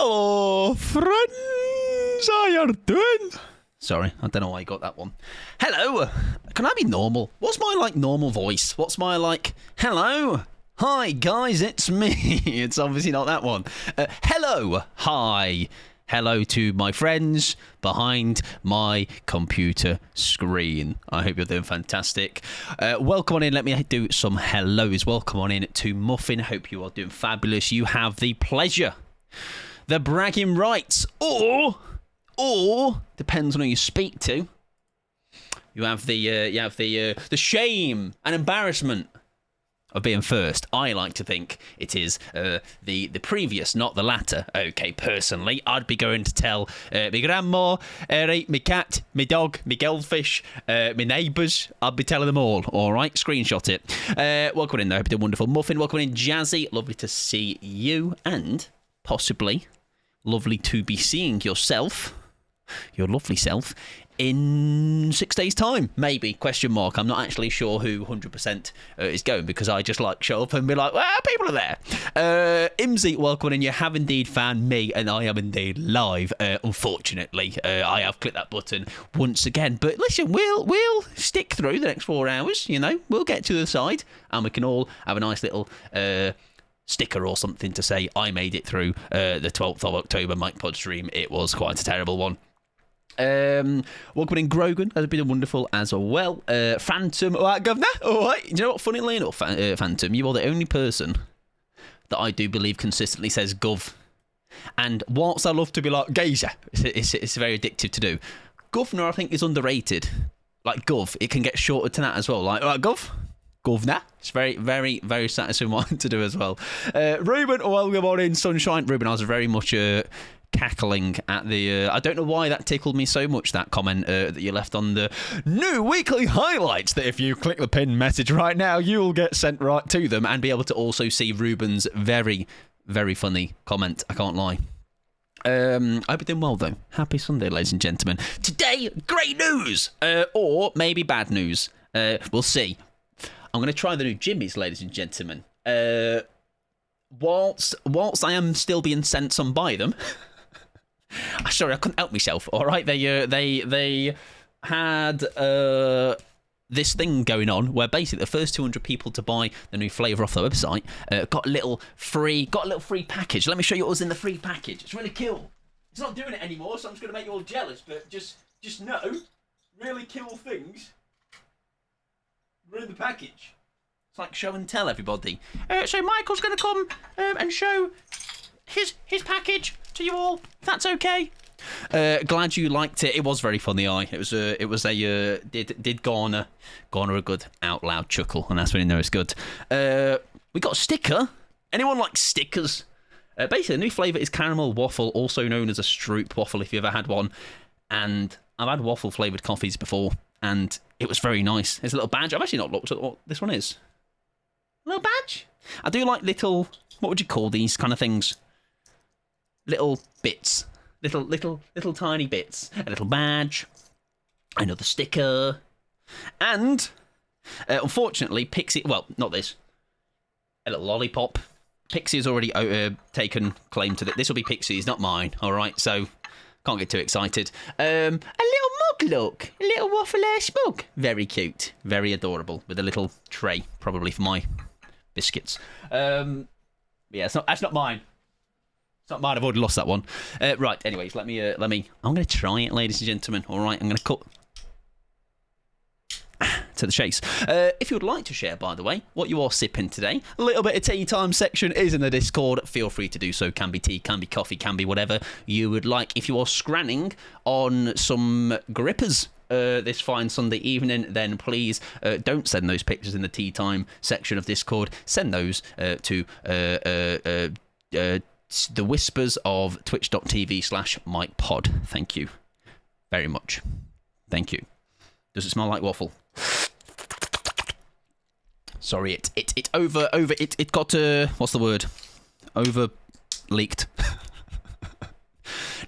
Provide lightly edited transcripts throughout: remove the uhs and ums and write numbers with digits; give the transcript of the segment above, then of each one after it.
Hello, friends. How you doing? Sorry, I don't know why I got that one. Hello. Can I be normal? What's my, normal voice? What's my, hello? Hi, guys, it's me. It's obviously not that one. Hello. Hi. Hello to my friends behind my computer screen. I hope you're doing fantastic. Welcome on in. Let me do some hellos. Welcome on in to Muffin. Hope you are doing fabulous. You have the pleasure, the bragging rights, or depends on who you speak to. You have the shame and embarrassment of being first. I like to think it is the previous, not the latter. Okay, personally, I'd be going to tell my grandma, my cat, my dog, my goldfish, my neighbours. I'd be telling them all right? Screenshot it. Welcome in there. Hope you're doing wonderful. Muffin, welcome in. Jazzy, lovely to see you. And possibly lovely to be seeing yourself, your lovely self, in 6 days' time, maybe, question mark. I'm not actually sure who 100% is going, because I just show up and be like, well, people are there. Imsy, welcome in. You have indeed found me, and I am indeed live. Unfortunately, I have clicked that button once again, but listen, we'll stick through the next 4 hours. We'll get to the side, and we can all have a nice little sticker or something to say I made it through the 12th of October Mike Pod stream. It was quite a terrible one. Welcome in, Grogan. That's been wonderful as well. Phantom, all right, governor. All right. You know what? Funnily enough, Phantom, you are the only person that I do believe consistently says gov. And whilst I love to be like geezer, it's very addictive to do. Governor, I think, is underrated. Like gov, it can get shorter to that as well. Like, all right, gov. Governor. It's very, very, very satisfying one to do as well. Ruben, welcome on in, Sunshine. Ruben, I was very much cackling at the I don't know why that tickled me so much, that comment that you left on the new weekly highlights, that if you click the pinned message right now, you'll get sent right to them and be able to also see Ruben's very, very funny comment. I can't lie. I hope you're doing well, though. Happy Sunday, ladies and gentlemen. Today, great news, or maybe bad news. We'll see. I'm going to try the new Jimmy's, ladies and gentlemen. Whilst I am still being sent some by them. Sorry, I couldn't help myself. All right, they had this thing going on where basically the first 200 people to buy the new flavour off the website got a little free package. Let me show you what was in the free package. It's really cool. It's not doing it anymore, so I'm just going to make you all jealous. But just know, really cool things were in the package. It's like show and tell, everybody. So Michael's going to come and show his package to you all, if that's okay. Glad you liked it. It was very funny. It was a did garner a good out loud chuckle, and that's when you know it's good. We got a sticker. Anyone like stickers? Basically, the new flavour is caramel waffle, also known as a Stroop waffle, if you ever had one. And I've had waffle flavoured coffees before, and it was very nice. There's a little badge. I've actually not looked at what this one is. A little badge. I do like little. What would you call these kind of things? Little bits, little tiny bits. A little badge, another sticker, and unfortunately, Pixie. Well, not this. A little lollipop. Pixie has already taken claim to that. This will be Pixie's, not mine. All right, so can't get too excited. A little mug, look, a little waffle-ass mug. Very cute, very adorable, with a little tray, probably for my biscuits. Yeah, that's not mine. It's not mine. I've already lost that one. Right. Anyways, let me. I'm going to try it, ladies and gentlemen. All right. I'm going to cut to the chase. If you would like to share, by the way, what you are sipping today, a little bit of tea time section is in the Discord. Feel free to do so. Can be tea, can be coffee, can be whatever you would like. If you are scranning on some grippers this fine Sunday evening, then please don't send those pictures in the tea time section of Discord. Send those to the whispers of twitch.tv/MikePod. Thank you very much. Thank you. Does it smell like waffle? Sorry, it got what's the word? Over leaked.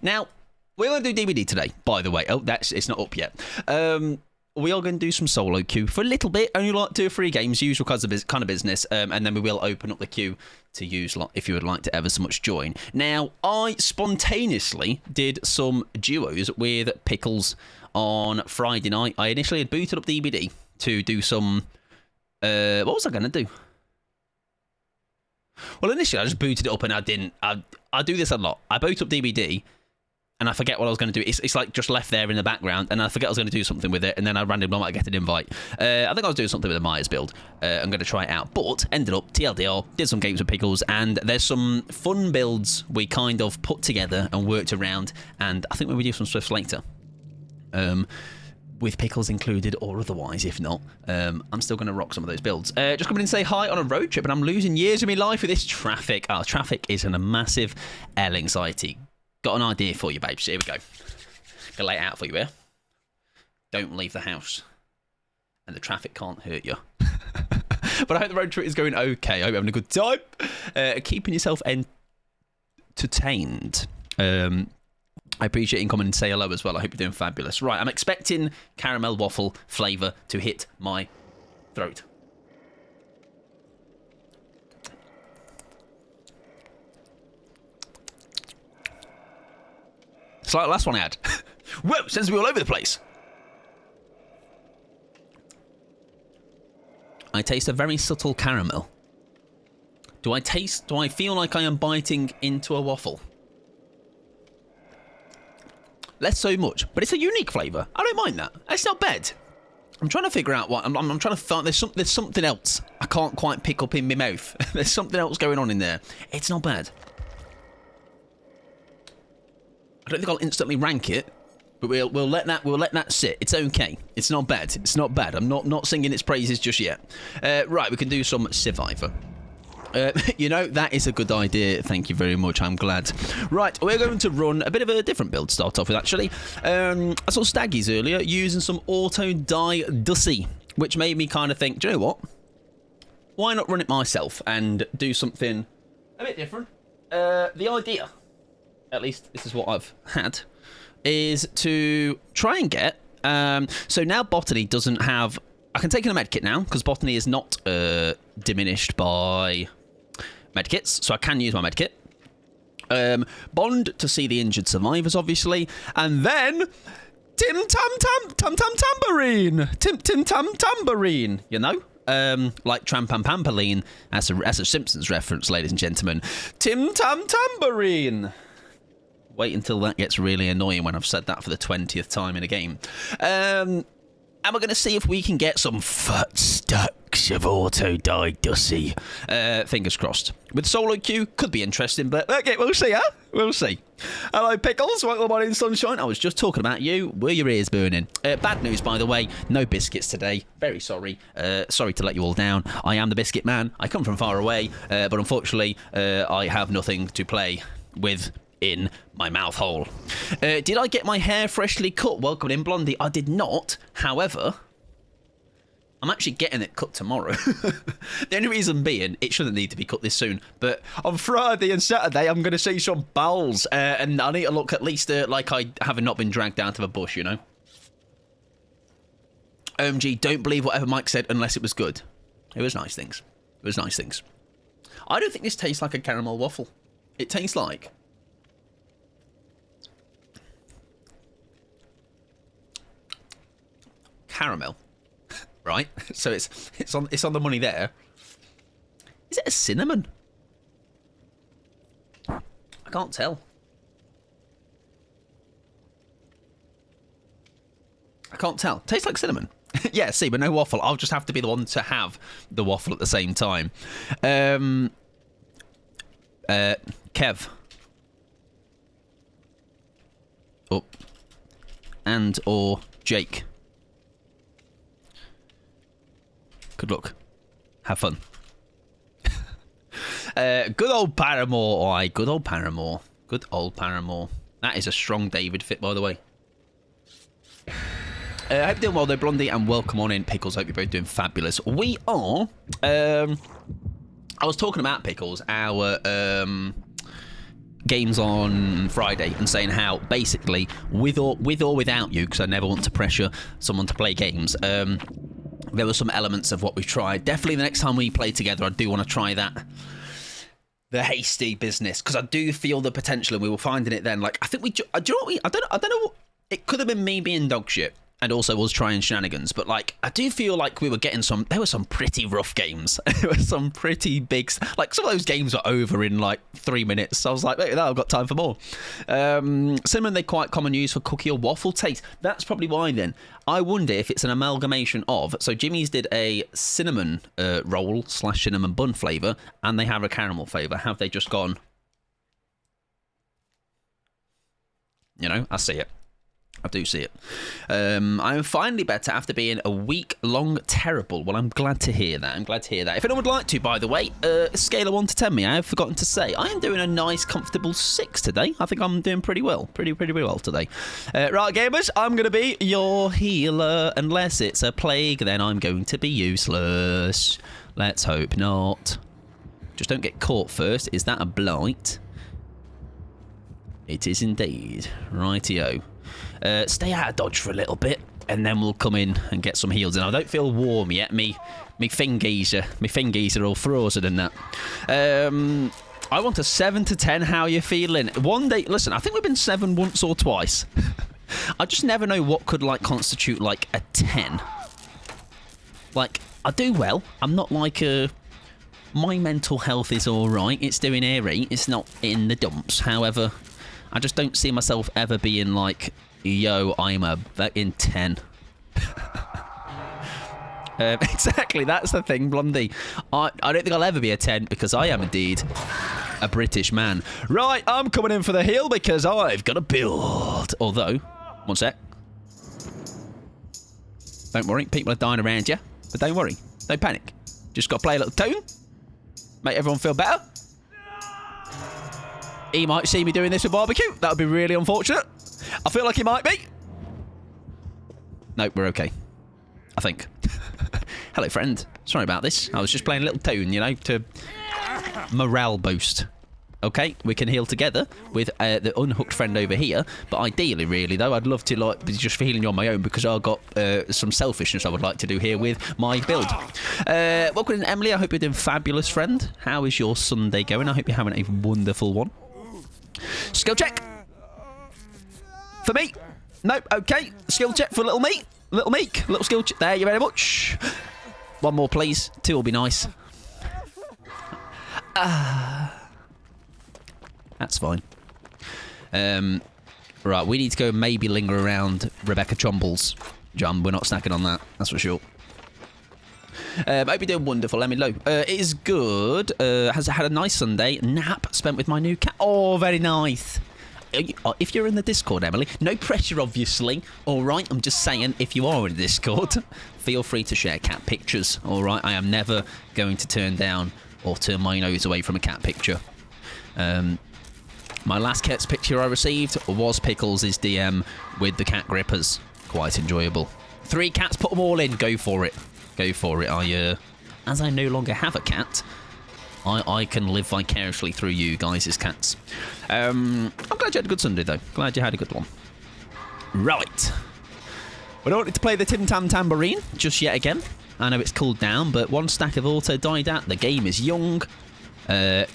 Now, we're going to do DVD today, by the way. Oh, it's not up yet. we are going to do some solo queue for a little bit, only like 2 or 3 games, usual kind of business, and then we will open up the queue to use if you would like to ever so much join. Now, I spontaneously did some duos with Pickles on Friday night. I initially had booted up DBD to do some... what was I going to do? Well, initially, I just booted it up and I didn't. I do this a lot. I boot up DBD and I forget what I was going to do. It's like just left there in the background and I forget I was going to do something with it and then I randomly might get an invite. I think I was doing something with the Myers build. I'm going to try it out. But ended up, TLDR, did some games with Pickles and there's some fun builds we kind of put together and worked around and I think we will do some Swifts later. With Pickles included or otherwise, if not, I'm still going to rock some of those builds. Just coming in and say hi on a road trip, and I'm losing years of my life with this traffic. Traffic is a massive L anxiety. Got an idea for you, babes. Here we go. Gonna lay it out for you here. Don't leave the house, and the traffic can't hurt you. But I hope the road trip is going okay. I hope you're having a good time. Keeping yourself entertained. I appreciate you coming and say hello as well. I hope you're doing fabulous. Right, I'm expecting caramel waffle flavour to hit my throat. It's like the last one I had. Whoa, sends me all over the place. I taste a very subtle caramel. Do I feel like I am biting into a waffle? Less so much, but it's a unique flavour. I don't mind that. It's not bad. I'm trying to figure out what I'm trying to find. There's something else I can't quite pick up in my mouth. There's something else going on in there. It's not bad. I don't think I'll instantly rank it, but we'll let that sit. It's okay. It's not bad. It's not bad. I'm not singing its praises just yet. Right, we can do some Survivor. You know, that is a good idea. Thank you very much. I'm glad. Right, we're going to run a bit of a different build to start off with, actually. I saw Staggies earlier using some auto-die Dussy, which made me kind of think, do you know what? Why not run it myself and do something a bit different? The idea, at least this is what I've had, is to try and get... so now Botany doesn't have... I can take in a medkit now, because Botany is not diminished by... medkits, so I can use my medkit. Bond to see the injured survivors, obviously, and then Tim Tam Tambourine, Tim Tam Tambourine, you know, like Tram Pam Pampoline. That's a Simpsons reference, ladies and gentlemen. Tim Tam Tambourine. Wait until that gets really annoying when I've said that for the 20th time in a game. And we're going to see if we can get some fat stacks of auto-die Dussy. Fingers crossed. With solo queue, could be interesting, but okay, we'll see, huh? We'll see. Hello, Pickles. Welcome on in, sunshine. I was just talking about you. Were your ears burning? Bad news, by the way. No biscuits today. Very sorry. Sorry to let you all down. I am the biscuit man. I come from far away, but unfortunately, I have nothing to play with in my mouth hole. Did I get my hair freshly cut? Welcome in, Blondie. I did not. However, I'm actually getting it cut tomorrow. The only reason being, it shouldn't need to be cut this soon, but on Friday and Saturday, I'm going to see some bowls, and I need to look at least like I haven't not been dragged out of a bush, you know? OMG, don't believe whatever Mike said unless it was good. It was nice things. It was nice things. I don't think this tastes like a caramel waffle. It tastes like... caramel, right? So it's on the money there. Is it a cinnamon? I can't tell. I can't tell. Tastes like cinnamon. Yeah, see, but no waffle. I'll just have to be the one to have the waffle at the same time. Kev. Oh. And or Jake. Good luck. Have fun. Good old Paramore. Aye, good old Paramore. Good old Paramore. That is a strong David fit, by the way. I hope you're doing well, though, Blondie, and welcome on in, Pickles. Hope you're both doing fabulous. We are... I was talking about Pickles, our games on Friday and saying how basically with or without you, because I never want to pressure someone to play games, there were some elements of what we've tried. Definitely the next time we play together, I do want to try that. The hasty business, because I do feel the potential, and we were finding it then. Like, I think do you know what I don't know. It could have been me being dog shit, and also was trying shenanigans. But like, I do feel like we were getting some. There were some pretty rough games. There were some pretty big. Like some of those games were over in like 3 minutes. So I was like, wait, I've got time for more. Cinnamon, they quite common use for cookie or waffle taste. That's probably why then. I wonder if it's an amalgamation of. So Jimmy's did a cinnamon roll / cinnamon bun flavour, and they have a caramel flavour. Have they just gone? You know, I see it. I do see it. I'm finally better after being a week-long terrible. Well, I'm glad to hear that. If anyone would like to, by the way, scale of 1 to 10 me, I have forgotten to say, I am doing a nice, comfortable 6 today. I think I'm doing pretty well. Pretty well today. Right, gamers, I'm going to be your healer. Unless it's a plague, then I'm going to be useless. Let's hope not. Just don't get caught first. Is that a blight? It is indeed. Rightio. Stay out of dodge for a little bit, and then we'll come in and get some heals. And I don't feel warm yet. Me fingies are all frozen and that. I want a 7 to 10. How are you feeling? One day, listen, I think we've been 7 once or twice. I just never know what could like constitute like a 10. Like, I do well. I'm not like a. My mental health is all right. It's doing airy. It's not in the dumps. However, I just don't see myself ever being like, yo, I'm a in 10. Exactly, that's the thing, Blondie. I don't think I'll ever be a 10 because I am indeed a British man. Right, I'm coming in for the heal because I've got a build. Although, one sec. Don't worry, people are dying around you. But don't worry, don't panic. Just got to play a little tune. Make everyone feel better. He might see me doing this with barbecue. That would be really unfortunate. I feel like he might be. No, we're okay. I think. Hello, friend. Sorry about this. I was just playing a little tune, you know, to morale boost. Okay, we can heal together with the unhooked friend over here. But ideally, really, though, I'd love to like be just healing you on my own because I've got some selfishness I would like to do here with my build. Welcome in, Emily. I hope you're doing fabulous, friend. How is your Sunday going? I hope you're having a wonderful one. Skill check. For me. Nope, okay. Skill check for little me. Little Meek. Little skill check. There you very much. One more, please. 2 will be nice. That's fine. Right, we need to go maybe linger around Rebecca Chombles. John, we're not snacking on that. That's for sure. Hope you're doing wonderful, Emily Lowe. It is good. Has had a nice Sunday. Nap spent with my new cat. Oh, very nice. If you're in the Discord, Emily, no pressure, obviously. All right, I'm just saying, if you are in the Discord, feel free to share cat pictures. All right, I am never going to turn down or turn my nose away from a cat picture. My last cat's picture I received was Pickles' DM with the cat grippers. Quite enjoyable. 3 cats, put them all in. Go for it. Go for it. As I no longer have a cat, I can live vicariously through you guys as cats. I'm glad you had a good Sunday, though. Glad you had a good one. Right. We don't need to play the Tim Tam Tambourine just yet again. I know it's cooled down, but 1 stack of auto died at. The game is young. Big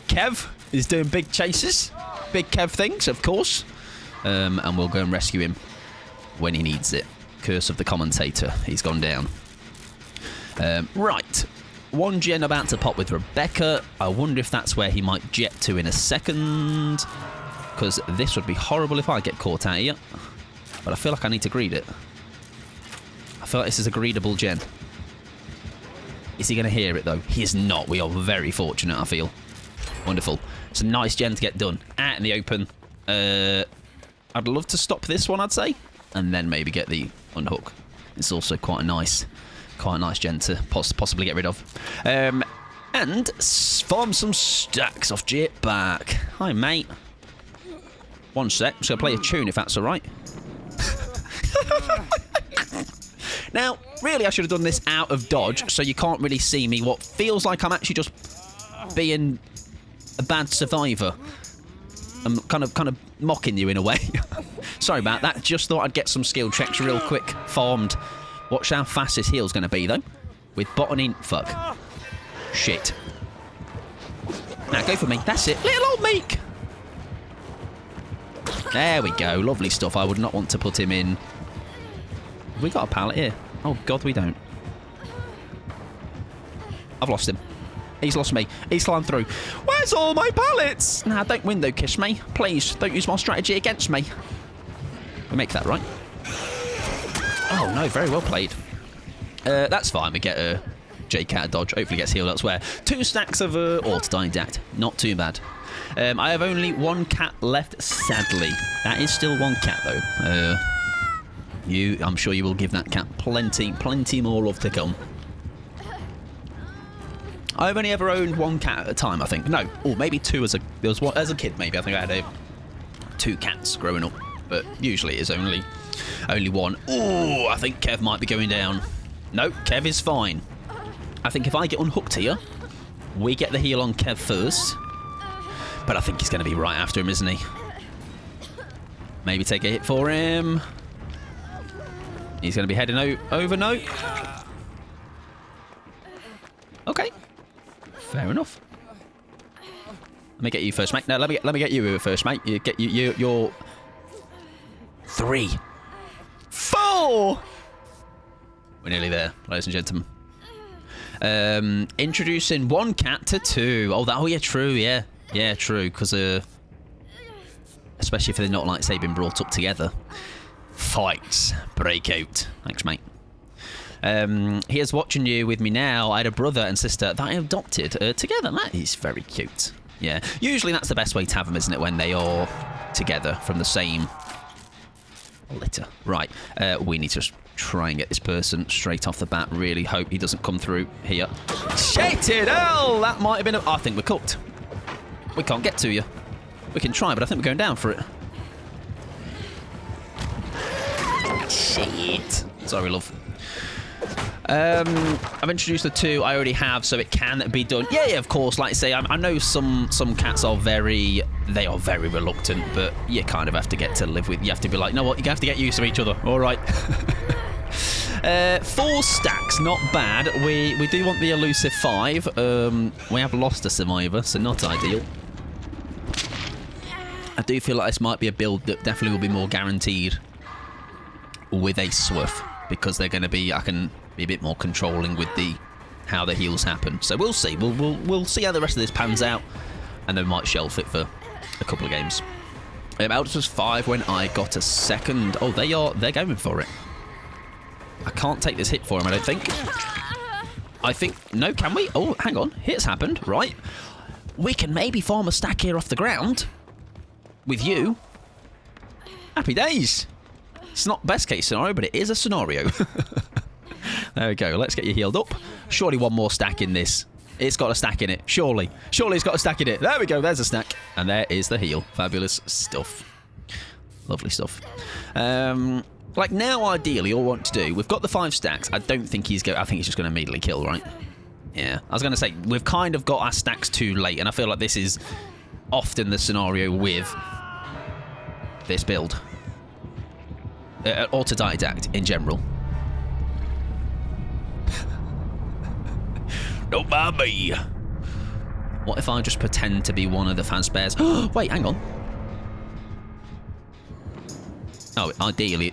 Kev is doing big chases. Big Kev things, of course. And we'll go and rescue him when he needs it. Curse of the commentator. He's gone down. Right. 1 gen about to pop with Rebecca. I wonder if that's where he might jet to in a second. Because this would be horrible if I get caught out here. But I feel like I need to greed it. I feel like this is a greedable gen. Is he going to hear it, though? He is not. We are very fortunate, I feel. Wonderful. It's a nice gen to get done. Out in the open. I'd love to stop this one, I'd say. And then maybe get the unhook. It's also quite a nice gen to possibly get rid of. And farm some stacks off Jit back. Hi, mate. 1 sec. I'm just going to play a tune, if that's all right. Now, really, I should have done this out of dodge, so you can't really see me. What feels like I'm actually just being a bad survivor. I'm kind of mocking you in a way. Sorry about that. Just thought I'd get some skill checks real quick. Farmed. Watch how fast this heal's going to be, though. With bottoming... Fuck. Shit. Now, go for me. That's it. Little old Meek. There we go. Lovely stuff. I would not want to put him in. Have we got a pallet here? Oh, God, we don't. I've lost him. He's lost me. He's climbed through. Where's all my pallets? Nah, don't window kiss me. Please, don't use my strategy against me. We make that right. Oh, no. Very well played. That's fine. We get a J-Cat dodge. Hopefully gets healed elsewhere. 2 stacks of autodidact. Not too bad. I have only 1 cat left, sadly. That is still 1 cat, though. I'm sure you will give that cat plenty more love to come. I've only ever owned 1 cat at a time, I think. No, or maybe 2 as a kid, maybe. I think I had 2 cats growing up, but usually it's only 1. Oh, I think Kev might be going down. No, Kev is fine. I think if I get unhooked here, we get the heal on Kev first. But I think he's going to be right after him, isn't he? Maybe take a hit for him. He's going to be heading over, no. Okay. Fair enough. Let me get you first, mate. No, let me get you first, mate. You're 3. 4! We're nearly there, ladies and gentlemen. Introducing 1 cat to 2. Oh, yeah, true, yeah. Yeah, true, because, especially if they're not, like, say, been brought up together. Fights break out. Thanks, mate. Here's watching you with me now. I had a brother and sister that I adopted together. That is very cute. Yeah, usually that's the best way to have them, isn't it, when they are together from the same litter. Right, we need to just try and get this person straight off the bat. Really hope he doesn't come through here. Shit it! Oh, that might have been I think we're cooked. We can't get to you. We can try, but I think we're going down for it. Shit. Sorry, love. I've introduced the 2 I already have, so it can be done. Yeah, of course. Like I say, I know some cats are very reluctant, but you kind of have to get to live with. You have to be like, you know what? You have to get used to each other. All right. 4 stacks, not bad. We do want the elusive 5. We have lost a survivor, so not ideal. I do feel like this might be a build that definitely will be more guaranteed with a Swift, because they're going to be. I can be a bit more controlling with how the heals happen. So we'll see. We'll see how the rest of this pans out, and then we might shelf it for a couple of games. Aldous was 5 when I got a 2nd. Oh, they're going for it. I can't take this hit for him, I don't think. I think... No, can we? Oh, hang on. Hit's happened. Right. We can maybe farm a stack here off the ground. With you. Happy days. It's not best case scenario, but it is a scenario. There we go. Let's get you healed up. Surely 1 more stack in this. It's got a stack in it. Surely. Surely it's got a stack in it. There we go. There's a stack. And there is the heal. Fabulous stuff. Lovely stuff. Like now, ideally, all we want to do, we've got the 5 stacks. I don't think I think he's just going to immediately kill, right? Yeah. I was going to say, we've kind of got our stacks too late, and I feel like this is often the scenario with this build. Autodidact in general. Don't mind me. What if I just pretend to be one of the Fazbears? Wait, hang on. Oh, ideally...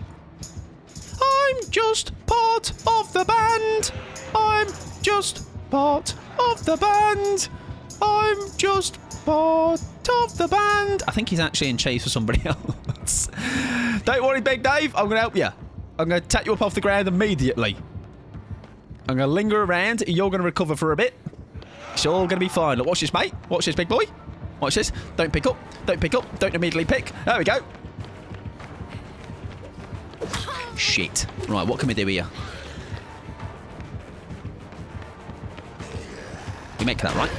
I'm just part of the band. I'm just part of the band. I'm just part of the band. I think he's actually in chase for somebody else. Don't worry, Big Dave. I'm going to help you. I'm going to take you up off the ground immediately. I'm going to linger around. You're going to recover for a bit. It's all going to be fine. Look, watch this, mate. Watch this, big boy. Watch this. Don't pick up. Don't pick up. Don't immediately pick. There we go. Shit. Right, what can we do here? You make that right.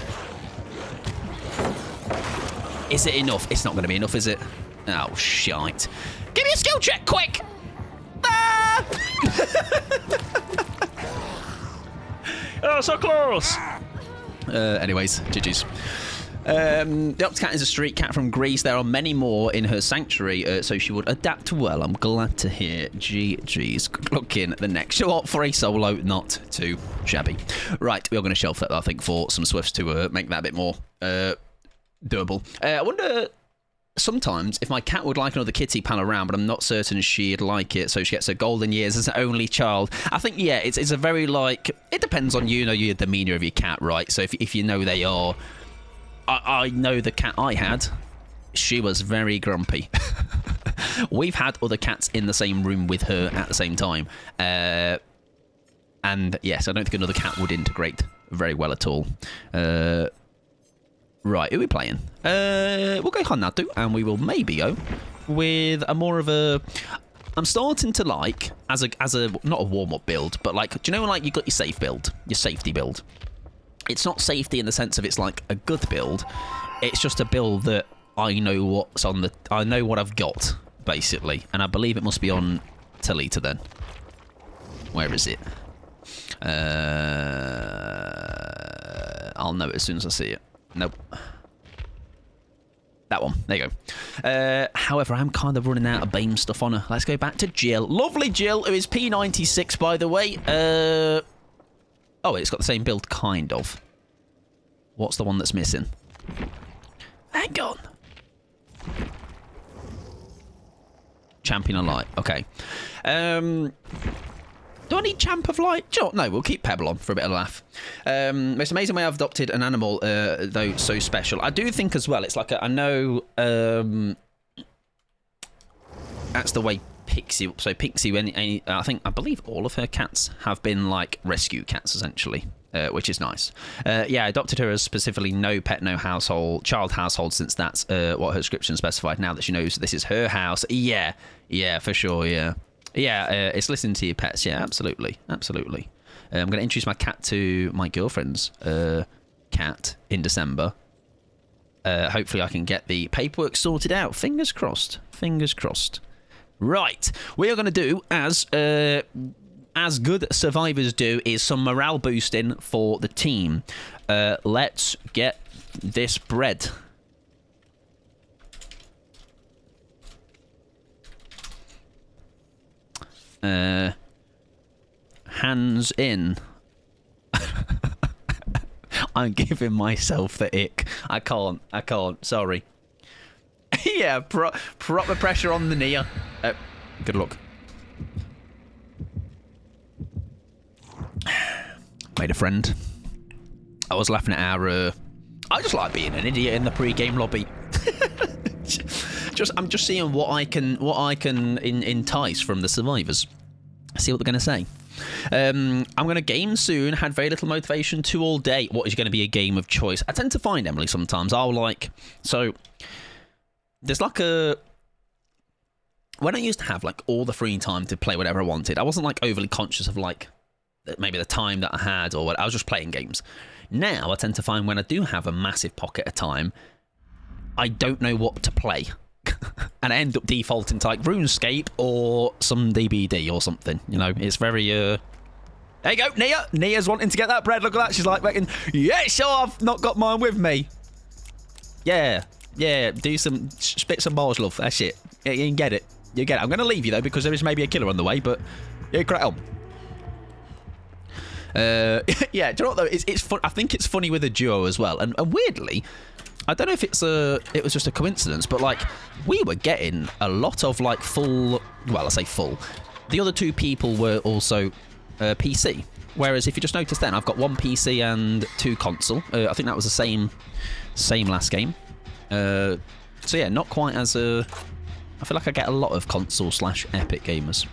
Is it enough? It's not going to be enough, is it? Oh, shite. Give me a skill check, quick! Ah! Oh, so close! Anyways, GG's. The Octocat is a street cat from Greece. There are many more in her sanctuary, so she would adapt well. I'm glad to hear. GG's. Good looking. The next show up for a solo, not too shabby. Right, we are going to shelf that, I think, for some Swifts to make that a bit more doable. I wonder sometimes if my cat would like another kitty pal around, but I'm not certain she'd like it, so she gets her golden years as an only child. I think, yeah, it's a very, like, it depends on you know your demeanour of your cat, right? So if you know they are... I know the cat I had, she was very grumpy. We've had other cats in the same room with her at the same time. And yes, I don't think another cat would integrate very well at all. Right, who are we playing? We'll go Hanatu, and we will maybe go with a more of a... I'm starting to like, as a not a warm-up build, but like, do you know like you got your safe build, your safety build? It's not safety in the sense of it's like a good build. It's just a build that I know what's on the... I know what I've got, basically. And I believe it must be on Talita then. Where is it? I'll know it as soon as I see it. Nope. That one. There you go. However, I'm kind of running out of BAME stuff on her. Let's go back to Jill. Lovely Jill, who is P96, by the way. Oh, it's got the same build, kind of. What's the one that's missing? Hang on. Champion of Light. Okay. Do I need Champ of Light? Sure, no, we'll keep Pebble on for a bit of a laugh. Most amazing way I've adopted an animal, though so special. I do think as well, it's like, I know that's the way Pixie... So Pixie, I believe all of her cats have been like rescue cats, essentially. Which is nice. Yeah, I adopted her as specifically no pet, no household, child household, since that's what her description specified. Now that she knows this is her house. Yeah, for sure, yeah. Yeah, it's listening to your pets. Yeah, absolutely. I'm going to introduce my cat to my girlfriend's cat in December. Hopefully I can get the paperwork sorted out. Fingers crossed. Right, we are going to do as good survivors do, is some morale boosting for the team. Let's get this bread. Hands in. I'm giving myself the ick. I can't. Sorry. Yeah, proper pressure on the Nia. Good luck. Made a friend. I was laughing at our... I just like being an idiot in the pre-game lobby. I'm just seeing what I can entice from the survivors. See what they're going to say. I'm going to game soon. Had very little motivation to all day. What is going to be a game of choice? I tend to find, Emily, sometimes I'll like... So, there's like a... When I used to have like all the free time to play whatever I wanted, I wasn't like overly conscious of like maybe the time that I had or what. I was just playing games. Now I tend to find when I do have a massive pocket of time, I don't know what to play. And I end up defaulting to like RuneScape or some DBD or something. You know, it's very... There you go, Nia. Nia's wanting to get that bread. Look at that. She's like making... Yeah, sure, I've not got mine with me. Yeah, do some... Spit some balls, love. That's it. Yeah, you can get it. I'm going to leave you, though, because there is maybe a killer on the way, but... Yeah, crack on. Yeah, do you know what, though? It's fun. I think it's funny with a duo as well. And weirdly... I don't know if it was just a coincidence, but like we were getting a lot of like full, well, I say full. The other two people were also PC. Whereas if you just notice then, I've got one PC and two console. I think that was the same last game. So yeah, not quite as I feel like I get a lot of console / Epic gamers.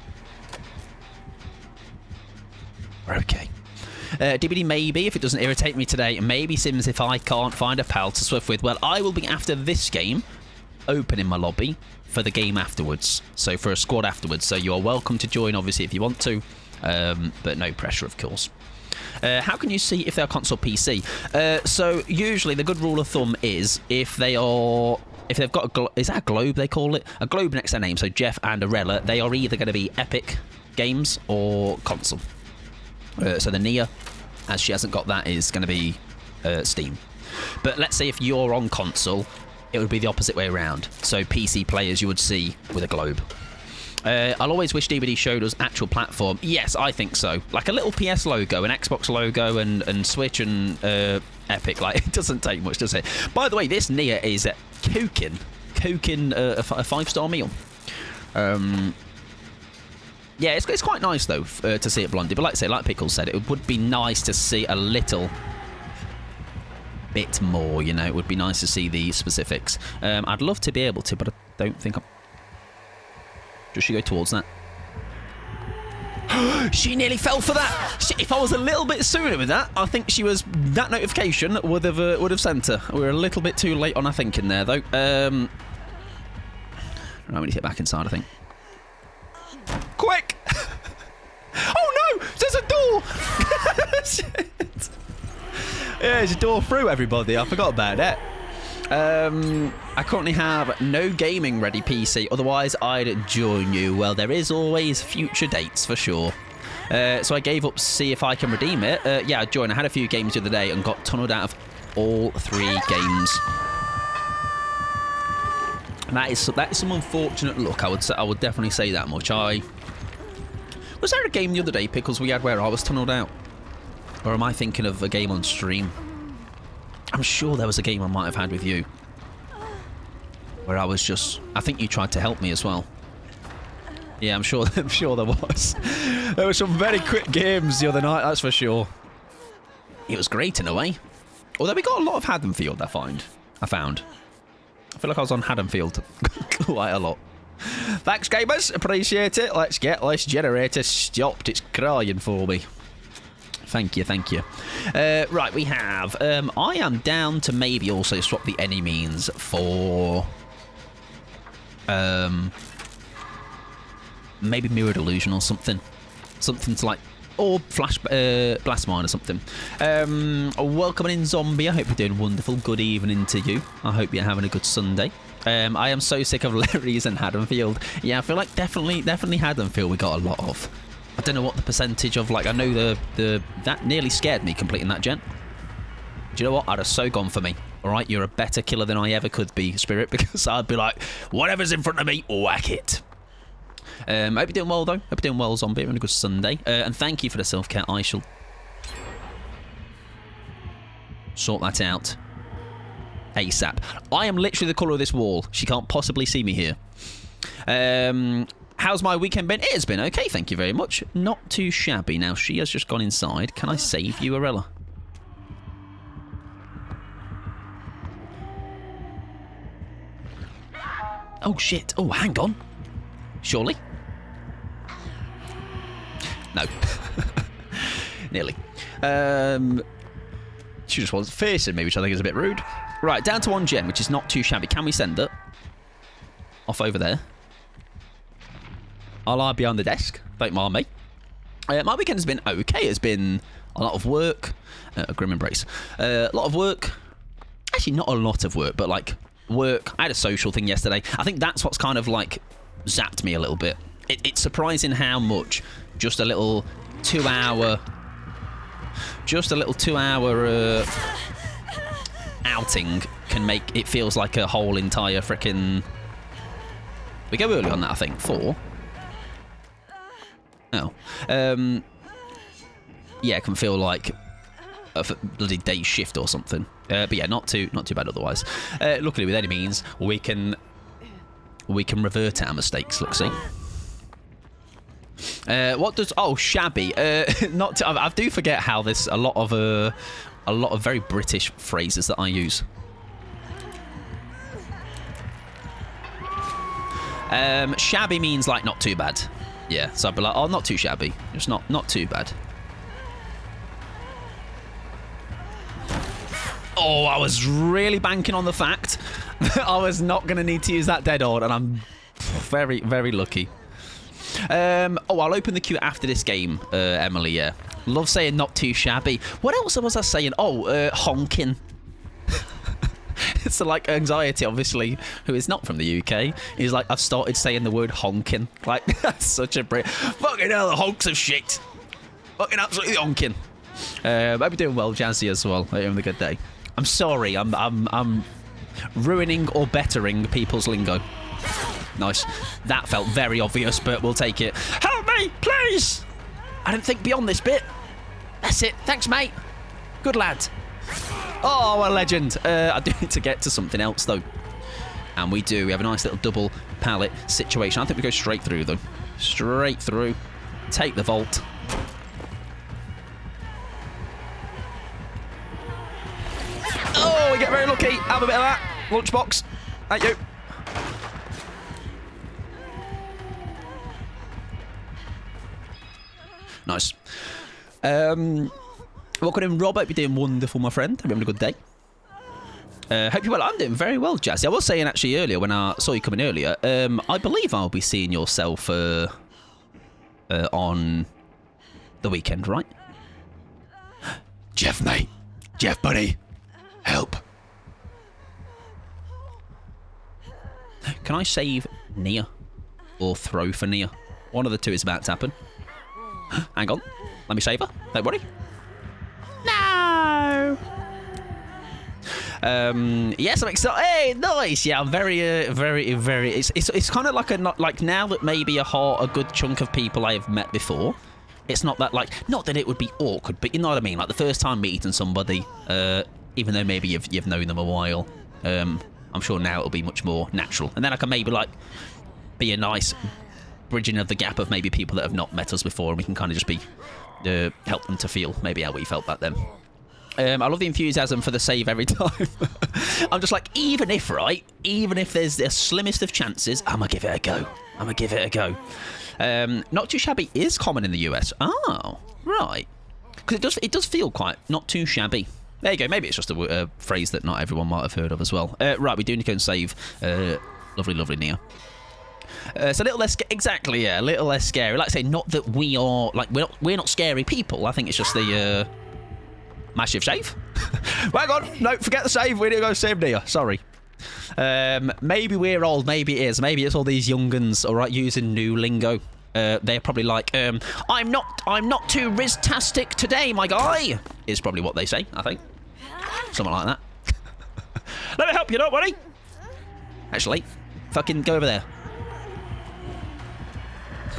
Okay. DBD maybe, if it doesn't irritate me today. Maybe Sims if I can't find a pal to Swift with. Well, I will be after this game opening my lobby for the game afterwards. So for a squad afterwards. So you are welcome to join, obviously, if you want to. But no pressure, of course. How can you see if they are console PC? So usually the good rule of thumb is if they've got is that a globe they call it? A globe next to their name. So Jeff and Arella, they are either going to be Epic games or console. So the Nia, as she hasn't got that, is going to be Steam. But let's say if you're on console, it would be the opposite way around. So PC players you would see with a globe. I'll always wish DBD showed us actual platform. Yes, I think so. Like a little PS logo, an Xbox logo, and Switch and Epic. Like, it doesn't take much, does it? By the way, this near is cooking a 5-star meal. Yeah, it's quite nice though to see it blondie. But like I say, like Pickles said, it would be nice to see a little bit more. You know, it would be nice to see the specifics. I'd love to be able to, but I don't think I'm. Does she go towards that? She nearly fell for that. If I was a little bit sooner with that, I think that notification would have sent her. We were a little bit too late on our thinking there, though. Right, we need to get back inside, I think. Quick! Oh no! There's a door! Shit. Yeah, there's a door through, everybody. I forgot about that. I currently have no gaming ready PC, otherwise I'd join you. Well, there is always future dates for sure. So I gave up, see if I can redeem it. Yeah, I'd join. I had a few games the other day and got tunneled out of all 3 games. And that is some unfortunate luck. I would definitely say that much. Was there a game the other day, Pickles, we had where I was tunneled out? Or am I thinking of a game on stream? I'm sure there was a game I might have had with you where I was just... I think you tried to help me as well. Yeah, I'm sure there was. There were some very quick games the other night, that's for sure. It was great in a way. Although we got a lot of Haddonfield, I found. I feel like I was on Haddonfield quite a lot. Thanks, gamers. Appreciate it. Let's get this generator stopped. It's crying for me. Thank you, thank you. Right, we have... I am down to maybe also swap the any means for... maybe Mirrored Illusion or something. Something to like... Or Blast Mine or something. Welcome in, Zombie. I hope you're doing wonderful. Good evening to you. I hope you're having a good Sunday. I am so sick of Larry's and Haddonfield. Yeah, I feel like definitely Haddonfield we got a lot of. I don't know what the percentage of, like, I know that nearly scared me completing that gen. Do you know what? I'd have so gone for me. All right, you're a better killer than I ever could be, Spirit, because I'd be like, whatever's in front of me, whack it. I hope you're doing well, though. Hope you're doing well, Zombie. Having a good Sunday. And thank you for the self-care. I shall sort that out ASAP. I am literally the colour of this wall. She can't possibly see me here. How's my weekend been? It has been okay, thank you very much. Not too shabby. Now, she has just gone inside. Can I save you, Arella? Oh, shit. Oh, hang on. Surely? No. Nearly. She just was facing me, which I think is a bit rude. Right, down to 1 gen, which is not too shabby. Can we send it? Off over there. I'll lie behind the desk. Don't mind me. My weekend has been okay. It's been a lot of work. A grim embrace. A lot of work. Actually, not a lot of work, but like work. I had a social thing yesterday. I think that's what's kind of like zapped me a little bit. It's surprising how much just a little 2-hour... Just a little 2-hour outing can make... It feels like a whole entire frickin'... We go early on that, I think. 4. Oh. Yeah, it can feel like a bloody day shift or something. But yeah, not too bad otherwise. Luckily, with any means, we can revert our mistakes. Look, see. What does... Oh, shabby. I do forget how this... A lot of very British phrases that I use. Shabby means like not too bad. Yeah, so I'd be like, oh, not too shabby. Just not too bad. Oh, I was really banking on the fact that I was not going to need to use that dead ord, and I'm very, very lucky. Oh, I'll open the queue after this game, Emily, yeah. Love saying not too shabby. What else was I saying? Oh, honking. It's like anxiety, obviously, who is not from the UK. He's like, I've started saying the word honking. Like, that's such a Brit. Fucking hell, the honks of shit. Fucking absolutely honking. Hope you're doing well, Jazzy, as well. Hope you're having a good day. I'm sorry. I'm ruining or bettering people's lingo. Nice. That felt very obvious, but we'll take it. Help me, please! I didn't think beyond this bit. That's it. Thanks, mate. Good lad. Oh, a legend. I do need to get to something else, though. And we do. We have a nice little double pallet situation. I think we go straight through, though. Straight through. Take the vault. Oh, we get very lucky. Have a bit of that. Lunchbox. Thank you. Nice. Welcome in, Rob. Hope you're doing wonderful, my friend. Hope you're having a good day. Hope you're well. I'm doing very well, Jazzy. I was saying actually earlier when I saw you coming earlier, I believe I'll be seeing yourself on the weekend, right? Jeff, mate. Jeff, buddy. Help. Can I save Nia? Or throw for Nia? One of the two is about to happen. Hang on. Let me save her. Don't worry. No! Yes, I'm excited. Hey, nice. Yeah, I'm very. It's kind of like now that maybe a good chunk of people I have met before. It's not that not that it would be awkward, but you know what I mean. Like the first time meeting somebody, even though maybe you've known them a while, I'm sure now it'll be much more natural. And then I can maybe be a nice bridging of the gap of maybe people that have not met us before, and we can kind of just be help them to feel maybe how we felt back then. I love the enthusiasm for the save every time. I'm just like, even if there's the slimmest of chances, I'm gonna give it a go. Not too shabby is common in the US. Oh, right. Because it does feel quite not too shabby. There you go. Maybe it's just a phrase that not everyone might have heard of as well. Right, we do need to go and save lovely Nia. So a little less, exactly, yeah, a little less scary. Like I say, not that we are, we're not scary people. I think it's just the, massive save. Hang on, no, forget the save. We need to go save Nia. Sorry. Maybe we're old, maybe it is. Maybe it's all these young'uns, all right, using new lingo. They're probably like, I'm not too riz-tastic today, my guy, is probably what they say, I think. Something like that. Let me help you, don't worry. Actually, fucking go over there.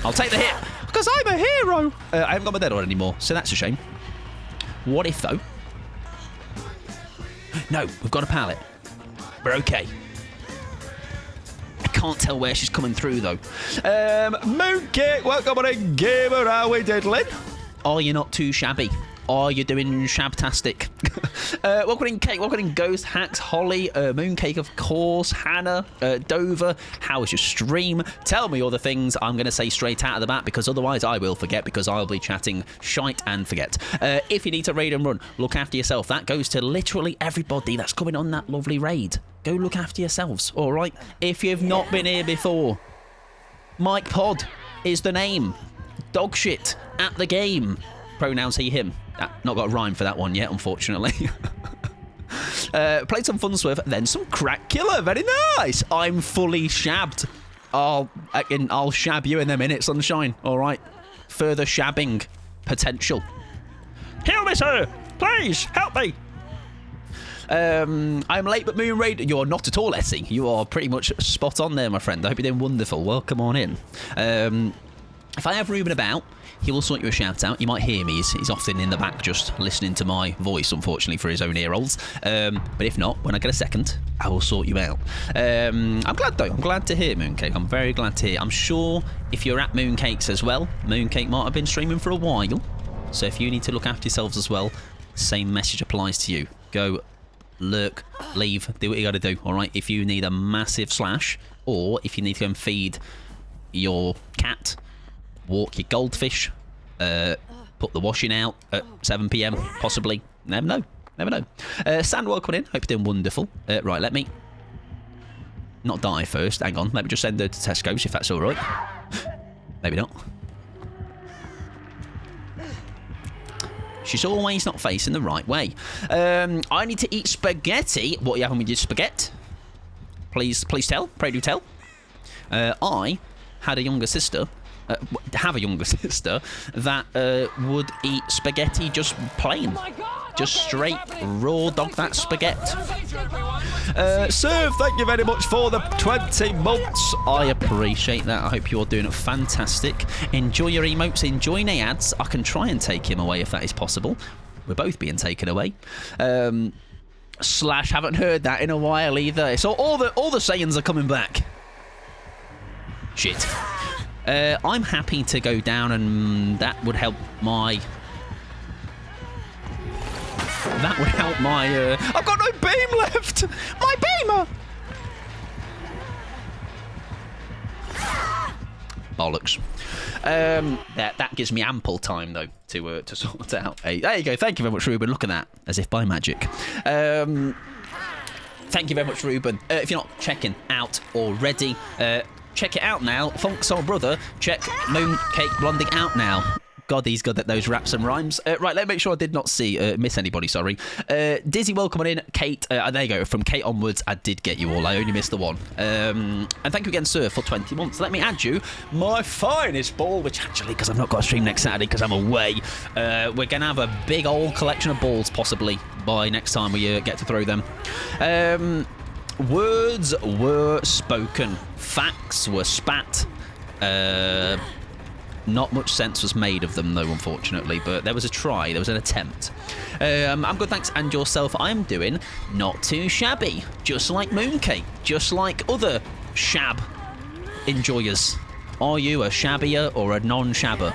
I'll take the hit, because I'm a hero. I haven't got my dead on anymore, so that's a shame. What if, though? No, we've got a pallet. We're okay. I can't tell where she's coming through, though. Mooncake, welcome on in, gamer. How we diddling? Are you not too shabby? Are you doing shabtastic? Welcome in, Kate. Welcome in, Ghost Hacks, Holly, Mooncake, of course, Hannah, Dover. How was your stream? Tell me all the things I'm going to say straight out of the bat, because otherwise I will forget, because I'll be chatting shite and forget. If you need to raid and run, look after yourself. That goes to literally everybody that's coming on that lovely raid. Go look after yourselves, all right? If you've not been here before, Mike Pod is the name. Dog shit at the game. Pronouns he, him. Not got a rhyme for that one yet, unfortunately. Played some Funsworth, then some Crack Killer. Very nice. I'm fully shabbed. I'll shab you in a minute, sunshine. All right. Further shabbing potential. Heal me, sir. Please, help me. I'm late, but Moon Raid. You're not at all, Essie. You are pretty much spot on there, my friend. I hope you're doing wonderful. Welcome on in. If I have Ruben about, he will sort you a shout out. You might hear me. He's often in the back just listening to my voice, unfortunately, for his own ear holes. But if not, when I get a second, I will sort you out. I'm glad, though. I'm glad to hear Mooncake. I'm very glad to hear. I'm sure if you're at Mooncakes as well, Mooncake might have been streaming for a while. So if you need to look after yourselves as well, same message applies to you. Go, lurk, leave, do what you got to do, all right? If you need a massive slash, or if you need to go and feed your cat, walk your goldfish, put the washing out at 7 PM, possibly. Never know. Never know. Sand, welcome in. Hope you're doing wonderful. Right, let me not die first. Hang on. Let me just send her to Tesco's, if that's all right. Maybe not. She's always not facing the right way. I need to eat spaghetti. What are you having with your spaghetti? Please tell. Pray do tell. I had a younger sister. Have a younger sister that would eat spaghetti just plain. Oh my God. Just straight raw dog that spaghetti. Sir, thank you very much for the 20 months. I appreciate that. I hope you're doing fantastic. Enjoy your emotes, enjoy the ads. I can try and take him away if that is possible. We're both being taken away. Slash, haven't heard that in a while either. So all the sayings are coming back. Shit. I'm happy to go down, and that would help my... That would help my... I've got no beam left! My beamer! Bollocks. That gives me ample time, though, to sort out. Hey, there you go. Thank you very much, Ruben. Look at that. As if by magic. Thank you very much, Ruben. If you're not checking out already... check it out now. Funk Soul Brother, check Mooncake Blonding out now. God, he's good at those raps and rhymes. Right, let me make sure I did not miss anybody, sorry. Dizzy, welcome on in. Kate, there you go. From Kate onwards, I did get you all. I only missed the one. And thank you again, sir, for 20 months. Let me add you my finest ball, which actually, because I've not got a stream next Saturday because I'm away, we're going to have a big old collection of balls, possibly, by next time we get to throw them. Words were spoken. Facts were spat. Not much sense was made of them, though, unfortunately, but there was a try, there was an attempt. I'm good, thanks, and yourself? I'm doing not too shabby, just like Mooncake, just like other shab enjoyers. Are you a shabbier or a non-shabber?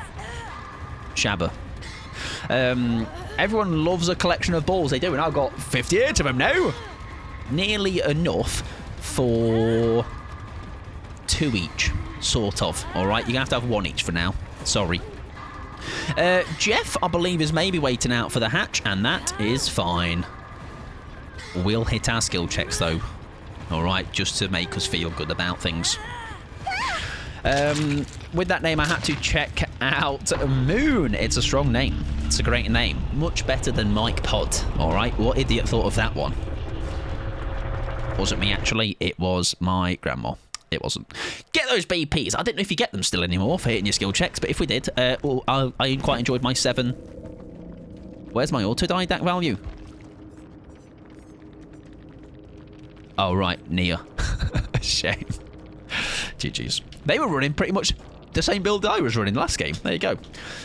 Shabber. Everyone loves a collection of balls, they do, and I've got 58 of them now. Nearly enough for 2 each. Sort of. Alright, you're going to have one each for now. Sorry. Jeff, I believe, is maybe waiting out for the hatch, and that is fine. We'll hit our skill checks, though. Alright, just to make us feel good about things. With that name, I had to check out Moon. It's a strong name. It's a great name. Much better than Mike Pod. Alright, what idiot thought of that one? Wasn't me, actually. It was my grandma. It wasn't. Get those BPs. I don't know if you get them still anymore for hitting your skill checks, but if we did, I quite enjoyed my 7. Where's my auto-didact value? Oh, right. Near. Shame. GG's. They were running pretty much the same build I was running last game. There you go.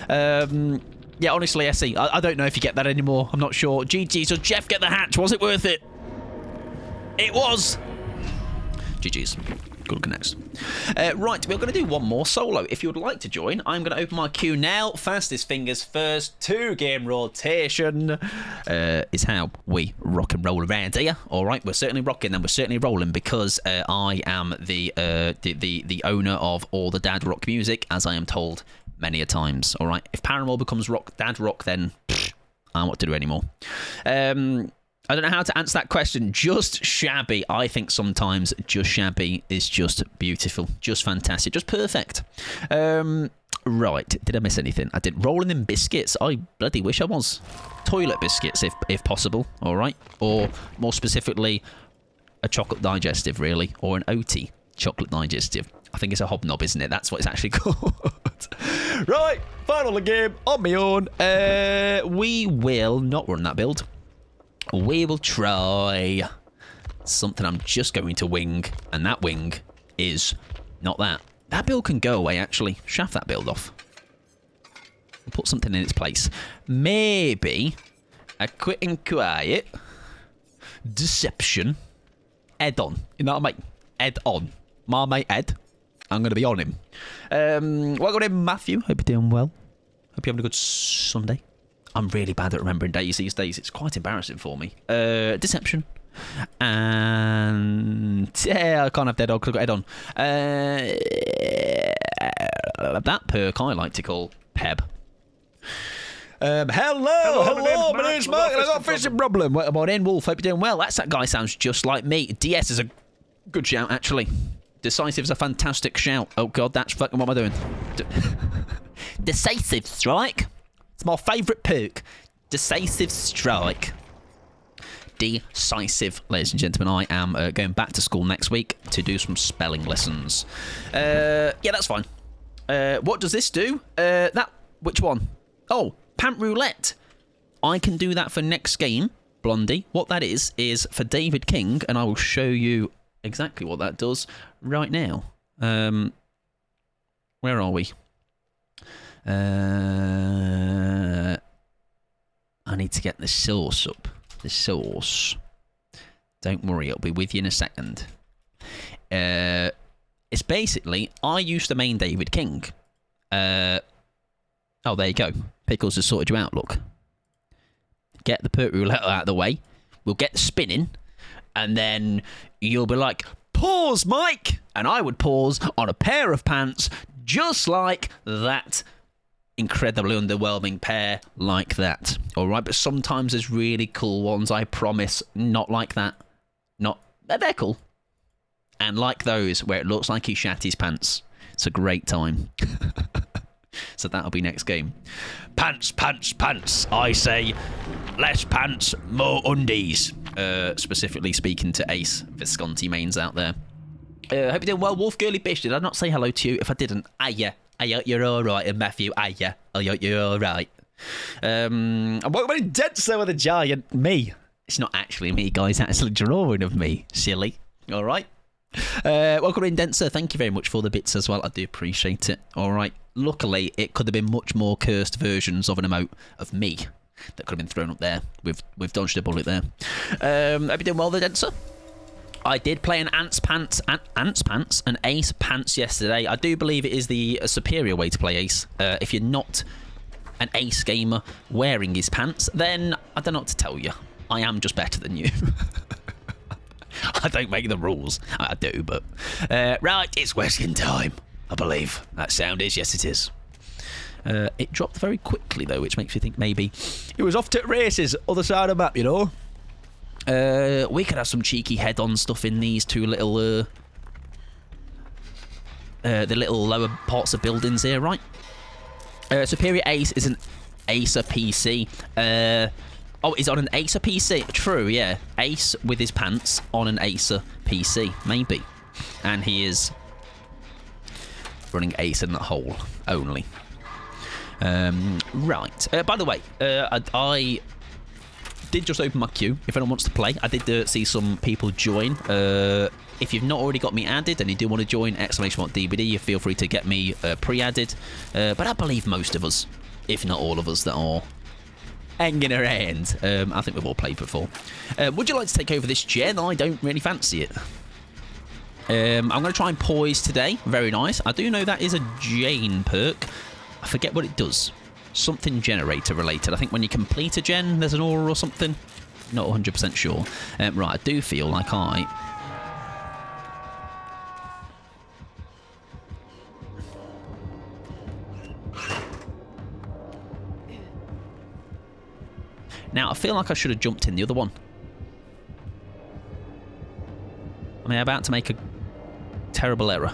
Yeah, honestly, SE, I don't know if you get that anymore. I'm not sure. GG's. Does Jeff get the hatch? Was it worth it? It was. GG's. Good luck next. Right, we're going to do one more solo. If you would like to join, I'm going to open my queue now. Fastest fingers first. 2-game rotation is how we rock and roll around here. All right, we're certainly rocking and we're certainly rolling because I am the owner of all the dad rock music, as I am told many a times. All right, if Paramore becomes dad rock, then I don't know what to do anymore. I don't know how to answer that question. Just shabby. I think sometimes just shabby is just beautiful. Just fantastic. Just perfect. Right. Did I miss anything? I did. Rolling in biscuits. I bloody wish I was. Toilet biscuits, if possible. All right. Or more specifically, a chocolate digestive, really. Or an OT chocolate digestive. I think it's a hobnob, isn't it? That's what it's actually called. Right. Final game on my own. We will not run that build. We will try something I'm just going to wing, and that wing is not that. That build can go away, actually. Shaft that build off. We'll put something in its place. Maybe a quick and quiet deception. Ed on. You know what I mean? Ed on. My mate Ed. I'm going to be on him. Welcome in, Matthew. Hope you're doing well. Hope you're having a good Sunday. I'm really bad at remembering days these days. It's quite embarrassing for me. Deception. And... yeah, I can't have dead dog because I've got head on. That perk I like to call Peb. Hello, my name's Mark and I've got a fishing problem. What about in Wolf? Hope you're doing well. That guy sounds just like me. DS is a good shout, actually. Decisive is a fantastic shout. Oh, God, that's fucking what am I doing? Decisive strike. It's my favourite perk. Decisive strike. Decisive, ladies and gentlemen. I am going back to school next week to do some spelling lessons. Yeah, that's fine. What does this do? Which one? Oh, Pant Roulette. I can do that for next game, Blondie. What that is for David King, and I will show you exactly what that does right now. Where are we? I need to get the source up. The source. Don't worry, it'll be with you in a second. It's basically, I used to main David King. Oh, there you go. Pickles has sorted you out, look. Get the pert roulette out of the way. We'll get the spinning. And then you'll be like, pause, Mike! And I would pause on a pair of pants just like that. Incredibly underwhelming pair like that. Alright, but sometimes there's really cool ones, I promise. Not like that. They're cool. And like those, where it looks like he shat his pants. It's a great time. So that'll be next game. Pants, pants, pants. I say, less pants, more undies. Specifically speaking to Ace Visconti mains out there. Hope you're doing well, Wolf Girly Bish. Did I not say hello to you? If I didn't, hiya. Hiya, you're alright. And Matthew, hiya. Hiya, you're alright. I'm welcoming Denser with a giant. Me. It's not actually me, guys. That's a drawing of me. Silly. Alright. Welcome in, Denser. Thank you very much for the bits as well. I do appreciate it. Alright. Luckily, it could have been much more cursed versions of an emote of me that could have been thrown up there. We've dodged a bullet there. Have you done well there, Denser? I did play an Ants Pants, an Ace Pants yesterday. I do believe it is the superior way to play Ace. If you're not an Ace gamer wearing his pants, then I don't know what to tell you. I am just better than you. I don't make the rules. I do, but... right, it's Weskin time, I believe. That sound is, yes it is. It dropped very quickly, though, which makes me think maybe... It was off to races, other side of the map, you know? We could have some cheeky head-on stuff in these two little... the little lower parts of buildings here, right? Superior Ace is an Acer PC. Oh, he's on an Acer PC. True, yeah. Ace with his pants on an Acer PC. Maybe. And he is running Ace in the hole only. Right. By the way, I did just open my queue. If anyone wants to play, I did see some people join. If you've not already got me added and you do want to join, !DBD, you feel free to get me pre-added. But I believe most of us, if not all of us, that are hanging around. I think we've all played before. Would you like to take over this gen? I don't really fancy it. I'm going to try and poise today. Very nice. I do know that is a Jane perk. I forget what it does. Something generator related. I think when you complete a gen, there's an aura or something. Not 100% sure. Right, I do feel like Now, I feel like I should have jumped in the other one. Am I about to make a terrible error?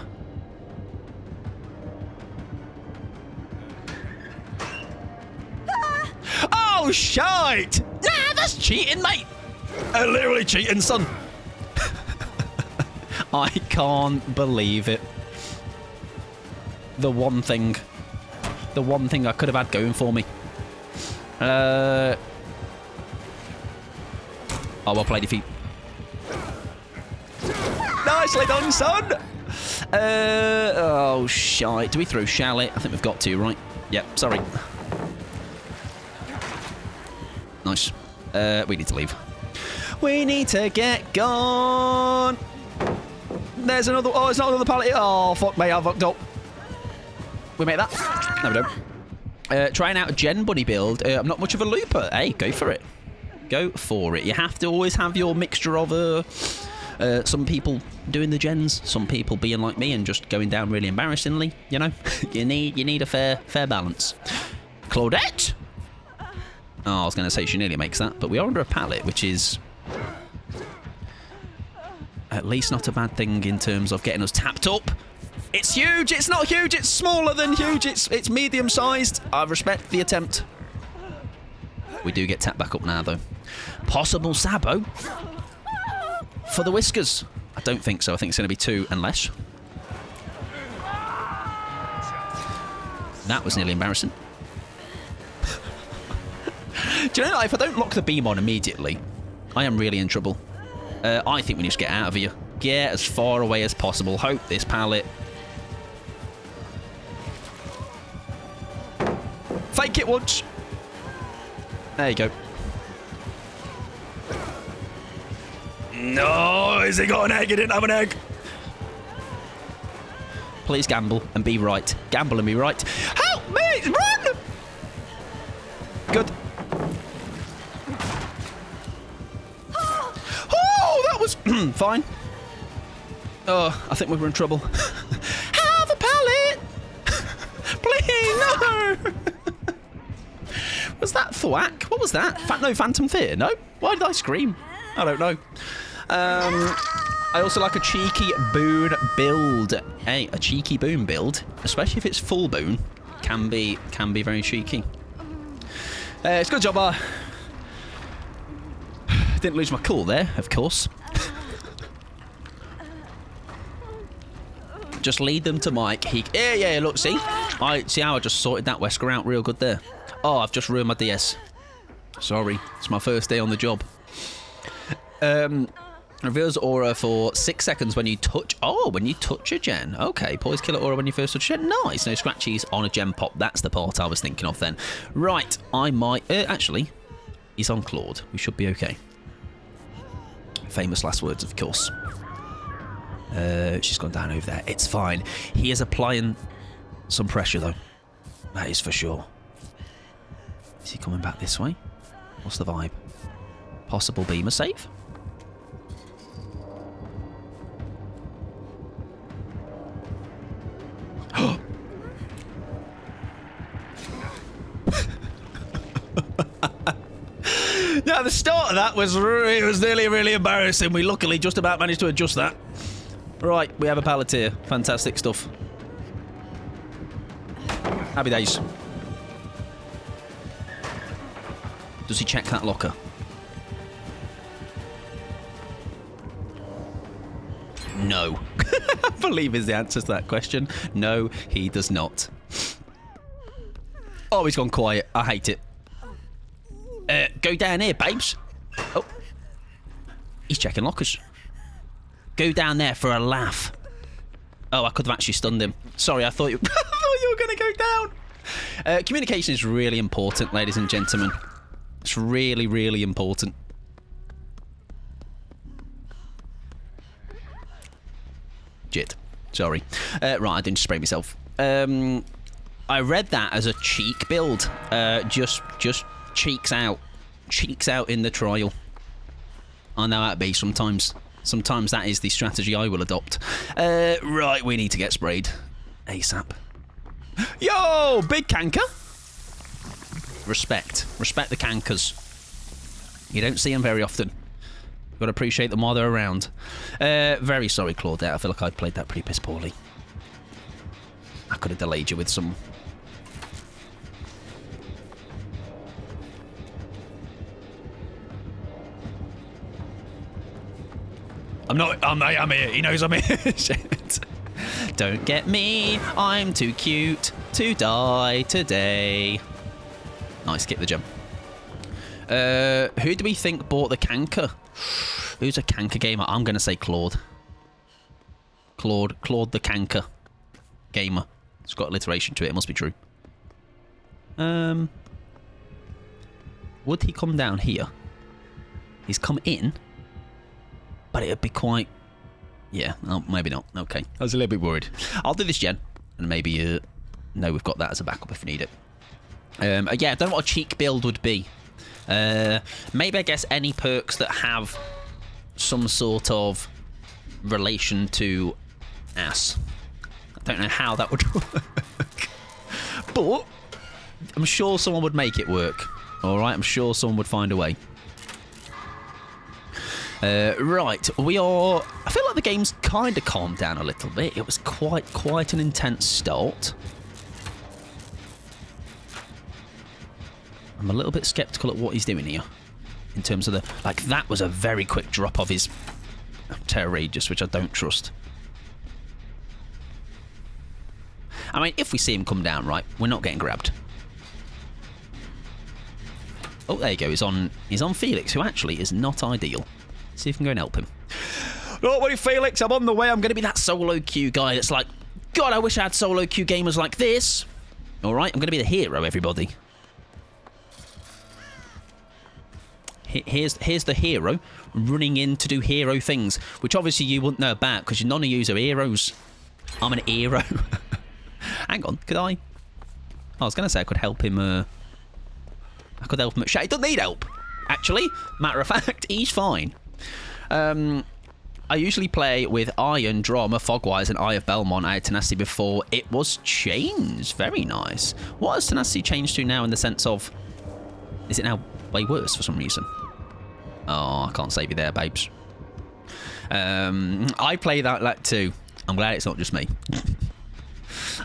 Oh, shite! Nah, that's cheating, mate! Literally cheating, son. I can't believe it. The one thing I could have had going for me. Oh, well played, defeat. Nicely done, son! Oh, shite. Do we throw shallot? I think we've got to, right? Yep, sorry. Nice. We need to leave. We need to get gone! There's another... Oh, it's not another pallet. Oh, fuck me, I fucked up. We make that? No, we don't. Trying out a gen bunny build. I'm not much of a looper. Hey, go for it. Go for it. You have to always have your mixture of some people doing the gens, some people being like me and just going down really embarrassingly. You know, you need a fair balance. Claudette. Oh, I was going to say she nearly makes that, but we are under a pallet, which is at least not a bad thing in terms of getting us tapped up. It's huge. It's not huge. It's smaller than huge. It's medium sized. I respect the attempt. We do get tapped back up now, though. Possible Sabo for the Whiskers. I don't think so. I think it's going to be 2 and less. That was nearly embarrassing. Do you know, if I don't lock the beam on immediately, I am really in trouble. I think we need to get out of here. Get as far away as possible. Hope this pallet... Fake it once. There you go. No, has he got an egg? He didn't have an egg. Please gamble and be right. Gamble and be right. Help me! Run! Good. Oh, that was fine. Oh, I think we were in trouble. Have a pallet! Please, no! Was that thwack? What was that? No, Phantom Theatre? No? Why did I scream? I don't know. I also like a cheeky boon build. Hey, a cheeky boon build, especially if it's full boon, can be very cheeky. It's a good job I didn't lose my cool there, of course. Just lead them to Mike. Yeah, look, see how I just sorted that Wesker out real good there. Oh, I've just ruined my DS. Sorry, it's my first day on the job. Reveals aura for 6 seconds when you touch... Oh, when you touch a gen. Okay, poise killer aura when you first touch a gen. Nice. No scratchies on a gen pop. That's the part I was thinking of then. Right, I might... actually, he's on Claude. We should be okay. Famous last words, of course. She's gone down over there. It's fine. He is applying some pressure, though. That is for sure. Is he coming back this way? What's the vibe? Possible beamer save? Yeah, the start of that was nearly really embarrassing. We luckily just about managed to adjust that. Right, we have a pallet here. Fantastic stuff. Happy days. Does he check that locker? No. I believe is the answer to that question. No, he does not. Oh, he's gone quiet. I hate it. Go down here, babes. Oh. He's checking lockers. Go down there for a laugh. Oh, I could have actually stunned him. Sorry, I thought you, I thought you were going to go down. Communication is really important, ladies and gentlemen. It's really, really important. Jit. Sorry. Right, I didn't spray myself. I read that as a cheek build. Just cheeks out. Cheeks out in the trial. I know how it be sometimes. Sometimes that is the strategy I will adopt. Right, we need to get sprayed. ASAP. Yo, big canker. Respect. Respect the cankers. You don't see them very often. You've got to appreciate them while they're around. Very sorry, Claudette. I feel like I played that pretty piss poorly. I could have delayed you with some... I'm here. He knows I'm here. Shit. Don't get me. I'm too cute to die today. Nice, skip the gem. Who do we think bought the canker? Who's a canker gamer? I'm going to say Claude. Claude the canker gamer. It's got alliteration to it. It must be true. Would he come down here? He's come in. But it'd be quite... Yeah, oh, maybe not. Okay, I was a little bit worried. I'll do this gen. And maybe know we've got that as a backup if we need it. Yeah, I don't know what a cheek build would be. Maybe I guess any perks that have some sort of relation to ass. I don't know how that would work. But I'm sure someone would make it work. Alright, I'm sure someone would find a way. Right, we are... I feel like the game's kind of calmed down a little bit. It was quite an intense start. I'm a little bit sceptical at what he's doing here. In terms of the... Like, that was a very quick drop of his Terror Rages, which I don't trust. I mean, if we see him come down, right, we're not getting grabbed. Oh, there you go. He's on Felix, who actually is not ideal. See if we can go and help him. Don't worry, Felix. I'm on the way. I'm going to be that solo queue guy that's like, God, I wish I had solo queue gamers like this. All right, I'm going to be the hero, everybody. Here's the hero running in to do hero things, which obviously you wouldn't know about because none of you are heroes. I'm an hero. Hang on, could I was going to say I could help him. I could help him at He doesn't need help, actually. Matter of fact, he's fine. I usually play with Iron, Drama, Fogwise, and Eye of Belmont. I had Tenacity before. It was changed. Very nice. What has Tenacity changed to now in the sense of... Is it now way worse for some reason? Oh, I can't save you there, babes. I play that too. I'm glad it's not just me.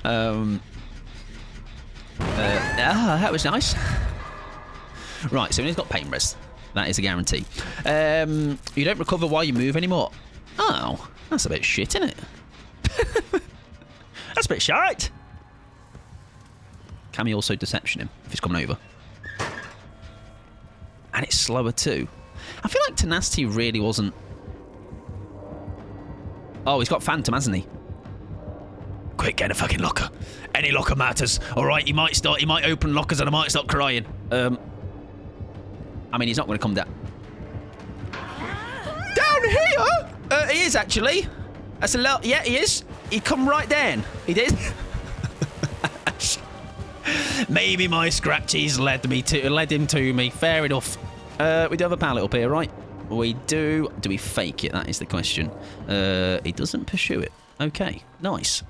That was nice. Right, so he's got pain rest. That is a guarantee. You don't recover while you move anymore. Oh, that's a bit shit, isn't it? That's a bit shite. Can we also deception him if he's coming over? And it's slower too. I feel like Tenacity really wasn't... Oh, he's got Phantom, hasn't he? Quick, get a fucking locker. Any locker matters. All right, he might open lockers and I might start crying. I mean, he's not going to come down. Down here? He is, actually. That's a lot. Yeah, he is. He come right down. He did. Maybe my scratchies led him to me. Fair enough. We do have a pallet up here, right? We do. Do we fake it? That is the question. He doesn't pursue it. Okay, nice.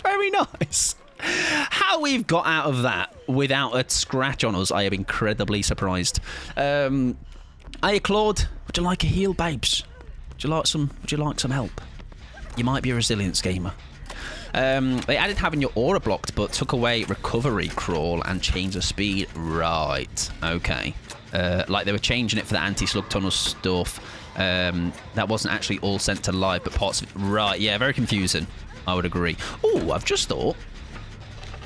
Very nice. How we've got out of that without a scratch on us, I am incredibly surprised. Hey, Claude, would you like a heal, babes? Would you like some help? You might be a resilience gamer. They added having your aura blocked, but took away recovery crawl and change the speed. Right. Okay. Like they were changing it for the anti-slug tunnel stuff. That wasn't actually all sent to live, but parts of it. Right. Yeah. Very confusing. I would agree. Oh, I've just thought.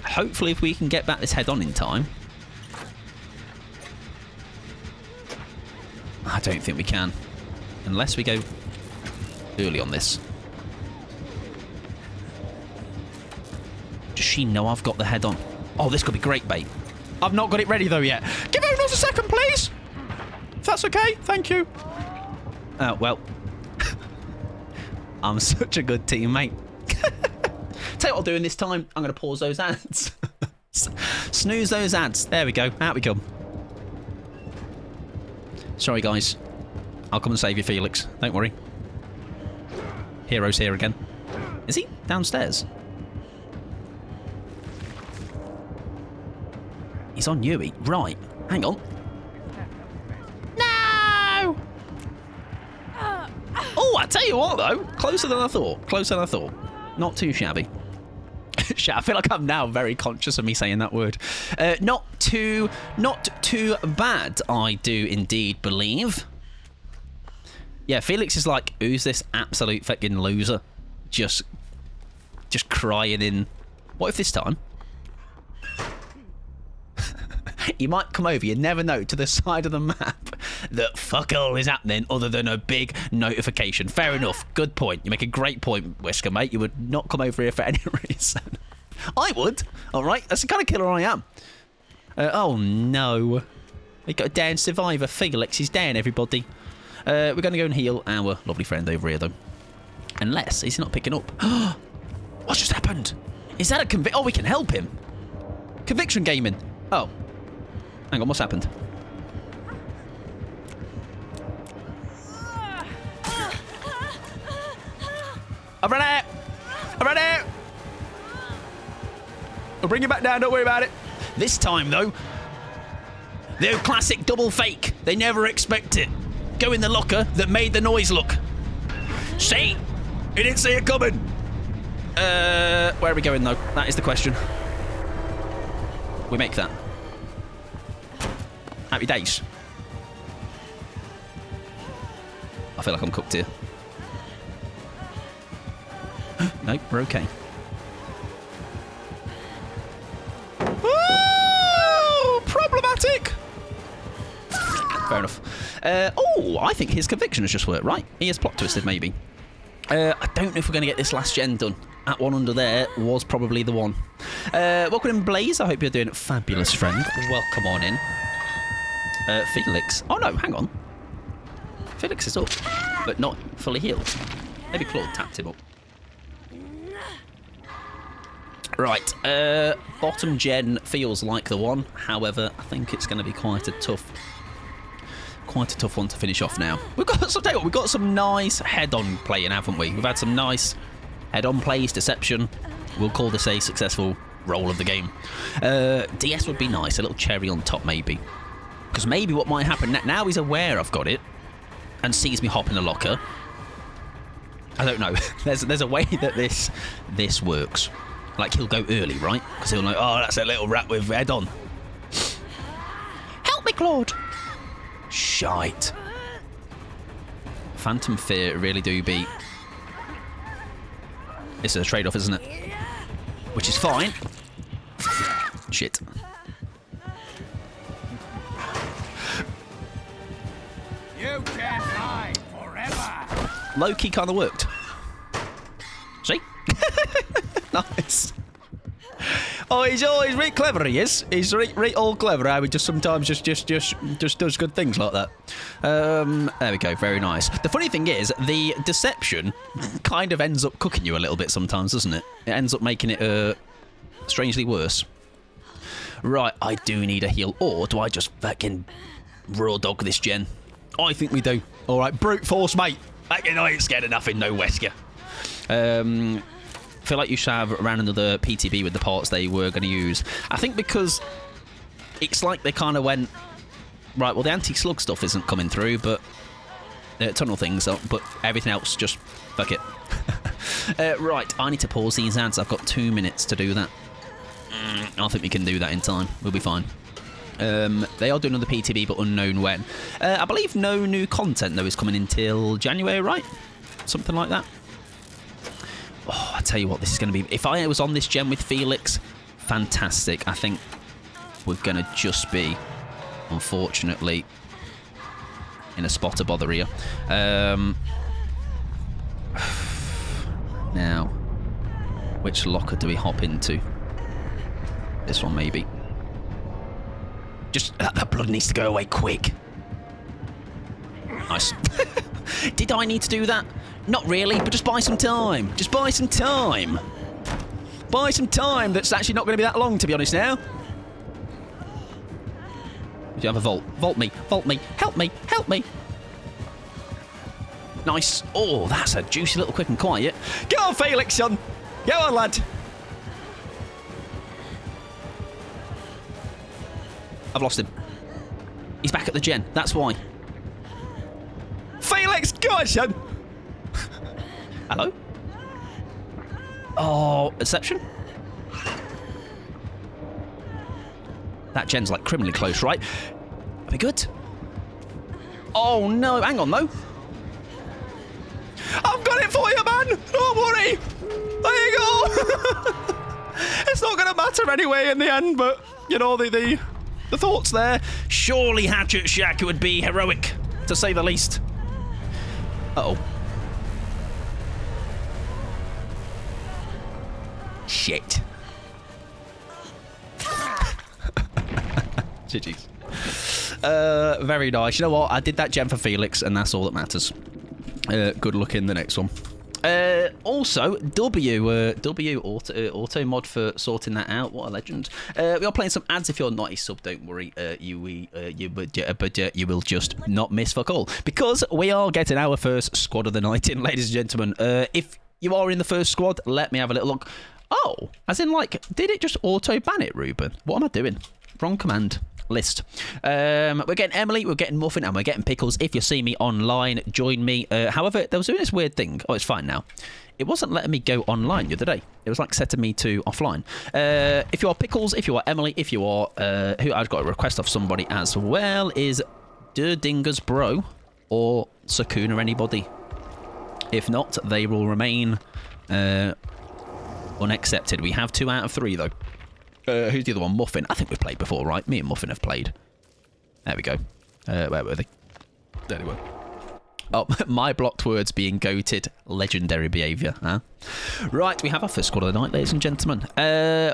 Hopefully, if we can get back this head-on in time. I don't think we can. Unless we go early on this. Does she know I've got the head-on? Oh, this could be great bait. I've not got it ready, though, yet. Give her another second, please. If that's okay. Thank you. Well. I'm such a good teammate. Tell you what I'll do in this time. I'm going to pause those ads. Snooze those ads. There we go. Out we come. Sorry, guys. I'll come and save you, Felix. Don't worry. Hero's here again. Is he downstairs? He's on newyt. Right. Hang on. No! Oh, I tell you what, though. Closer than I thought. Closer than I thought. Not too shabby. I feel like I'm now very conscious of me saying that word. Not too bad, I do indeed believe. Yeah, Felix is like, who's this absolute fucking loser? Just crying in. What if this time? He might come over, you never know, to the side of the map that fuck all is happening other than a big notification. Fair enough. Good point. You make a great point, Whisker, mate. You would not come over here for any reason. I would. All right. That's the kind of killer I am. Oh, no. We got a down survivor. Felix is down, everybody. We're going to go and heal our lovely friend over here, though. Unless he's not picking up. What's just happened? Is that a conviction? Oh, we can help him. Conviction gaming. Oh. Hang on, what's happened? I've run out! I've run out! I'll bring you back down, don't worry about it. This time, though, the classic double fake. They never expect it. Go in the locker that made the noise look. See? You didn't see it coming. Where are we going, though? That is the question. We make that. Happy days. I feel like I'm cooked here. Nope, we're okay. Oh, problematic. fair enough. Oh, I think his conviction has just worked, right? He has plot twisted, maybe. I don't know if we're going to get this last gen done. That one under there was probably the one. Welcome in, Blaze. I hope you're doing fabulous, friend. Welcome on in. Felix. Oh, no, hang on. Felix is up, but not fully healed. Maybe Claude tapped him up. Right, bottom gen feels like the one. However, I think it's going to be quite a tough one to finish off now. We've got some nice head-on playing, haven't we? We've had some nice head-on plays, deception. We'll call this a successful roll of the game. DS would be nice, a little cherry on top maybe. Because maybe what might happen now he's aware I've got it and sees me hop in a locker. I don't know. There's a way that this works. Like, he'll go early, right? Because he'll know, oh, that's a little rat with head on. Help me, Claude! Shite. Phantom Fear really do beat. It's a trade-off, isn't it? Which is fine. Shit. You can't hide forever. Low-key kind of worked. See? Nice. Oh, he's always really clever, he is. He's really all clever. I would just sometimes just does good things like that. There we go, very nice. The funny thing is, the deception kind of ends up cooking you a little bit sometimes, doesn't it? It ends up making it strangely worse. Right, I do need a heal, or do I just fucking raw dog this gen? I think we do. All right, brute force, mate. I ain't scared of nothing, no Wesker. I feel like you should have around another PTB with the parts they were going to use. I think because it's like they kind of went, right, well, the anti-slug stuff isn't coming through, but tunnel things, but everything else, just fuck it. Right, I need to pause these ads. I've got 2 minutes to do that. I think we can do that in time. We'll be fine. They are doing another PTB, but unknown when. I believe no new content, though, is coming until January, right? Something like that. Oh, I tell you what, this is going to be... If I was on this gen with Felix, fantastic. I think we're going to just be, unfortunately, in a spot of bother here. Now, which locker do we hop into? This one, maybe. Just... that blood needs to go away quick. Nice. Did I need to do that? Not really, but just buy some time. Just buy some time. Buy some time that's actually not going to be that long, to be honest now. Do you have a vault? Vault me. Vault me. Help me. Help me. Nice. Oh, that's a juicy little quick and quiet. Go on, Felix, son. Go on, lad. I've lost him. He's back at the gen. That's why. Felix, go on, son. Hello? Oh, deception? That gen's like criminally close, right? Are we good? Oh no, hang on though. I've got it for you, man! Don't worry! There you go! It's not gonna matter anyway in the end, but you know, the thoughts there. Surely Hatchet Shack would be heroic, to say the least. Uh-oh. Shit. GG's. Very nice. You know what? I did that gem for Felix, and that's all that matters. Good luck in the next one. Also, W auto mod for sorting that out. What a legend. We are playing some ads. If you're not a sub, don't worry. You will just not miss fuck all, because we are getting our first squad of the night in, ladies and gentlemen. If you are in the first squad, let me have a little look. Oh, as in, like, did it just auto ban it, Ruben? What am I doing? Wrong command. List. We're getting Emily, we're getting Muffin, and we're getting Pickles. If you see me online, join me. However, they was doing this weird thing. Oh, it's fine now. It wasn't letting me go online the other day. It was like setting me to offline. If you are Pickles, if you are Emily, if you are who I've got a request of somebody as well is Dingus Bro or Sakuna anybody. If not, they will remain unaccepted. We have 2 out of 3 though. Who's the other one? Muffin. I think we've played before, right? Me and Muffin have played. There we go. Where were they? There they were. Oh, my blocked words being goated. Legendary behaviour, huh? Right, we have our first squad of the night, ladies and gentlemen.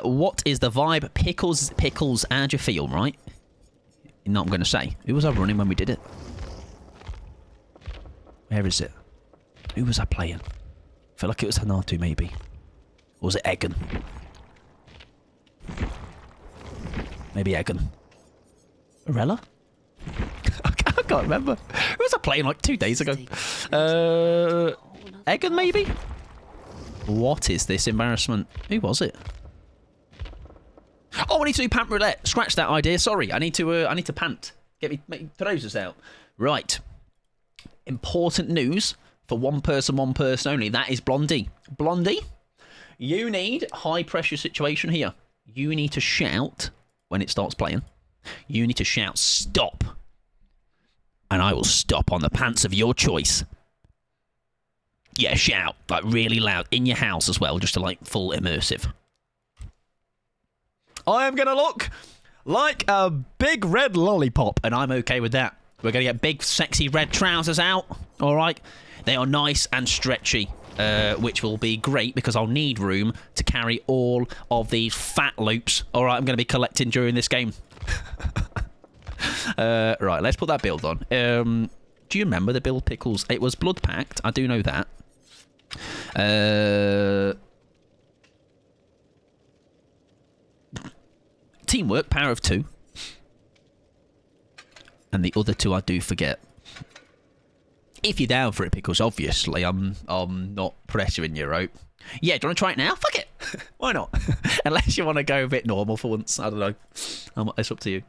What is the vibe? Pickles, how'd you feel, right? You know what I'm going to say? Who was I running when we did it? Where is it? Who was I playing? I feel like it was Hanatu, maybe. Or was it Egan? Maybe Egan. Arella? I can't remember. Who was I playing like 2 days ago? Egan, maybe? What is this embarrassment? Who was it? Oh, I need to do pant roulette. Scratch that idea. Sorry, I need to pant. Get my trousers out. Right. Important news for one person only. That is Blondie. Blondie, you need high pressure situation here. You need to shout when it starts playing. You need to shout stop, and I will stop on the pants of your choice. Yeah, shout like really loud in your house as well, just to like full immersive. I am gonna look like a big red lollipop, and I'm okay with that. We're gonna get big sexy red trousers out. All right, they are nice and stretchy, which will be great because I'll need room to carry all of these fat loops. All right, I'm gonna be collecting during this game. Right, let's put that build on. Do you remember the build, Pickles? It was blood packed. I do know that. Teamwork, power of 2. And the other 2 I do forget. If you're down for it, Pickles, obviously. I'm not pressuring you, right? Yeah, do you want to try it now? Fuck it. Why not? Unless you want to go a bit normal for once. I don't know. It's up to you.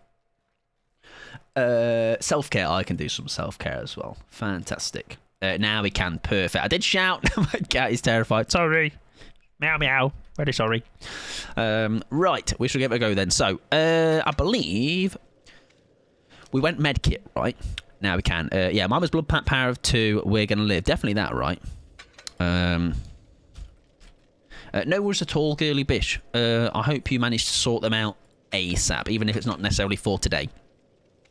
Self-care. I can do some self-care as well. Fantastic. Now we can. Perfect. I did shout. My cat is terrified. Sorry. Meow meow. Very sorry. Right. We shall give it a go then. So, I believe we went medkit, right? Now we can. Yeah, mine was blood pack, power of 2. We're going to live. Definitely that, right? No worries at all, girly bish. I hope you managed to sort them out ASAP, even if it's not necessarily for today.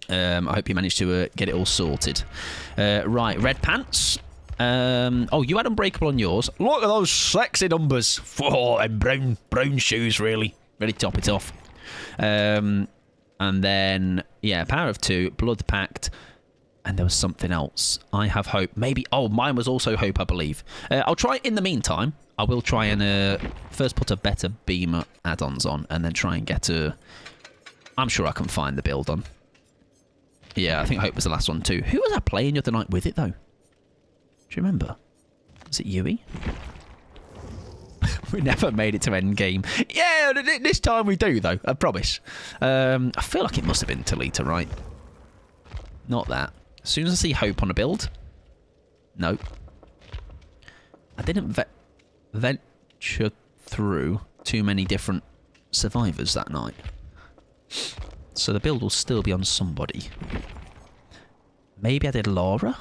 I hope you managed to get it all sorted. Right, red pants. Oh, you had Unbreakable on yours. Look at those sexy numbers. Oh, and brown shoes, really top it off. And then, yeah, power of 2, blood pact. And there was something else. I have hope. Maybe, oh, mine was also hope, I believe. I'll try in the meantime. I will try and first put a better beamer add-ons on and then try and get a... I'm sure I can find the build on. Yeah, I think hope was the last one too. Who was I playing the other night with it, though? Do you remember? Was it Yui? We never made it to end game. Yeah, this time we do, though. I promise. I feel like it must have been Talita, right? Not that. As soon as I see hope on a build... No. I didn't venture through too many different survivors that night. So the build will still be on somebody. Maybe I did Laura?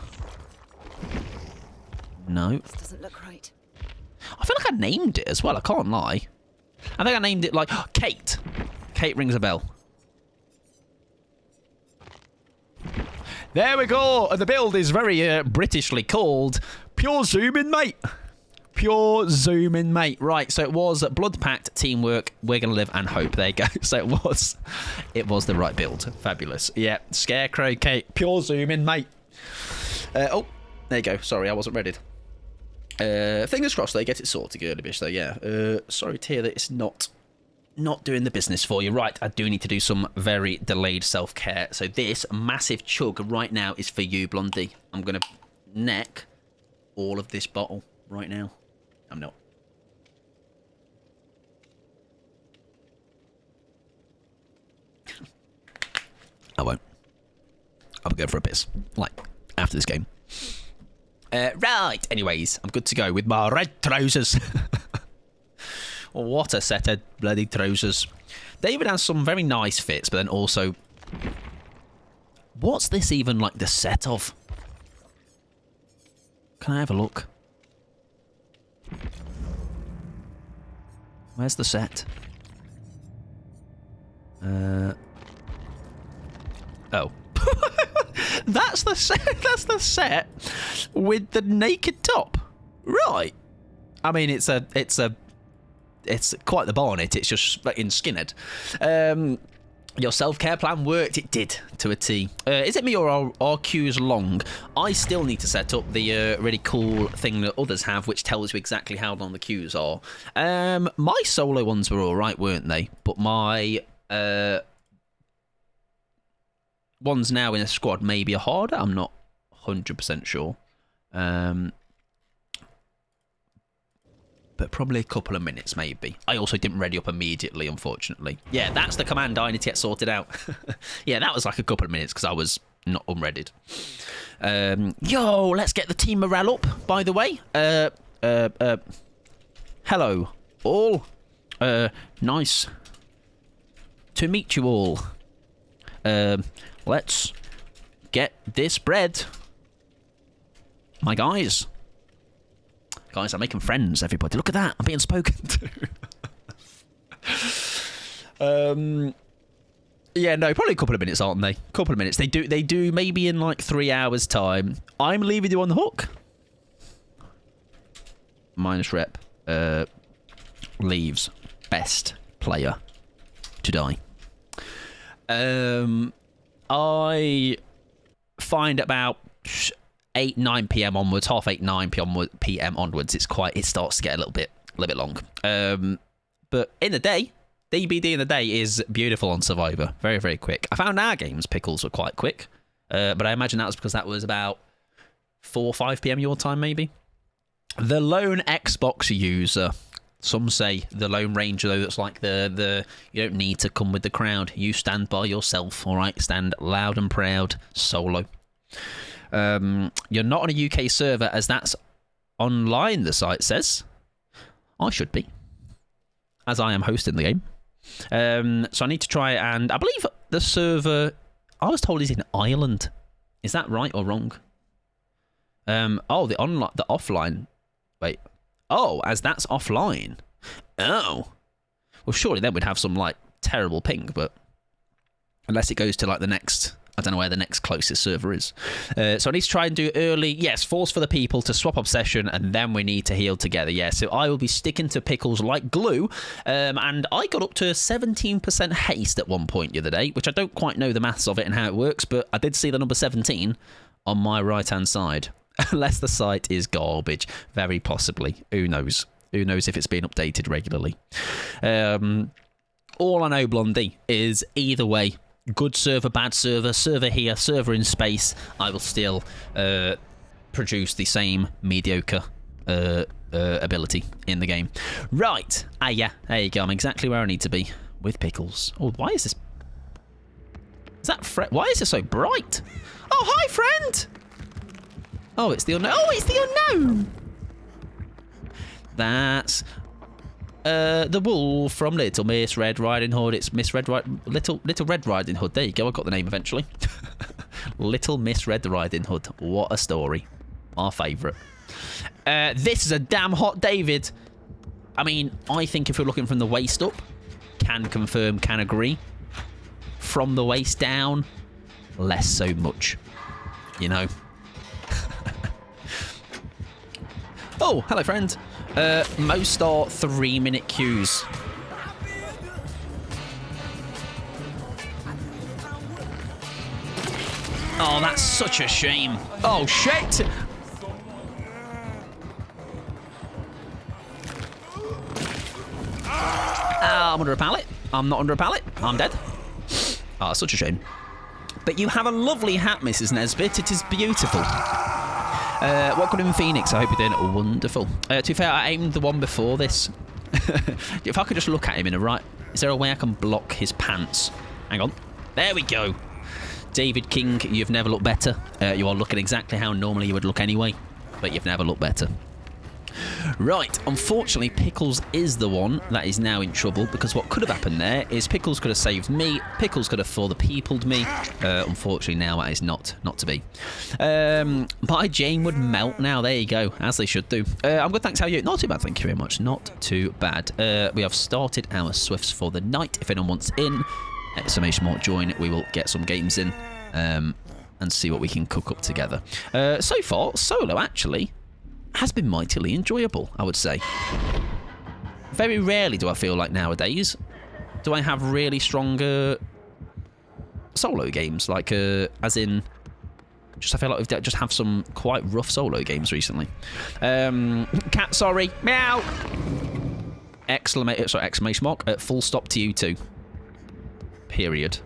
No. This doesn't look right. I feel like I named it as well, I can't lie. I think I named it like... Kate. Kate rings a bell. There we go. And the build is very Britishly called Pure Zooming, mate. Pure zooming, mate. Right, so it was blood pact, teamwork, we're gonna live and hope. There you go. So it was the right build. Fabulous. Yeah, Scarecrow, Kate, pure zooming, mate. Oh, there you go. Sorry, I wasn't ready. Fingers crossed they get it sorted, girly bitch. Though, yeah. Sorry to hear that it's not doing the business for you. Right, I do need to do some very delayed self-care. So this massive chug right now is for you, Blondie. I'm gonna neck all of this bottle right now. I'm not. I won't. I'll go for a piss. Like, after this game. Right. Anyways, I'm good to go with my red trousers. What a set of bloody trousers. David has some very nice fits, but then also... What's this even like the set of? Can I have a look? Where's the set? Oh. That's the set. That's the set with the naked top. Right. I mean, it's quite the bonnet. It's just in skinhead. Your self-care plan worked. It did, to a T. Is it me or are queues long? I still need to set up the really cool thing that others have, which tells you exactly how long the queues are. My solo ones were all right, weren't they? But my ones now in a squad maybe are harder. I'm not 100% sure. But probably a couple of minutes, maybe. I also didn't ready up immediately, unfortunately. Yeah, that's the command I need to get sorted out. Yeah, that was like a couple of minutes because I was not unreadied. Yo, let's get the team morale up, by the way. Hello, all. Nice to meet you all. Let's get this bread. My guys. Guys, I'm making friends, everybody. Look at that. I'm being spoken to. Yeah, no, probably a couple of minutes, aren't they? A couple of minutes. They do maybe in like 3 hours' time. I'm leaving you on the hook. Minus rep. Leaves. Best player to die. I find about 8, 9 p.m. onwards, half 8, 9 p.m. onwards, it starts to get a little bit long. But in the day, DBD in the day is beautiful on Survivor. Very, very quick. I found our games, Pickles, were quite quick. But I imagine that was because that was about 4 or 5 p.m. your time, maybe. The lone Xbox user. Some say the Lone Ranger, though, that's like the you don't need to come with the crowd. You stand by yourself, all right? Stand loud and proud, solo. You're not on a UK server, as that's online, the site says. I should be, as I am hosting the game. So I need to try, and I believe the server, I was told, is in Ireland. Is that right or wrong? Oh, the offline. Wait. Oh, as that's offline. Oh. Well, surely then we'd have some, like, terrible ping, but unless it goes to, like, the next... I don't know where the next closest server is. So I need to try and do early... Yes, force for the people to swap obsession, and then we need to heal together. Yeah, so I will be sticking to Pickles like glue. And I got up to 17% haste at one point the other day, which I don't quite know the maths of it and how it works, but I did see the number 17 on my right-hand side. Unless the site is garbage. Very possibly. Who knows? Who knows if it's being updated regularly. All I know, Blondie, is either way... Good server, bad server, server here, server in space, I will still produce the same mediocre ability in the game. Right. Yeah, there you go. I'm exactly where I need to be with Pickles. Oh, why is this... Is that... Why is it so bright? Oh, hi, friend! Oh, it's the unknown. Oh, it's the unknown! That's... the wolf from Little Miss Red Riding Hood. It's Miss Red Little Red Riding Hood. There you go. I got the name eventually. Little Miss Red Riding Hood. What a story. Our favourite. This is a damn hot David. I mean, I think if we're looking from the waist up, can confirm, can agree. From the waist down, less so much. You know. Oh, hello, friend. Most are 3-minute queues. Oh, that's such a shame. Oh, shit! I'm under a pallet. I'm not under a pallet. I'm dead. Oh, such a shame. But you have a lovely hat, Mrs. Nesbitt. It is beautiful. What good in Phoenix? I hope you're doing wonderful. To be fair, I aimed the one before this. If I could just look at him in a right... Is there a way I can block his pants? Hang on. There we go. David King, you've never looked better. You are looking exactly how normally you would look anyway, but you've never looked better. Right, unfortunately, Pickles is the one that is now in trouble, because what could have happened there is Pickles could have saved me, Pickles could have for the peopled me. Unfortunately, now that is not to be. My Jane would melt now. There you go, as they should do. I'm good, thanks. How are you? Not too bad, thank you very much. Not too bad. We have started our Swifts for the night. If anyone wants in, exclamation mark join. We will get some games in. And and see what we can cook up together. So far, solo actually has been mightily enjoyable, I would say. Very rarely do I feel like nowadays do I have really stronger solo games, like as in just I feel like we've just have some quite rough solo games recently. Cat, sorry, meow. Exclamation mark at full stop to you too. Period.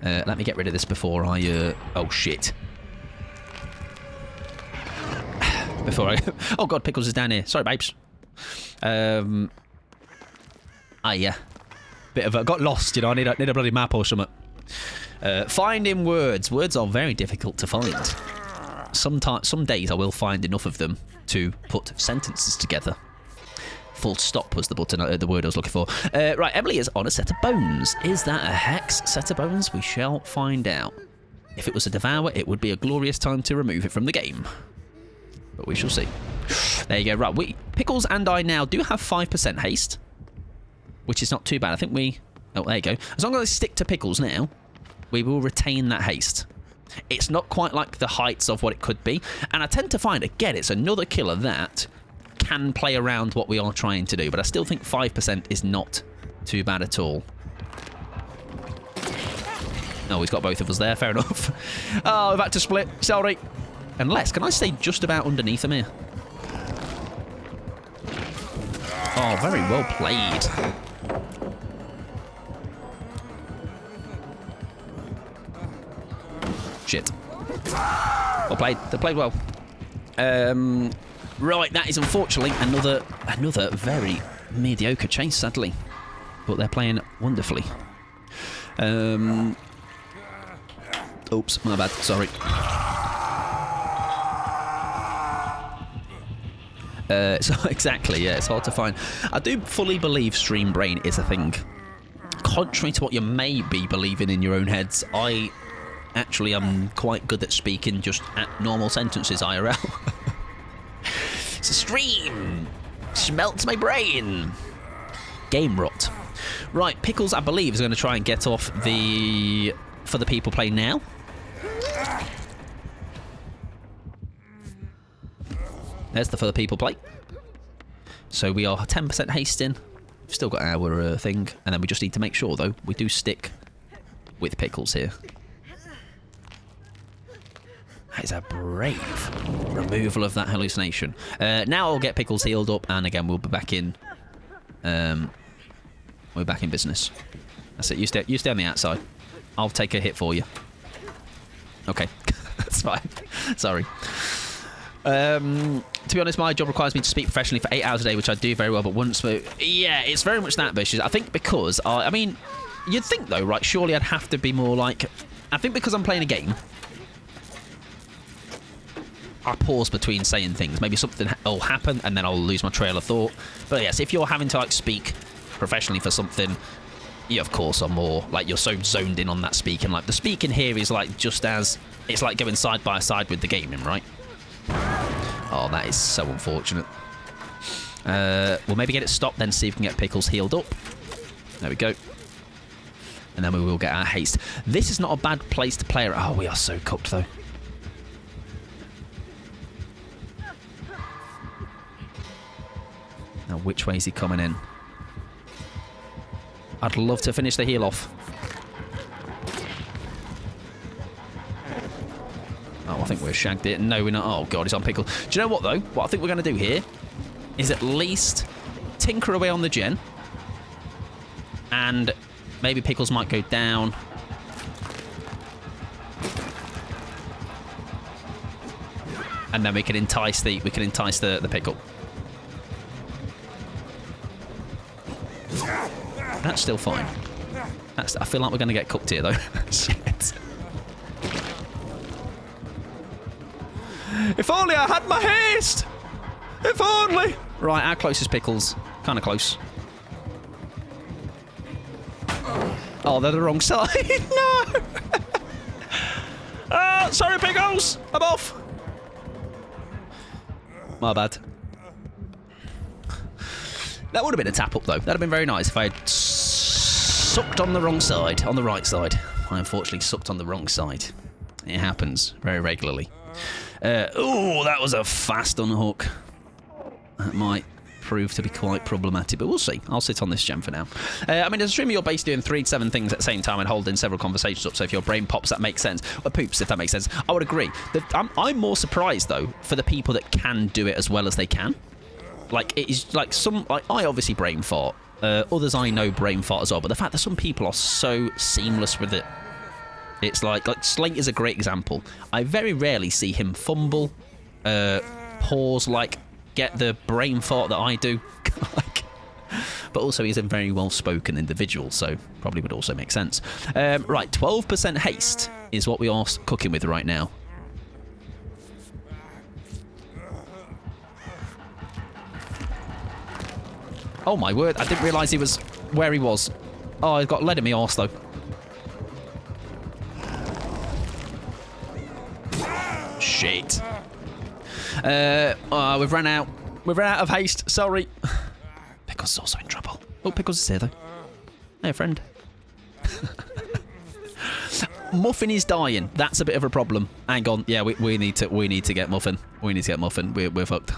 Let me get rid of this before I oh shit. Before I oh god, Pickles is down here. Sorry, babes. Yeah. Bit of a got lost, you know. I need a bloody map or something. Finding words. Words are very difficult to find. Some days I will find enough of them to put sentences together. Full stop was the word I was looking for. Right, Emily is on a set of bones. Is that a hex set of bones? We shall find out. If it was a devour, it would be a glorious time to remove it from the game. But we shall see. There you go. Right, Pickles and I now do have 5% haste, which is not too bad. I think we... Oh, there you go. As long as I stick to Pickles now, we will retain that haste. It's not quite like the heights of what it could be. And I tend to find, again, it's another killer that can play around what we are trying to do. But I still think 5% is not too bad at all. Oh, he's got both of us there. Fair enough. Oh, we've had to split. Sorry. Unless, can I stay just about underneath him here? Oh, very well played. Shit. Well played. They played well. Right, that is unfortunately another very mediocre chase, sadly. But they're playing wonderfully. Oops, my bad. Sorry. So exactly, yeah, it's hard to find. I do fully believe stream brain is a thing. Contrary to what you may be believing in your own heads, I actually am quite good at speaking just at normal sentences IRL. It's a stream. Smelts my brain. Game rot. Right, Pickles, I believe, is going to try and get off the... for the people playing now. There's the for the people play. So we are 10% hasting. We've still got our thing. And then we just need to make sure, though, we do stick with Pickles here. That is a brave removal of that hallucination. Now I'll get Pickles healed up, and again we'll be back in. We're back in business. That's it. You stay on the outside. I'll take a hit for you. Okay, that's fine. Sorry. To be honest, my job requires me to speak professionally for 8 hours a day, which I do very well, but once... Yeah, it's very much that, Vicious. I think because... I mean, you'd think, though, right, surely I'd have to be more like... I think because I'm playing a game, I pause between saying things. Maybe something will happen, and then I'll lose my trail of thought. But yes, if you're having to, like, speak professionally for something, you, of course, are more... Like, you're so zoned in on that speaking. Like, the speaking here is, like, just as... It's like going side by side with the gaming, right? Oh, that is so unfortunate. We'll maybe get it stopped, then see if we can get Pickles healed up. There we go. And then we will get our haste. This is not a bad place to play. Oh, we are so cooked, though. Now, which way is he coming in? I'd love to finish the heal off. Oh, I think we're shagged it. No, we're not. Oh, God, he's on Pickle. Do you know what, though? What I think we're going to do here is at least tinker away on the gen. And maybe Pickles might go down. And then we can entice the Pickle. That's still fine. I feel like we're going to get cooked here, though. Shit. If only I had my haste! If only! Right, our closest Pickles. Kind of close. Oh, they're the wrong side. No! Sorry, Pickles! I'm off! My bad. That would have been a tap up, though. That would have been very nice if I had sucked on the wrong side, on the right side. I unfortunately sucked on the wrong side. It happens very regularly. Oh, that was a fast unhook. That might prove to be quite problematic, but we'll see. I'll sit on this gem for now. I mean, as a streamer, you're based doing 3 to 7 things at the same time and holding several conversations up, so if your brain pops, that makes sense. Or poops, if that makes sense. I would agree. I'm more surprised, though, for the people that can do it as well as they can. Like, it is like some... Like, I obviously brain fart. Others I know brain fart as well, but the fact that some people are so seamless with it. It's like Slate is a great example. I very rarely see him fumble, pause, like, get the brain fart that I do. But also he's a very well-spoken individual, so probably would also make sense. Right, 12% haste is what we are cooking with right now. Oh my word, I didn't realise he was where he was. Oh, I've got lead in my arse though. Shit. We've run out. We've run out of haste. Sorry. Pickles is also in trouble. Oh, Pickles is here though. Hey, friend. Muffin is dying. That's a bit of a problem. Hang on. Yeah, we need to get Muffin. We need to get Muffin. We're fucked.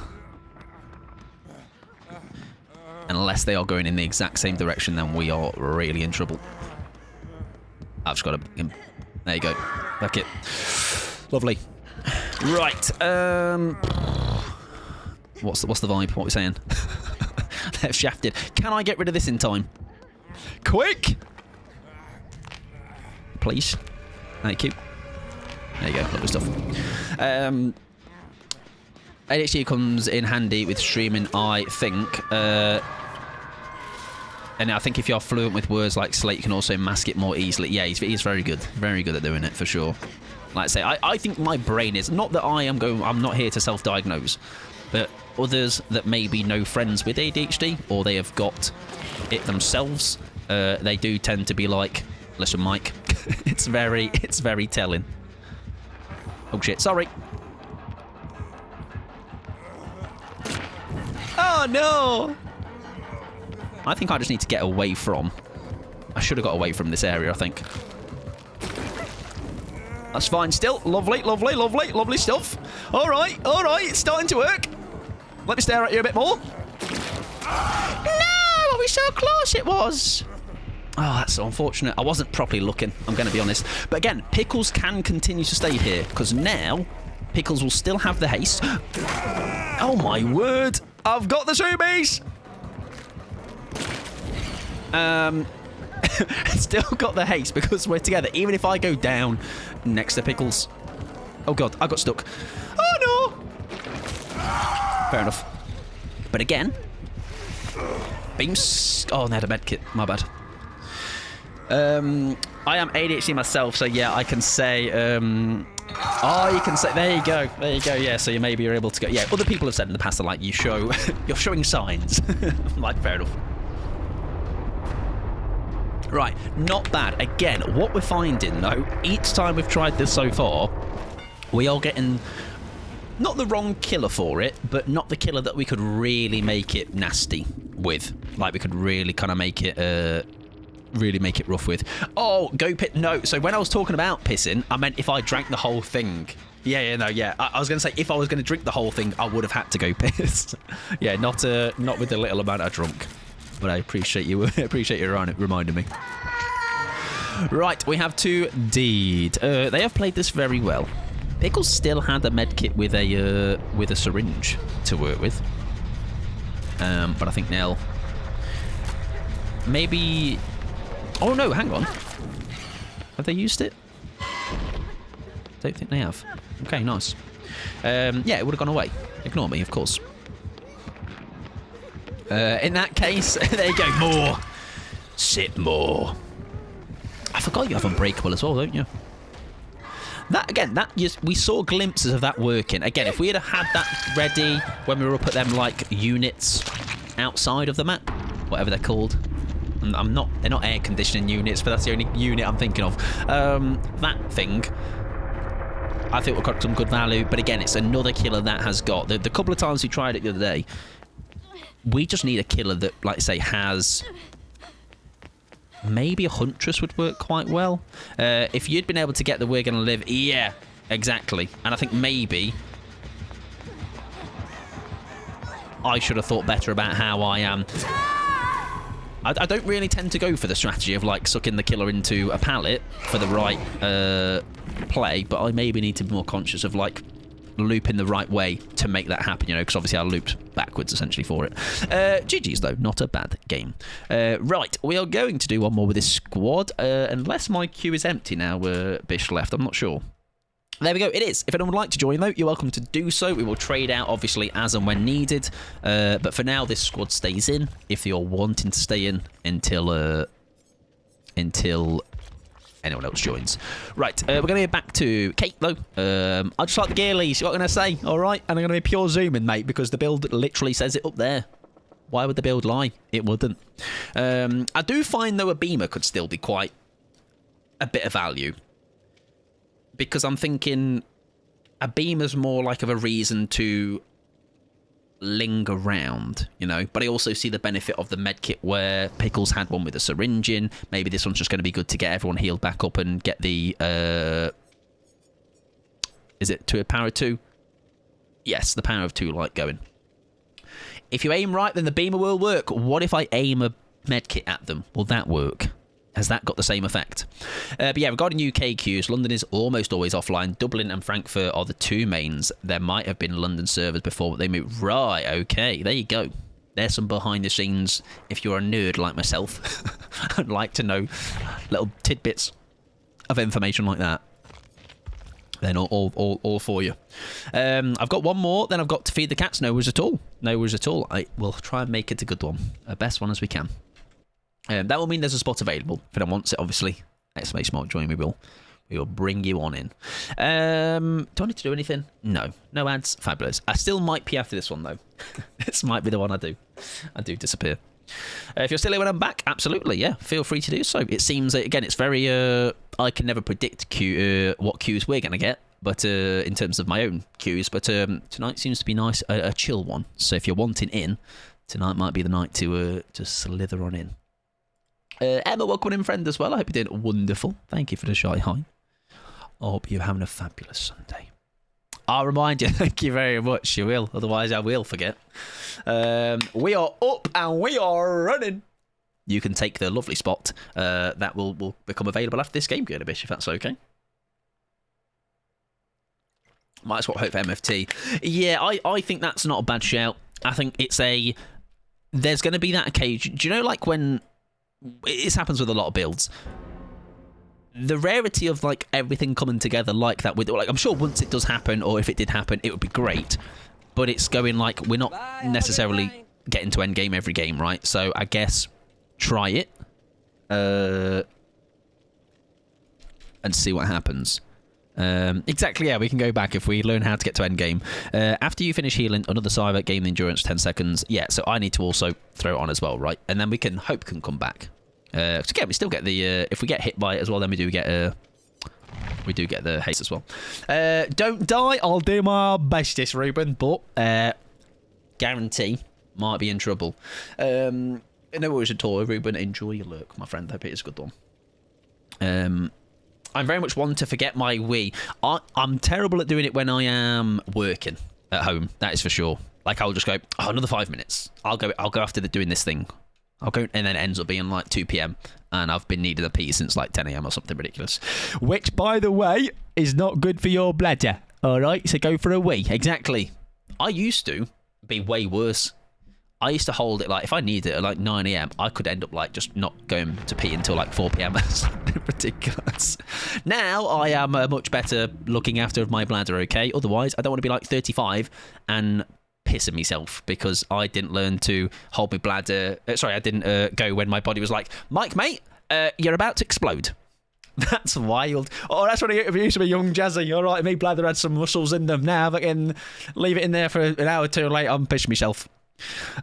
Unless they are going in the exact same direction, then we are really in trouble. I've just got to... There you go. Back it. Lovely. Right. What's the vibe? What are we saying? They've shafted. Can I get rid of this in time? Quick! Please. Thank you. There you go. Lovely stuff. ADHD comes in handy with streaming, I think. And I think if you're fluent with words like Slate, you can also mask it more easily. Yeah, he's very good. Very good at doing it, for sure. Like I say, I think my brain is... Not that I'm not here to self-diagnose, but others that maybe know friends with ADHD, or they have got it themselves, they do tend to be like, listen, Mike, it's very telling. Oh, shit, sorry. Oh, no! I think I just need to get away from... I should have got away from this area, I think. That's fine still. Lovely, lovely, lovely, lovely stuff. All right, it's starting to work. Let me stare at you a bit more. No, are we so close it was? Oh, that's so unfortunate. I wasn't properly looking, I'm going to be honest. But again, Pickles can continue to stay here, because now Pickles will still have the haste. Oh, my word. I've got the zoomies. Still got the haste because we're together. Even if I go down next to Pickles. Oh, God, I got stuck. Oh, no. Fair enough. But again, beams. Oh, they had a med kit. My bad. I am ADHD myself, so yeah, I can say... Oh, you can say... There you go. There you go. Yeah, so you maybe you're able to go... Yeah, other people have said in the past that, like, you're showing signs. Like, fair enough. Right, not bad. Again, what we're finding, though, each time we've tried this so far, we are getting not the wrong killer for it, but not the killer that we could really make it nasty with. Like, we could really kind of make it rough with. Oh, go pit. No, so when I was talking about pissing, I meant if I drank the whole thing. Yeah. I was going to say, if I was going to drink the whole thing, I would have had to go piss. Yeah, not with the little amount I drunk. But I appreciate you reminding me. Right, we have to Deed. They have played this very well. Pickles still had a med kit with a syringe to work with. But I think now maybe... Oh no, hang on. Have they used it? Don't think they have. Okay, nice. Yeah, it would have gone away. Ignore me, of course. In that case, there you go. More. Sit more. I forgot you have Unbreakable as well, don't you? That again, we saw glimpses of that working. Again, if we had had that ready when we were up at them like units outside of the map, whatever they're called. They're not air conditioning units, but that's the only unit I'm thinking of. That thing, I think we've got some good value. But again, it's another killer that has got the couple of times we tried it the other day. We just need a killer that, like I say, has maybe a huntress would work quite well. If you'd been able to get the we're gonna live, yeah, exactly. And I think maybe I should have thought better about how I am. I don't really tend to go for the strategy of like sucking the killer into a pallet for the right play, but I maybe need to be more conscious of like looping the right way to make that happen, you know, because obviously I looped backwards essentially for it. GG's though, not a bad game. Right, we are going to do one more with this squad, unless my queue is empty now, Bish left, I'm not sure. There we go, it is. If anyone would like to join though, you're welcome to do so. We will trade out obviously as and when needed, but for now this squad stays in if you're wanting to stay in until anyone else joins. Right, we're going to go back to Kate though. I just like the gear lease, what can I say? Alright, and I'm going to be pure zooming, mate, because the build literally says it up there. Why would the build lie? It wouldn't. I do find though a beamer could still be quite a bit of value, because I'm thinking a beamer's more like of a reason to linger around, you know, but I also see the benefit of the medkit where Pickles had one with a syringe in. Maybe this one's just going to be good to get everyone healed back up and get the is it to a power of 2? Yes, the power of 2 light going. If you aim right, then the beamer will work. What if I aim a medkit at them? Will that work? Has that got the same effect? But yeah, regarding UK queues, London is almost always offline. Dublin and Frankfurt are the two mains. There might have been London servers before, but they moved. Right, okay, there you go. There's some behind the scenes. If you're a nerd like myself, I'd like to know little tidbits of information like that. Then all for you. I've got one more, then I've got to feed the cats. No worries at all. No worries at all. I will try and make it a good one. The best one as we can. That will mean there's a spot available. If anyone wants it, obviously. Exclamation mark join, we will bring you on in. Do I need to do anything? No. No ads. Fabulous. I still might pee after this one, though. This might be the one I do. I do disappear. If you're still here when I'm back, absolutely, yeah. Feel free to do so. It seems, again, it's very... I can never predict what queues we're going to get, but in terms of my own queues. But tonight seems to be nice, a chill one. So if you're wanting in, tonight might be the night to slither on in. Emma, welcome in, friend, as well. I hope you're doing wonderful. Thank you for the shy hi. I hope you're having a fabulous Sunday. I'll remind you, thank you very much. You will, otherwise I will forget. We are up and we are running. You can take the lovely spot that will become available after this game, Gerdabish, if that's okay. Might as well hope for MFT. Yeah, I think that's not a bad shout. I think it's there's going to be that occasion. Do you know, like when... This happens with a lot of builds. The rarity of like everything coming together like that, with like, I'm sure once it does happen, or if it did happen, it would be great. But it's going like we're not necessarily getting to end game every game, right? So I guess try it and see what happens. Exactly, yeah, we can go back if we learn how to get to end game. After you finish healing, another cyber, gain the endurance 10 seconds. Yeah, so I need to also throw it on as well, right? And then we can come back. So yeah, we still get the if we get hit by it as well, then we do get the haste as well. Don't die, I'll do my bestest, Ruben, but guarantee might be in trouble. No worries at all, Ruben. Enjoy your lurk, my friend. Hope it is a good one. I'm very much one to forget my Wii. I'm terrible at doing it when I am working at home. That is for sure. Like I'll just go, oh, another 5 minutes. I'll go after doing this thing. I'll go, and then it ends up being like 2 p.m. and I've been needing a pee since like 10 a.m. or something ridiculous. Which, by the way, is not good for your bladder. All right, so go for a wee. Exactly. I used to be way worse. I used to hold it like, if I needed it at like 9 a.m, I could end up like just not going to pee until like 4 p.m. Something ridiculous. Now I am much better looking after my bladder, okay? Otherwise, I don't want to be like 35 and pissing myself because I didn't learn to hold my bladder. I didn't go when my body was like, Mike, mate, you're about to explode. That's wild. Oh, that's when I used to be young Jazzy. All right, my bladder had some muscles in them. Now I can leave it in there for an hour or two later, I'm pissing myself.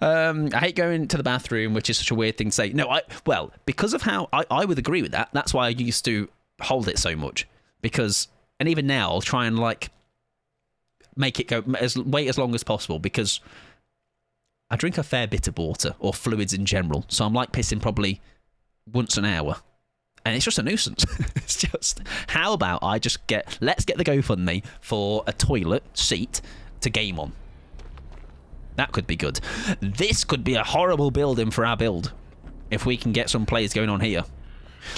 I hate going to the bathroom, which is such a weird thing to say. No, because of how I would agree with that. That's why I used to hold it so much. Because, and even now, I'll try and like make it go wait as long as possible because I drink a fair bit of water or fluids in general. So I'm like pissing probably once an hour. And it's just a nuisance. It's just, how about I just let's get the GoFundMe for a toilet seat to game on. That could be good. This could be a horrible building for our build. If we can get some plays going on here.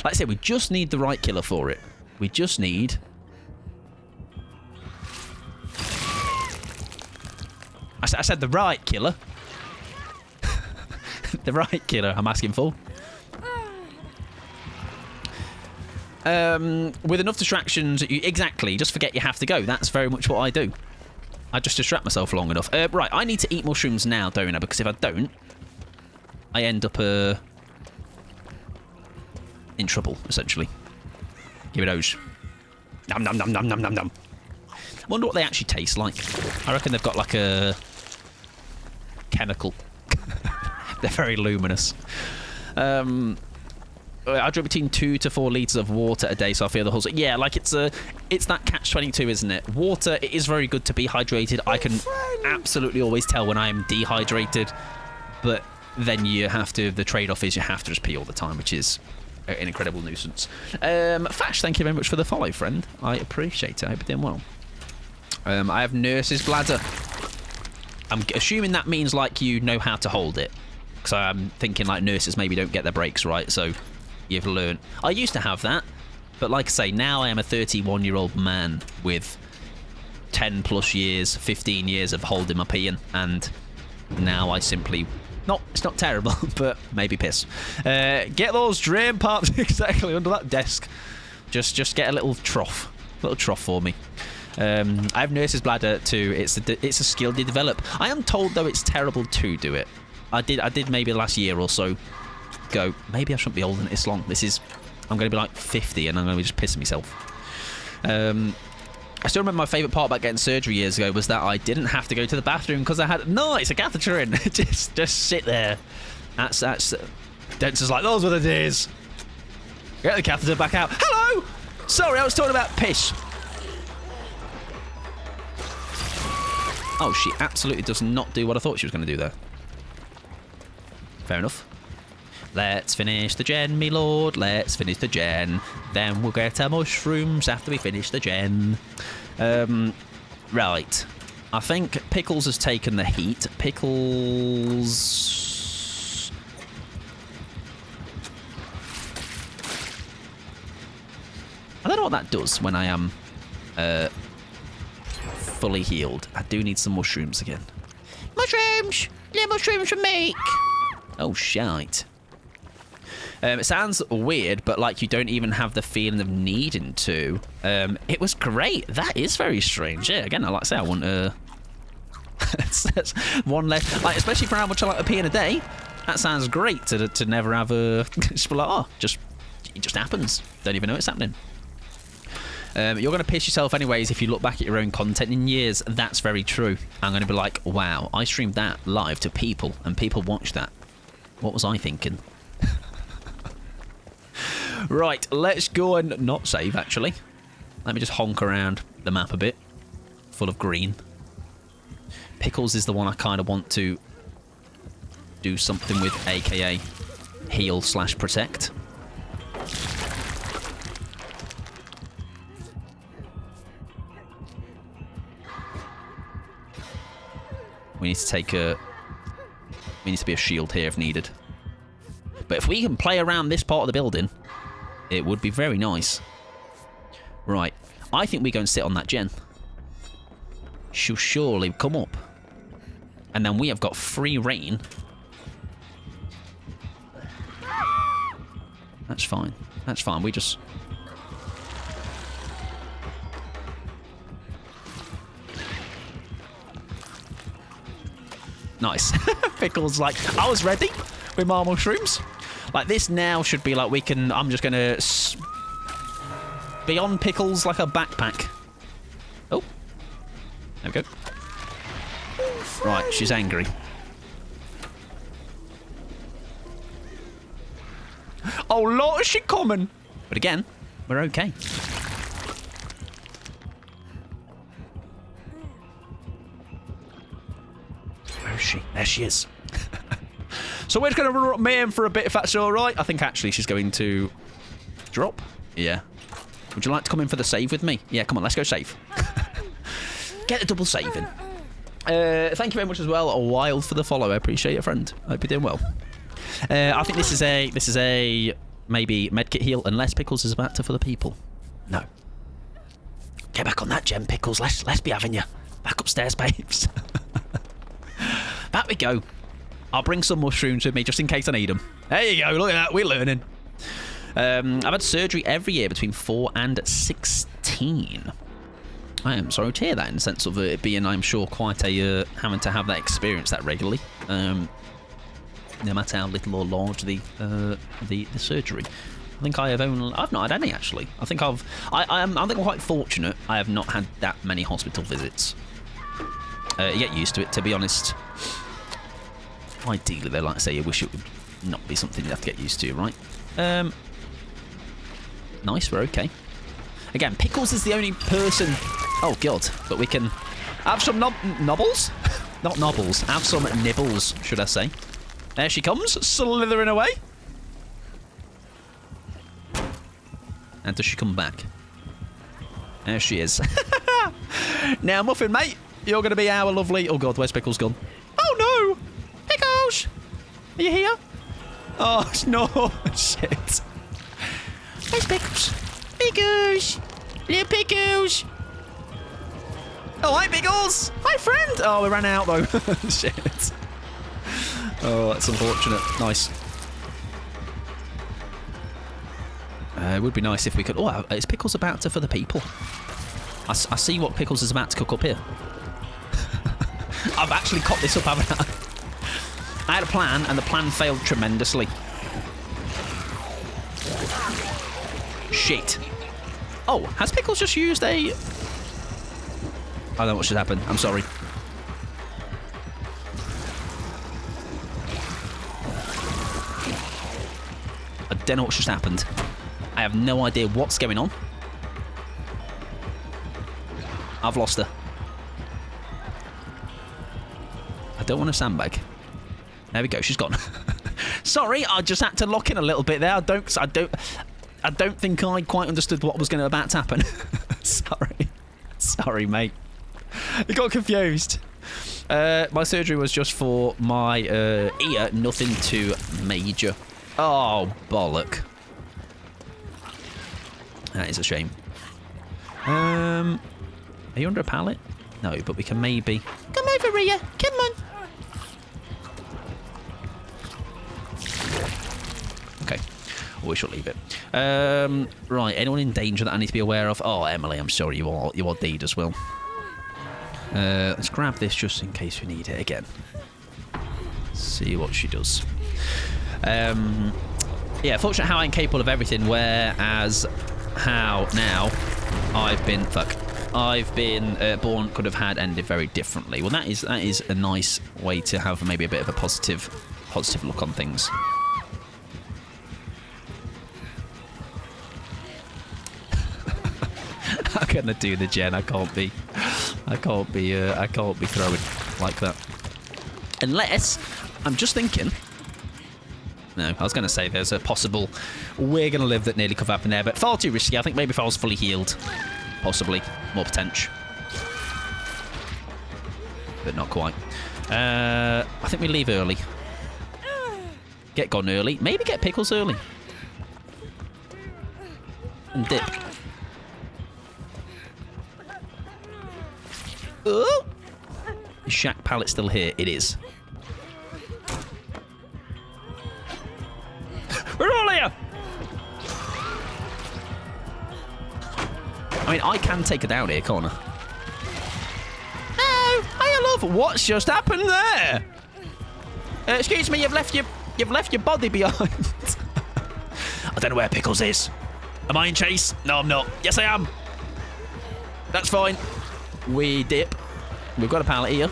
Like I said, we just need the right killer for it. We just need... I said the right killer. The right killer I'm asking for. With enough distractions, exactly, just forget you have to go. That's very much what I do. I just distract myself long enough. Right, I need to eat mushrooms now, don't I? Because if I don't, I end up in trouble, essentially. Give it those. Nom nom nom nom nom nom nom. I wonder what they actually taste like. I reckon they've got like a chemical. They're very luminous. I drink between 2 to 4 litres of water a day, so I feel the whole... Yeah, like it's that catch-22, isn't it? Water, it is very good to be hydrated. I can absolutely always tell when I'm dehydrated, but then you have to... The trade-off is you have to just pee all the time, which is an incredible nuisance. Fash, thank you very much for the follow, friend. I appreciate it. I hope you're doing well. I have nurse's bladder. I'm assuming that means, like, you know how to hold it. Because I'm thinking, like, nurses maybe don't get their breaks right, so... You've learned. I used to have that, but like I say, now I am a 31-year-old man with 10 plus years, 15 years of holding my peeing, and now I simply... It's not terrible, but maybe piss. Get those drain pipes exactly under that desk. Just get a little trough for me. I have nurse's bladder too. It's a skill to develop. I am told though it's terrible to do it. I did maybe last year or so. Go, maybe I shouldn't be holding it this long. I'm going to be like 50 and I'm going to be just pissing myself. I still remember my favourite part about getting surgery years ago was that I didn't have to go to the bathroom because I had... Nice, a catheter in. just sit there. That's dentists like, those were the days. Get the catheter back out. Hello! Sorry, I was talking about piss. Oh, she absolutely does not do what I thought she was going to do there. Fair enough. Let's finish the gen, me lord. Let's finish the gen. Then we'll get our mushrooms after we finish the gen. Right. I think Pickles has taken the heat. Pickles... I don't know what that does when I am fully healed. I do need some mushrooms again. Mushrooms! Little mushrooms from me! Oh, shite. It sounds weird, but like you don't even have the feeling of needing to. It was great. That is very strange. Yeah, again, I like to say I want one less. Like, especially for how much I like to pee in a day. That sounds great to never have a... Just be like, oh, it just happens. Don't even know it's happening. You're going to piss yourself anyways if you look back at your own content in years. That's very true. I'm going to be like, wow, I streamed that live to people and people watched that. What was I thinking? Right, let's go and not save, actually. Let me just honk around the map a bit. Full of green. Pickles is the one I kind of want to do something with, aka heal/protect. We need to take a... We need to be a shield here if needed. But if we can play around this part of the building, it would be very nice. Right. I think we go and sit on that gen. She'll surely come up. And then we have got free reign. That's fine. That's fine. We just... Nice. Pickles like, I was ready with my mushrooms. Like, this now should be like we can... I'm just going to... be on Pickles like a backpack. Oh. There we go. Right, she's angry. Oh, Lord, is she coming? But again, we're okay. Where is she? There she is. So we're just going to run up me in for a bit, if that's all right. I think actually she's going to drop. Yeah. Would you like to come in for the save with me? Yeah, come on, let's go save. Get the double saving. Thank you very much as well, Wild, for the follow. I appreciate it, friend. I hope you're doing well. I think this is a maybe medkit heal, unless Pickles is about to for the people. No. Get back on that, Gem Pickles. Let's be having you. Back upstairs, babes. Back we go. I'll bring some mushrooms with me just in case I need them. There you go. Look at that. We're learning. I've had surgery every year between 4 and 16. I am sorry to hear that, in the sense of it being, I'm sure, quite a having to have that experience that regularly. No matter how little or large the surgery. I think I've not had any, actually. I think I think I'm quite fortunate. I have not had that many hospital visits. You get used to it, to be honest. Ideally, they like to say you wish it would not be something you have to get used to, right? Nice, we're okay. Again, Pickles is the only person... Oh, God. But we can have some nobbles? Not nobbles. Have some nibbles, should I say. There she comes, slithering away. And does she come back? There she is. Now, Muffin, mate, you're going to be our lovely... Oh, God, where's Pickles gone? Oh, no! Pickles! Are you here? Oh, no. Shit. Where's Pickles? Pickles! Little Pickles! Oh, hi, Pickles! Hi, friend! Oh, we ran out, though. Shit. Oh, that's unfortunate. Nice. It would be nice if we could... Oh, is Pickles about to for the people? I see what Pickles is about to cook up here. I've actually copped this up, haven't I? I had a plan, and the plan failed tremendously. Shit. Oh, has Pickles just used a... I don't know what should happen. I'm sorry. I don't know what just happened. I have no idea what's going on. I've lost her. I don't want a sandbag. There we go. She's gone. Sorry, I just had to lock in a little bit there. I don't think I quite understood what was about to happen. Sorry, mate. I got confused. My surgery was just for my ear, nothing too major. Oh, bollock. That is a shame. Are you under a pallet? No, but we can maybe... Come over here. Come on. Okay. We shall leave it. Right, anyone in danger that I need to be aware of? Oh, Emily, I'm sorry, you are deed as well. Let's grab this just in case we need it again. See what she does. Yeah, fortunately how I'm capable of everything, whereas how now I've been born could have had ended very differently. Well, that is a nice way to have maybe a bit of a positive look on things. I'm gonna do the gen. I can't be throwing like that. Unless I'm just thinking. No, I was going to say there's a possible we're going to live that nearly could happen there, but far too risky. I think maybe if I was fully healed, possibly more potential, but not quite. I think we leave early. Get gone early. Maybe get Pickles early. And dip. Oh! Is Shack pallet still here? It is. We're all here! I mean, I can take her down here, can't I? No! Hiya, love! What's just happened there? Excuse me, you've left your body behind. I don't know where Pickles is. Am I in chase? No, I'm not. Yes, I am. That's fine. We dip. We've got a pallet here.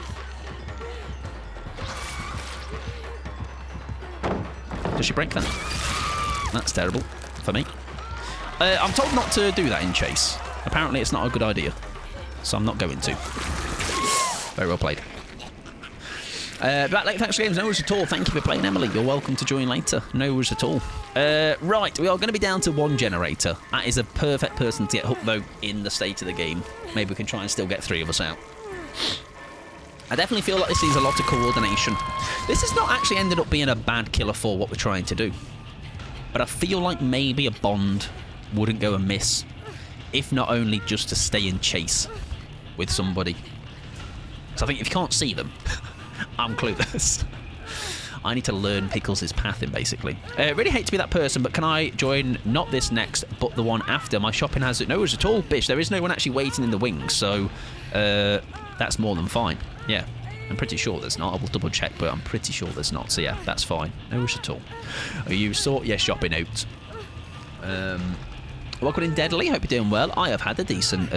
Does she break that? That's terrible for me. I'm told not to do that in chase. Apparently it's not a good idea. So I'm not going to. Very well played. Black Lake, thanks for games. No worries at all. Thank you for playing, Emily. You're welcome to join later. No worries at all. Right, we are going to be down to 1 generator. That is a perfect person to get hooked, though, in the state of the game. Maybe we can try and still get 3 of us out. I definitely feel like this needs a lot of coordination. This has not actually ended up being a bad killer for what we're trying to do. But I feel like maybe a bond wouldn't go amiss, if not only just to stay in chase with somebody. So I think if you can't see them, I'm clueless. I need to learn Pickles' pathing, basically. Really hate to be that person, but can I join not this next, but the one after? My shopping has it. No worries at all, bitch. There is no one actually waiting in the wings, so that's more than fine. Yeah, I'm pretty sure there's not. I will double check, but I'm pretty sure there's not. So yeah, that's fine. No worries at all. Are you sort? Yeah, shopping out. Welcome in, Deadly. Hope you're doing well. I have had a decent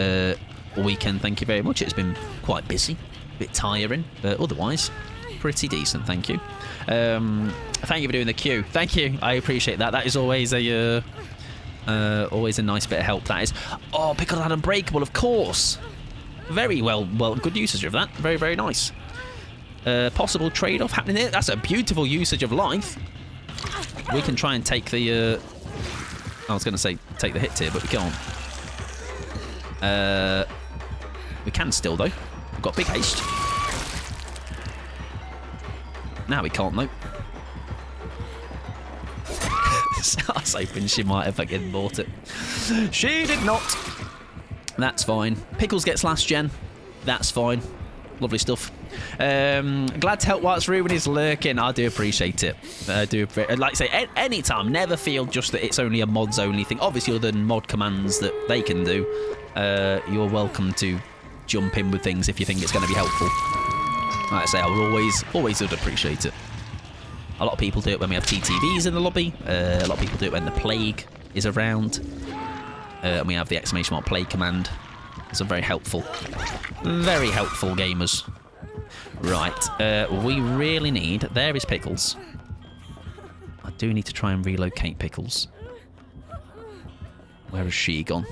weekend. Thank you very much. It's been quite busy, a bit tiring, but otherwise pretty decent. Thank you. Thank you for doing the queue. Thank you. I appreciate that. That is always a nice bit of help. That is. Oh, Pickle and Unbreakable, of course. Very well, good usage of that. Very, very nice. Possible trade-off happening here. That's a beautiful usage of life. We can try and take the... I was going to say take the hit here, but we can't. We can still, though. We've got big haste. Now we can't, though. I was hoping she might have fucking bought it. She did not. That's fine. Pickles gets last gen. That's fine. Lovely stuff. Glad to help whilst Ruben is lurking. I do appreciate it. I do. Like I say, anytime. Never feel just that it's only a mods only thing. Obviously, other than mod commands that they can do, you're welcome to jump in with things if you think it's going to be helpful. Like I say, I will always would appreciate it. A lot of people do it when we have TTVs in the lobby. A lot of people do it when the plague is around. And we have the exclamation mark play command. It's a very helpful gamers. Right, we really need... There is Pickles. I do need to try and relocate Pickles. Where has she gone?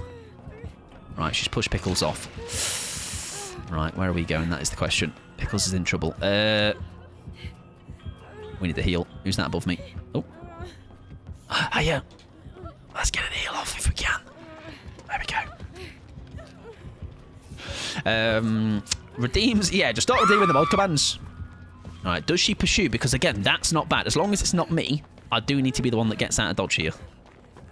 Right, she's pushed Pickles off. Right, where are we going? That is the question. Pickles is in trouble. We need to heal. Who's that above me? Oh. Ah, yeah. Let's get an heal off if we can. There we go. Redeems. Yeah, just start redeeming the mod commands. Alright, does she pursue? Because again, that's not bad. As long as it's not me, I do need to be the one that gets out of dodge here.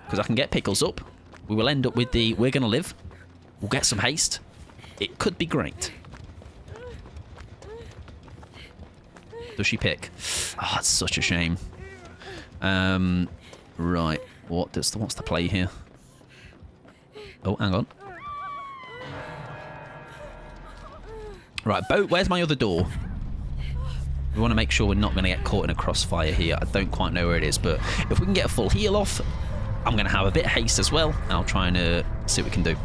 Because I can get Pickles up. We will end up with the we're gonna live. We'll get some haste. It could be great. Does she pick? Oh, that's such a shame. Right. What's the play here? Oh, hang on. Right, boat. Where's my other door? We want to make sure we're not going to get caught in a crossfire here. I don't quite know where it is, but if we can get a full heal off, I'm going to have a bit of haste as well, and I'll try and see what we can do.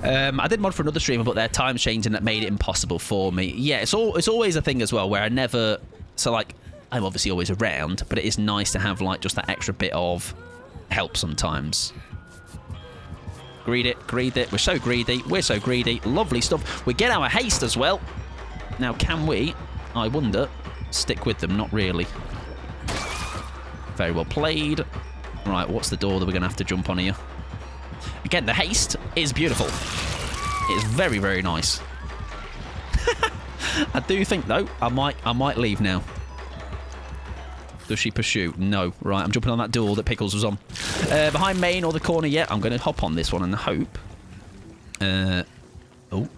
I did mod for another streamer, but their time's changing that made it impossible for me. Yeah, it's always a thing as well where I never... So, like, I'm obviously always around, but it is nice to have, like, just that extra bit of help sometimes. Greed it. We're so greedy. Lovely stuff. We get our haste as well. Now, can we, I wonder, stick with them? Not really. Very well played. Right, what's the door that we're going to have to jump on here? Again, the haste is beautiful. It's very, very nice. I do think, though, I might leave now. Does she pursue? No. Right, I'm jumping on that door that Pickles was on. Behind main or the corner yet. I'm going to hop on this one and hope. Oh.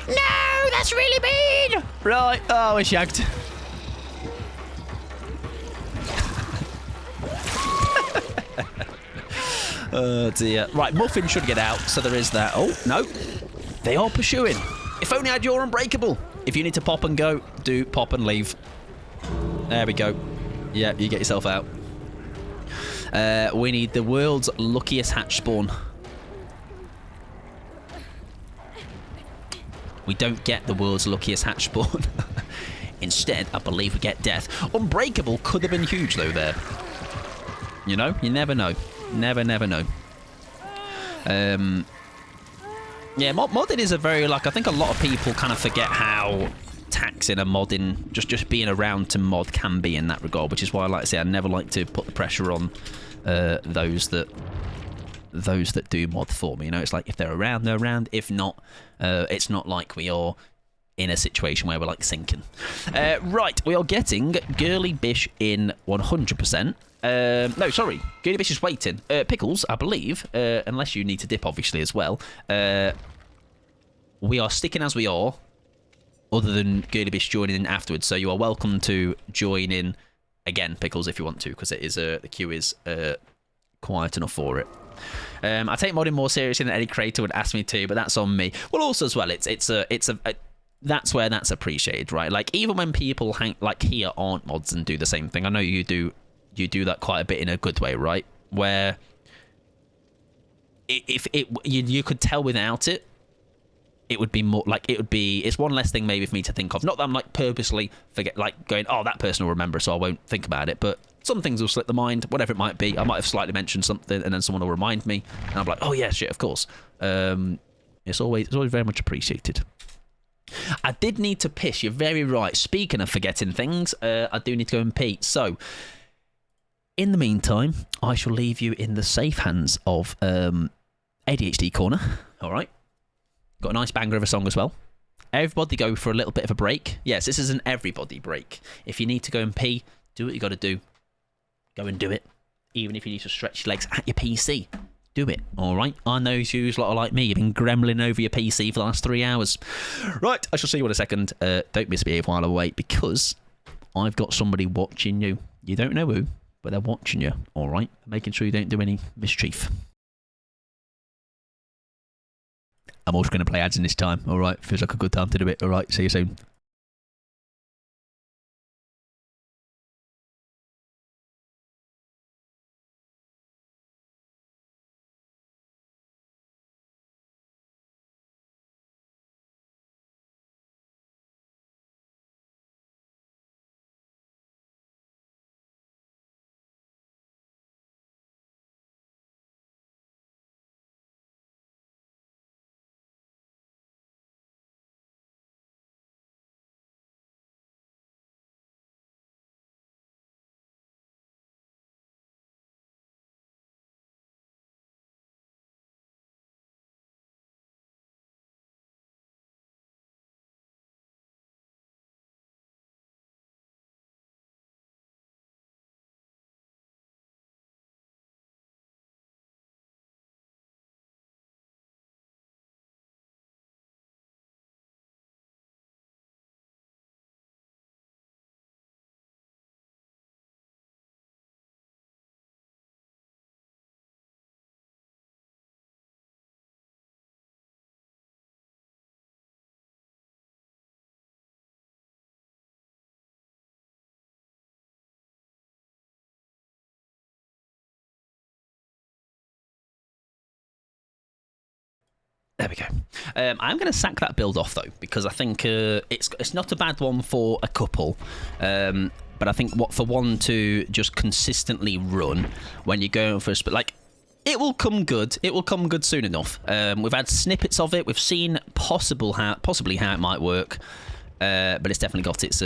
No, that's really mean. Right. Oh, we're shagged. Oh dear. Right, Muffin should get out, so there is that. Oh, no. They are pursuing. If only I had your Unbreakable. If you need to pop and go, do pop and leave. There we go. Yeah, you get yourself out. We need the world's luckiest hatch spawn. We don't get the world's luckiest hatch spawn. Instead, I believe we get death. Unbreakable could have been huge, though, there. You know, you never know. Never know. Yeah, modding is a very, like, I think a lot of people kind of forget how taxing a modding, just being around to mod can be in that regard, which is why, like I say, I never like to put the pressure on those that do mod for me. You know, it's like if they're around, they're around. If not, it's not like we are in a situation where we're like sinking. Right, we are getting Girly Bish in 100%. No, sorry, Girly Bish is waiting. Pickles, I believe, unless you need to dip, obviously, as well. We are sticking as we are, other than Girly Bish joining in afterwards. So you are welcome to join in again, Pickles, if you want to, because it is the queue is quiet enough for it. I take modding more seriously than any creator would ask me to, but that's on me. Well, also as well, it's a that's where that's appreciated, right? Like, even when people like here aren't mods and do the same thing, I know you do that quite a bit in a good way, right? Where if you could tell without it, it would be more like it's one less thing maybe for me to think of. Not that I'm like purposely going, oh, that person will remember, so I won't think about it, but some things will slip the mind, whatever it might be. I might have slightly mentioned something and then someone will remind me and I'm like, oh yeah, shit, of course. It's always very much appreciated. I did need to piss, you're very right. Speaking of forgetting things, I do need to go and pee. So, in the meantime, I shall leave you in the safe hands of ADHD Corner. All right. Got a nice banger of a song as well. Everybody go for a little bit of a break. Yes, this is an everybody break. If you need to go and pee, do what you got to do. Go and do it. Even if you need to stretch your legs at your PC. Do it, all right? I know you lot are like me. You've been gremlin over your PC for the last 3 hours. Right, I shall see you in a second. Don't misbehave while I wait, because I've got somebody watching you. You don't know who, but they're watching you, all right? Making sure you don't do any mischief. I'm also going to play ads in this time, all right? Feels like a good time to do it, all right? See you soon. There we go. I'm going to sack that build off, though, because I think it's not a bad one for a couple. But I think for one to just consistently run when you're going for a like, it will come good. It will come good soon enough. We've had snippets of it. We've seen possibly how it might work. But it's definitely got its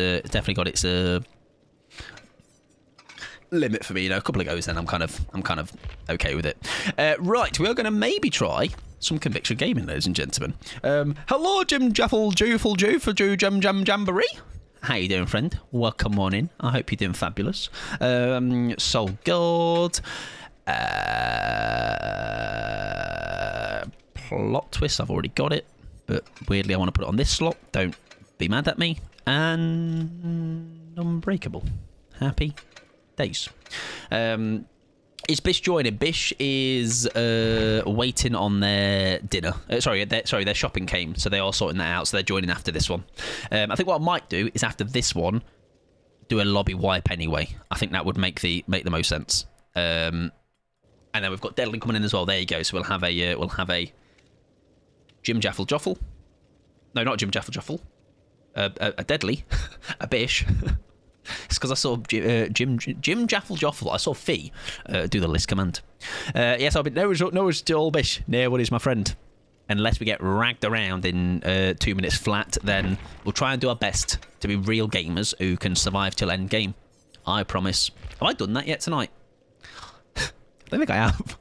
limit for me. You know, a couple of goes, then I'm kind of okay with it. Right, we are going to maybe try some Conviction Gaming, ladies and gentlemen. Hello, Jim Jaffel, Jufel, Jufa, Ju, Jam, Jamboree. How you doing, friend? Welcome on in. I hope you're doing fabulous. Soul God. Plot twist, I've already got it. But weirdly, I want to put it on this slot. Don't be mad at me. And Unbreakable. Happy days. Is Bish joining? Bish is waiting on their dinner. Their shopping came, so they are sorting that out. So they're joining after this one. I think what I might do is after this one, do a lobby wipe anyway. I think that would make the most sense. And then we've got Deadly coming in as well. There you go. So we'll have a Jim Jaffel Joffle. No, not Jim Jaffel Joffle. A Deadly, a Bish. It's because I saw Jim Jaffle Joffle. I saw Fee do the list command. Yes, I'll be no Stolbish. No one is my friend. Unless we get ragged around in 2 minutes flat, then we'll try and do our best to be real gamers who can survive till end game. I promise. Have I done that yet tonight? I don't think I have.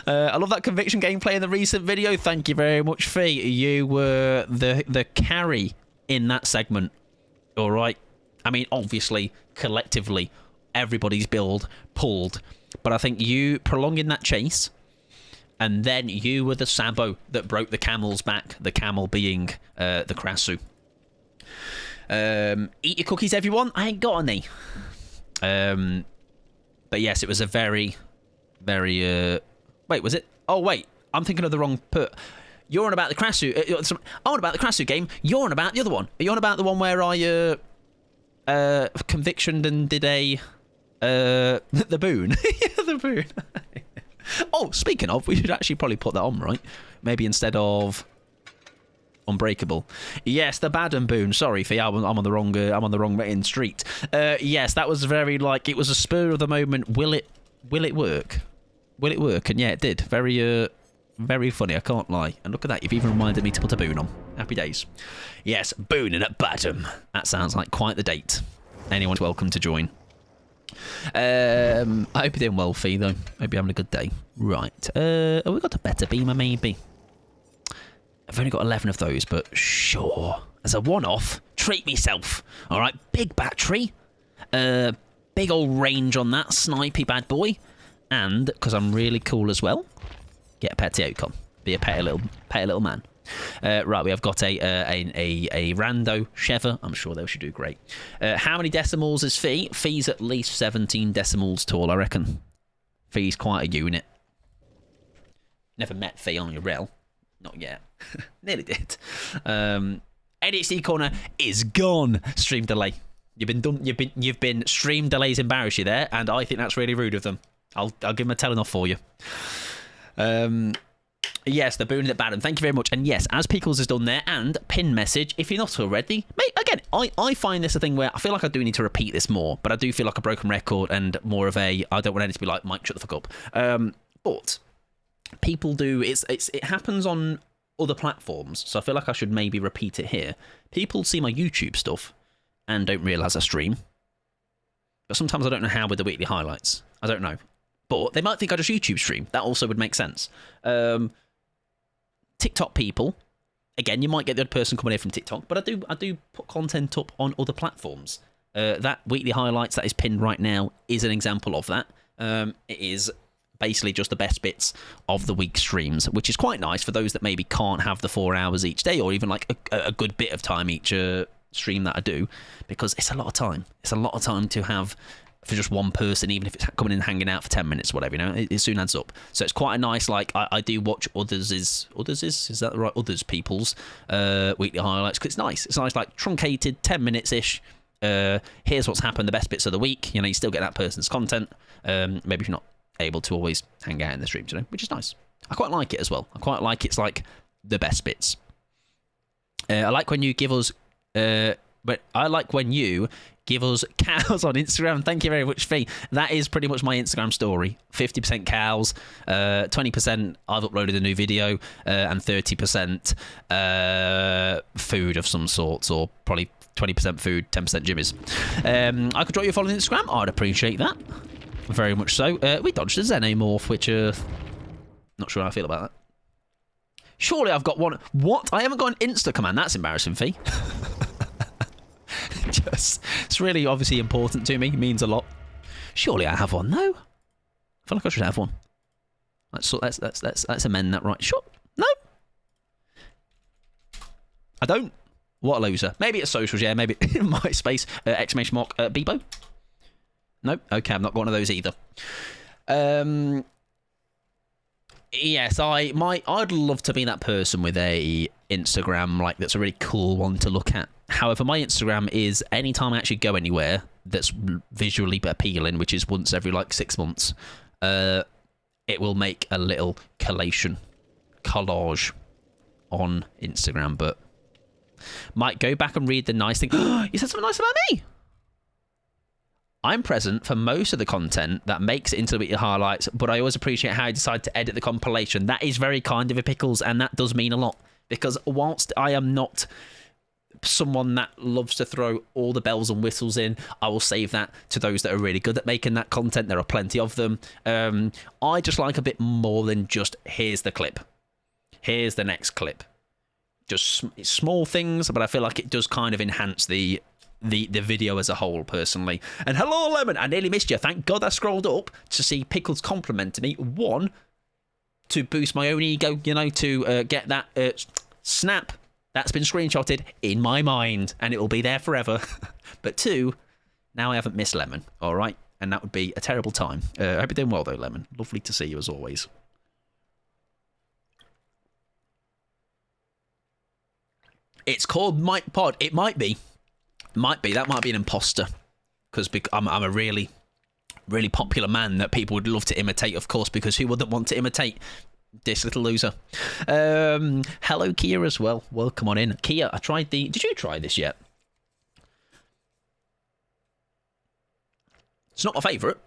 I love that conviction gameplay in the recent video. Thank you very much, Fee. You were the carry in that segment. All right. I mean, obviously, collectively, everybody's build pulled. But I think you prolonging that chase, and then you were the Sabo that broke the camel's back, the camel being the Krasu. Eat your cookies, everyone. I ain't got any. But yes, it was a very, very... Wait, was it? Oh, wait. I'm thinking of the wrong... You're on about the Krasu... I'm on about the Krasu game. You're on about the other one. Are you on about the one where I convictioned and did a... the boon? Yeah, the boon. Oh, speaking of, we should actually probably put that on, right? Maybe instead of... Unbreakable. Yes, the bad and boon. Sorry, Fee, I'm on the wrong. I'm on the wrong in street. Yes, that was very like it was a spur of the moment. Will it work? Will it work? And yeah, it did. Very very funny. I can't lie. And look at that. You've even reminded me to put a boon on. Happy days. Yes, booning at Badham. That sounds like quite the date. Anyone's welcome to join. I hope you're doing well, Fee. Though. Hope you're having a good day. Right. Oh, we got a better beamer, maybe. I've only got 11 of those, but sure. As a one-off, treat myself. All right, big battery, big old range on that snipey bad boy, and because I'm really cool as well, get a petty outcome. Be a petty little man. Right, we have got a rando Sheva. I'm sure they should do great. How many decimals is Fee? Fee's at least 17 decimals tall, I reckon. Fee's quite a unit. Never met Fee on your rel. Not yet. Nearly did. ADHD corner is gone. Stream delay. You've been stream delays embarrass you there, and I think that's really rude of them. I'll give them a telling off for you. Yes, the boon at Badham. Thank you very much. And yes, as Pickles has done there, and pin message, if you're not already, mate, again, I find this a thing where I feel like I do need to repeat this more, but I do feel like a broken record and more of a, I don't want anything to be like, Mike, shut the fuck up. But people do, it happens on other platforms, so I feel like I should maybe repeat it here. People see my YouTube stuff and don't realise I stream. But sometimes I don't know how with the weekly highlights. I don't know. But they might think I just YouTube stream. That also would make sense. TikTok people, again, you might get the odd person coming in from TikTok, but I do put content up on other platforms. That weekly highlights that is pinned right now is an example of that. It is basically just the best bits of the week streams, which is quite nice for those that maybe can't have the 4 hours each day, or even like a good bit of time each stream that I do, because it's a lot of time. It's a lot of time to have for just one person, even if it's coming in and hanging out for 10 minutes or whatever, you know, it soon adds up. So it's quite a nice, like, I do watch others is that right? Others people's weekly highlights, because it's nice. It's nice, like, truncated, 10 minutes-ish. Here's what's happened, the best bits of the week. You know, you still get that person's content. Maybe if you're not able to always hang out in the streams, you know, which is nice. I quite like it as well. I quite like it's like the best bits. I like when you give us cows on Instagram. Thank you very much, Fee. That is pretty much my Instagram story. 50% cows, 20% I've uploaded a new video, and 30% food of some sorts, or probably 20% food, 10% jimmies. I could draw you a follow on Instagram. I'd appreciate that. Very much so. We dodged a Xenomorph, which not sure how I feel about that. Surely I've got one. What? I haven't got an Insta command. That's embarrassing, Fee. It's really obviously important to me. It means a lot. Surely I have one. No, I feel like I should have one. Let's amend that, right? Sure. No, I don't. What a loser. Maybe it's socials, yeah. Maybe MySpace, exclamation mark, Bebo. Nope. Okay, I've not got one of those either. Yes, I'd love to be that person with a Instagram, like, that's a really cool one to look at. However, my Instagram is anytime I actually go anywhere that's visually appealing, which is once every like 6 months, it will make a little collage on Instagram, but Might go back and read the nice thing. You said something nice about me. I'm present for most of the content that makes it into the weekly highlights, but I always appreciate how you decide to edit the compilation. That is very kind of you, Pickles, and that does mean a lot. Because whilst I am not someone that loves to throw all the bells and whistles in, I will save that to those that are really good at making that content. There are plenty of them. I just like a bit more than just, here's the clip. Here's the next clip. Just small things, but I feel like it does kind of enhance the video as a whole, personally. And hello, Lemon. I nearly missed you. Thank God I scrolled up to see Pickles complimenting me. One, to boost my own ego, you know, to get that snap that's been screenshotted in my mind, and it will be there forever. But two, now I haven't missed Lemon, all right? And that would be a terrible time. I hope you're doing well, though, Lemon. Lovely to see you, as always. It's called Mike Pod. It might be. Might be. That might be an imposter. Because I'm a really, really popular man that people would love to imitate, of course, because who wouldn't want to imitate this little loser? Hello, Kia, as well. Welcome on in. Kia, I tried the... Did you try this yet? It's not my favourite.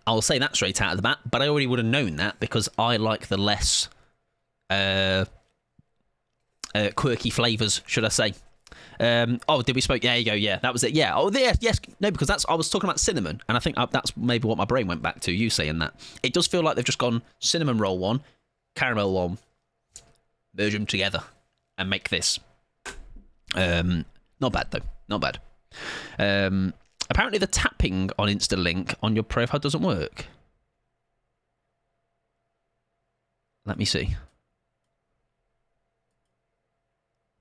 I'll say that straight out of the bat, but I already would have known that because I like the less quirky flavours, should I say. Oh, did we spoke? There you go. Yeah, that was it. Yeah. Oh, there. Yes. No, because I was talking about cinnamon, and I think that's maybe what my brain went back to. You saying that it does feel like they've just gone cinnamon roll one, caramel one, merge them together, and make this. Not bad though. Not bad. Apparently, the tapping on Instalink on your profile doesn't work. Let me see.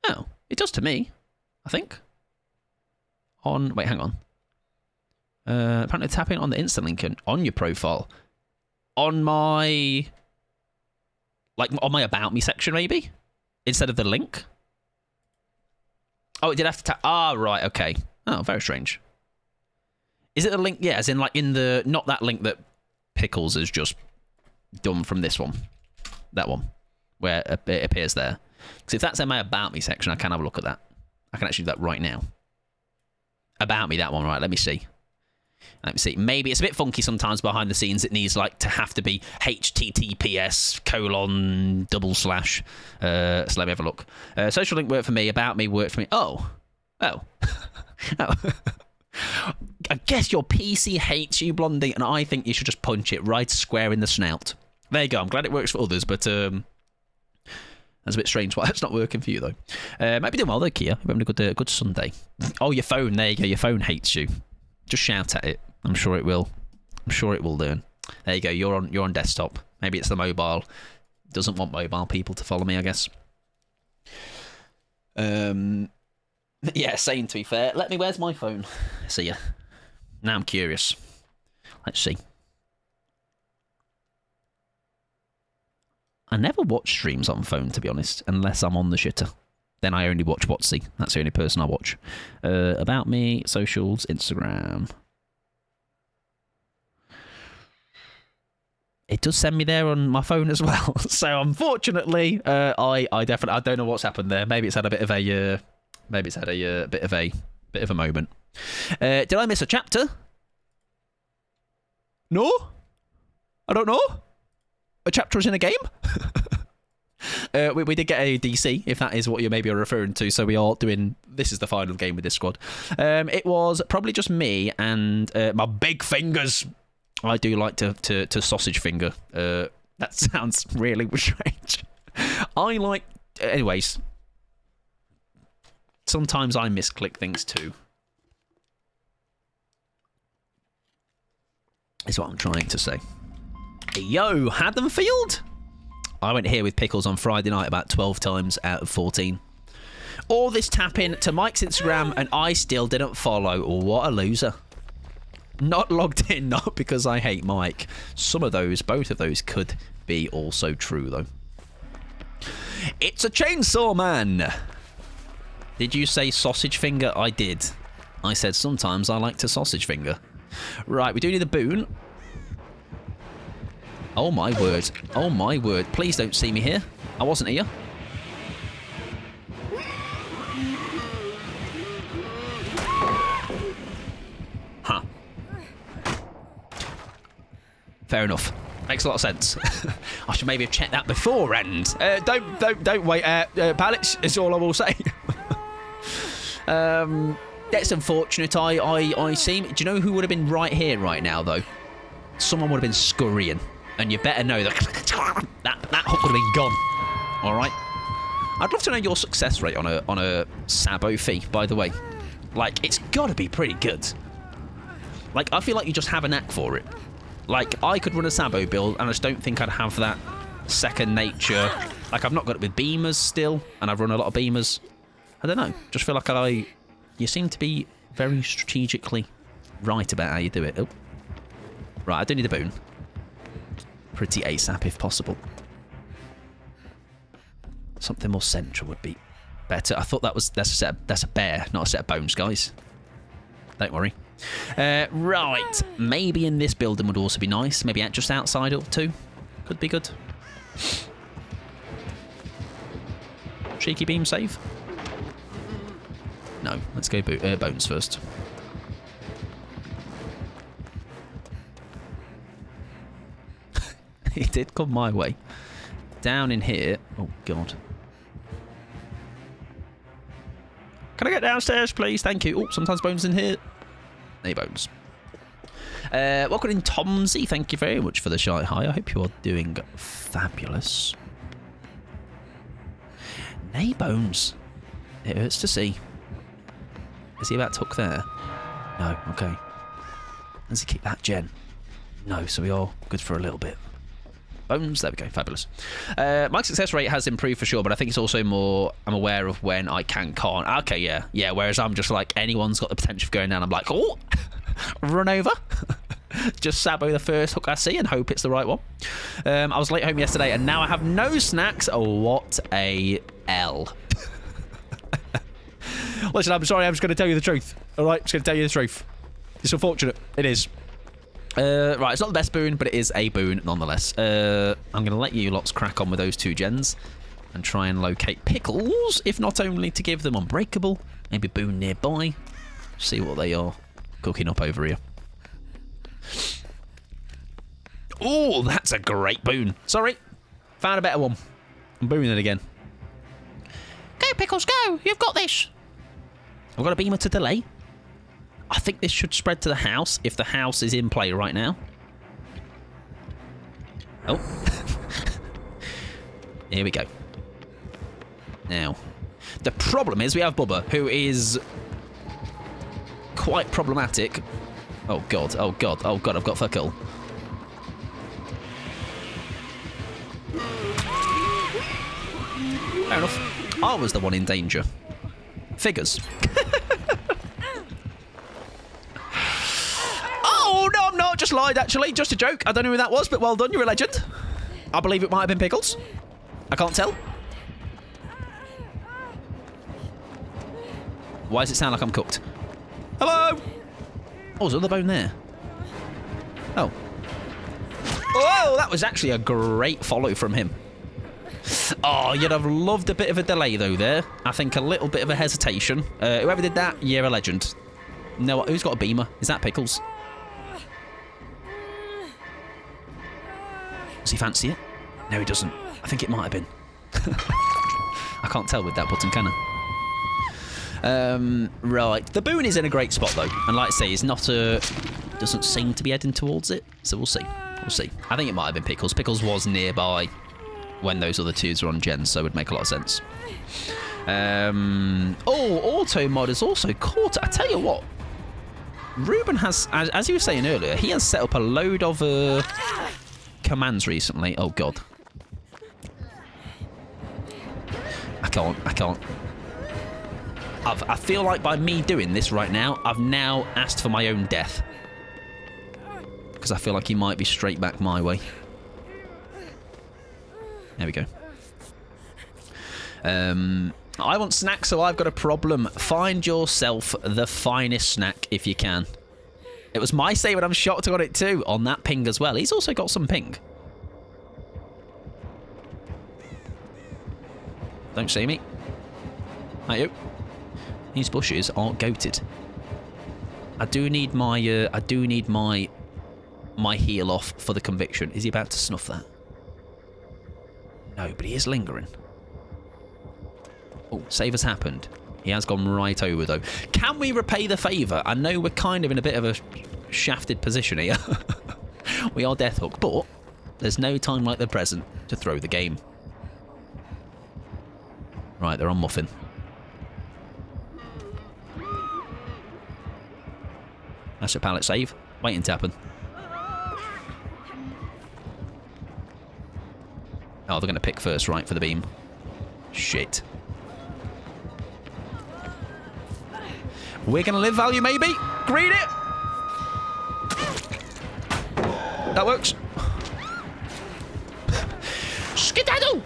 Oh, it does to me. I think. Wait, hang on. Apparently tapping on the Instalink on your profile. On my... on my About Me section, maybe? Instead of the link? Oh, it did have to tap... Ah, right, okay. Oh, very strange. Is it the link? Yeah, as in, in the... Not that link that Pickles has just done from this one. That one. Where it appears there. Because if that's in my About Me section, I can have a look at that. I can actually do that right now. About Me, that one, right? Let me see. Let me see. Maybe it's a bit funky sometimes behind the scenes. It needs to have to be HTTPS://. So let me have a look. Social link worked for me. About Me worked for me. Oh. Oh. I guess your PC hates you, Blondie, and I think you should just punch it right square in the snout. There you go. I'm glad it works for others, but that's a bit strange why it's not working for you, though. Might be doing well, though, Kia. We're having a good Sunday. Oh, your phone. There you go. Your phone hates you. Just shout at it. I'm sure it will. I'm sure it will do. There you go. You're on desktop. Maybe it's the mobile. Doesn't want mobile people to follow me, I guess. Yeah, same, to be fair. Where's my phone? See ya. Now I'm curious. Let's see. I never watch streams on phone, to be honest, unless I'm on the shitter. Then I only watch Watsy. That's the only person I watch. About Me, socials, Instagram. It does send me there on my phone as well. So unfortunately, I don't know what's happened there. Maybe it's had a bit of a bit of a moment. Did I miss a chapter? No, I don't know. A chapter is in a game. We did get a DC, if that is what you maybe are referring to. So we are doing... This is the final game with this squad. It was probably just me and my big fingers. I do like to sausage finger. That sounds really strange. I like... Anyways. Sometimes I misclick things too. Is what I'm trying to say. Yo, Haddonfield? I went here with Pickles on Friday night about 12 times out of 14. All this tapping to Mike's Instagram and I still didn't follow. What a loser. Not logged in, not because I hate Mike. Both of those could be also true, though. It's a chainsaw man. Did you say sausage finger? I did. I said sometimes I like to sausage finger. Right, we do need a boon. Oh my word. Oh my word. Please don't see me here. I wasn't here. Fair enough. Makes a lot of sense. I should maybe have checked that beforehand. Don't wait, pal. It's all I will say. That's unfortunate. I seem. Do you know who would have been right here right now though? Someone would have been scurrying, and you better know that that hook would have been gone. All right. I'd love to know your success rate on a Sabo fee. By the way, like it's got to be pretty good. Like I feel like you just have a knack for it. Like, I could run a Sabo build, and I just don't think I'd have that second nature. Like, I've not got it with beamers still, and I've run a lot of beamers. I don't know. Just feel like you seem to be very strategically right about how you do it. Oh. Right, I do need a boon. Pretty ASAP if possible. Something more central would be better. I thought that's a bear, not a set of bones, guys. Don't worry. Right, maybe in this building would also be nice. Maybe just outside or two. Could be good. Cheeky beam save? No, let's go bones first. It did come my way. Down in here. Oh, God. Can I get downstairs, please? Thank you. Oh, sometimes bones in here. Hey, bones. Welcome in, Tomsy. Thank you very much for the shy hi. I hope you are doing fabulous. Nay, bones. It hurts to see. Is he about to hook there? No. Okay. Does he kick that gen? No. So we are good for a little bit. Bones. There we go. Fabulous. My success rate has improved for sure, but I think it's also more. I'm aware of when I can't. Okay. Yeah. Whereas I'm just like anyone's got the potential of going down. I'm like, oh, run over. Just Sabo the first hook I see and hope it's the right one. I was late home yesterday and now I have no snacks. Oh, what a L. Listen, I'm sorry. I'm just going to tell you the truth. All right, just going to tell you the truth. It's unfortunate. It is. Right, it's not the best boon, but it is a boon nonetheless. I'm going to let you lots crack on with those two gens and try and locate pickles, if not only to give them unbreakable, maybe boon nearby. See what they are cooking up over here. Oh, that's a great boon. Sorry, found a better one. I'm booning it again. Go, pickles, go. You've got this. I've got a beamer to delay. I think this should spread to the house if the house is in play right now. Oh. Here we go. Now, the problem is we have Bubba, who is quite problematic. Oh, God. Oh, God. Oh, God. I've got fuck all. Fair enough. I was the one in danger. Figures. Oh, no, I'm not. Just lied, actually. Just a joke. I don't know who that was, but well done. You're a legend. I believe it might have been Pickles. I can't tell. Why does it sound like I'm cooked? Hello? Oh, there's another bone there. Oh. Oh, that was actually a great follow from him. Oh, you'd have loved a bit of a delay, though, there. I think a little bit of a hesitation. Whoever did that, you're a legend. No, who's got a beamer? Is that Pickles? Does he fancy it? No, he doesn't. I think it might have been. I can't tell with that button, can I? Right. The boon is in a great spot, though. And like I say, it's not a... doesn't seem to be heading towards it. So we'll see. We'll see. I think it might have been Pickles. Pickles was nearby when those other twos were on gens, so it would make a lot of sense. Oh, auto mod is also caught. I tell you what. Ruben has, as you were saying earlier, he has set up a load of commands recently. Oh, God. I can't. I feel like by me doing this right now, I've now asked for my own death. Because I feel like he might be straight back my way. There we go. I want snacks, so I've got a problem. Find yourself the finest snack if you can. It was my save, and I'm shocked I got it too. On that ping as well. He's also got some ping. Don't see me. Hi, you. These bushes are goated. I do need my my heal off for the conviction. Is he about to snuff that? No, but he is lingering. Oh, save has happened. He has gone right over, though. Can we repay the favour? I know we're kind of in a bit of a shafted position here. We are Death Hook, but there's no time like the present to throw the game. Right, they're on Muffin. That's your pallet save. Waiting to happen. Oh, they're going to pick first, right, for the beam. Shit. We're going to live value, maybe. Green it. That works. Skedaddle!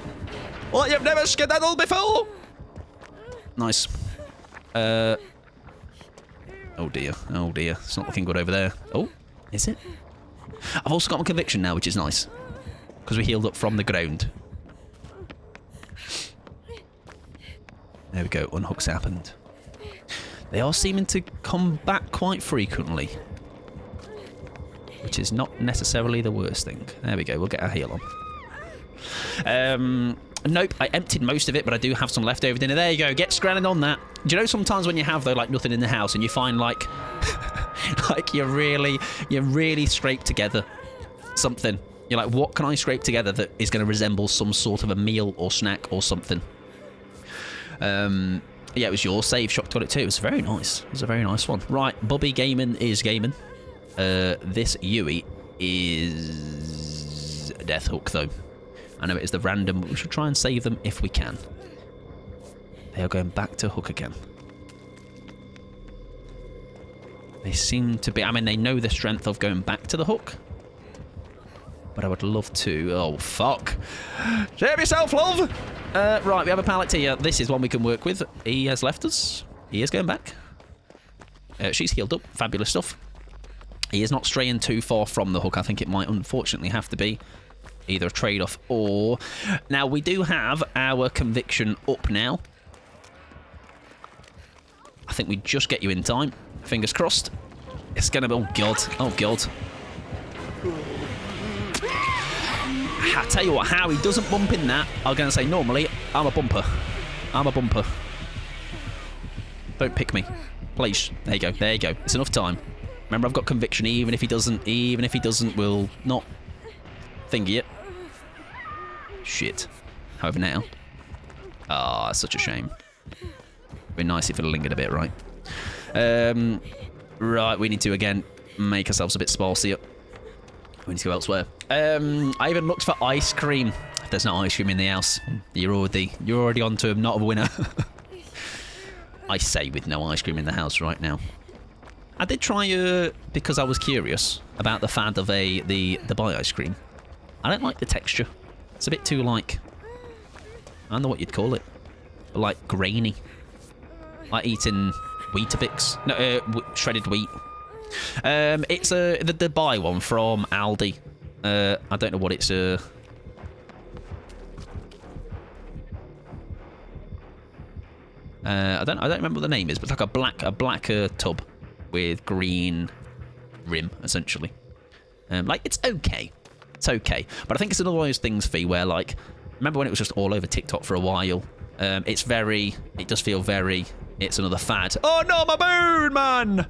What, you've never skedaddled before? Nice. Oh dear. Oh dear. It's not looking good over there. Oh, is it? I've also got my conviction now, which is nice. Because we healed up from the ground. There we go. Unhooks happened. They are seeming to come back quite frequently. Which is not necessarily the worst thing. There we go. We'll get our heal on. Nope. I emptied most of it, but I do have some leftover dinner. There you go. Get scranned on that. Do you know sometimes when you have, though, like nothing in the house and you find, like... like you're really scraped together something. You're like, what can I scrape together that is going to resemble some sort of a meal or snack or something? Yeah, it was your save. Shock got it too. It was very nice. It was a very nice one. Right, Bubby Gaming is gaming. This Yui is Death Hook, though. I know it is the random, but we should try and save them if we can. They are going back to Hook again. They seem to be... I mean, they know the strength of going back to the Hook. But I would love to... Oh, fuck. Save yourself, love! Right, we have a pallet here. This is one we can work with. He has left us. He is going back. She's healed up. Fabulous stuff. He is not straying too far from the Hook. I think it might unfortunately have to be either a trade-off or... Now, we do have our conviction up now. I think we just get you in time. Fingers crossed. It's going to be... Oh, God. Oh, God. I tell you what, how he doesn't bump in that, I'm going to say normally, I'm a bumper. I'm a bumper. Don't pick me. Please. There you go. There you go. It's enough time. Remember, I've got conviction. Even if he doesn't, we'll not thingy it. Shit. However, now. Ah, that's such a shame. It'd be nice if it lingered a bit, right? Right, we need to, again, make ourselves a bit sparsier. We need to go elsewhere. I even looked for ice cream. If there's no ice cream in the house, you're already on to him, not a winner. I say with no ice cream in the house right now. I did try, because I was curious about the fad of the buy ice cream. I don't like the texture. It's a bit too, like... I don't know what you'd call it. But, like, grainy. Like eating Weetabix. No, shredded wheat. It's the buy one from Aldi. I don't know what it's... I don't remember what the name is, but it's like a black tub with green rim, essentially. Like, it's okay. It's okay. But I think it's another one of those things, Fee, where, like, remember when it was just all over TikTok for a while? It does feel very, it's another fad. Oh, no, my boon, man!